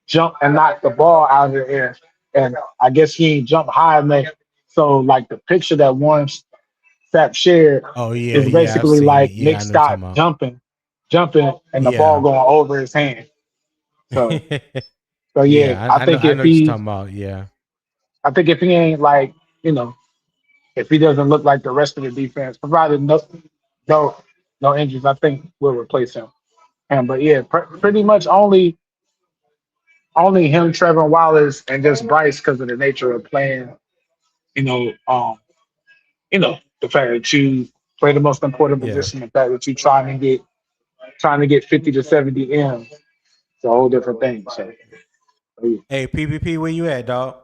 jump and knock the ball out of the air, and I guess he ain't jump high enough. So like the picture that one Sap shared Oh yeah, is yeah, I've basically seen it. like Yeah, Nick I know what Scott you're jumping, and the ball talking going over his hand. So about. so yeah, Yeah, I I know. think I if know what you're he talking about. Yeah. if he ain't like if he doesn't look like the rest of the defense, provided no no injuries, I think we'll replace him. And but yeah, pretty much only him, Trevor Wallace, and just Bryce because of the nature of playing. You know, um, the fact that you play the most important Yeah. position, the fact that you trying to get 50 to 70 M's, it's a whole different thing. So yeah. Hey, PPP, where you at, dog?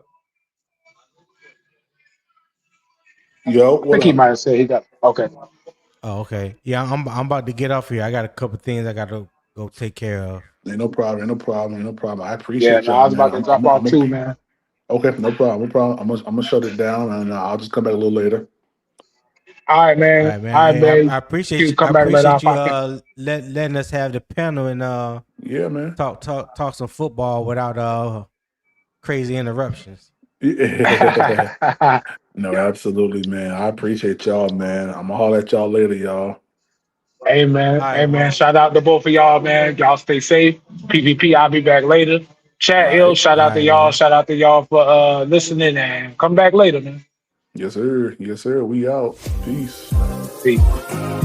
Yo, I what think he up? might have said he got okay. Oh, okay. Yeah, I'm about to get off here. I got a couple things I got to go take care of. Ain't no problem. Ain't no problem. Ain't no problem. I Yeah, appreciate no, I y'all, was man. about to drop off too, man. Okay, no problem. No problem. I'm gonna shut it down, and I'll just come back a little later. All right, All man. right, man. All right, Hey, man. I appreciate You you. I come back later. I'll appreciate you pop in. letting us have the panel and Yeah, man. talk some football without crazy interruptions. Yeah. No, absolutely, man. I appreciate y'all, man. I'm gonna holler at y'all later, y'all. Hey man, All hey right, man, man. shout out to both of y'all, man. Y'all stay safe. PvP, I'll be back later. All Chat ill, right. shout All out to right, y'all. man. Shout out to y'all for listening and come back later, man. Yes, sir. Yes, sir. We out. Peace. Peace.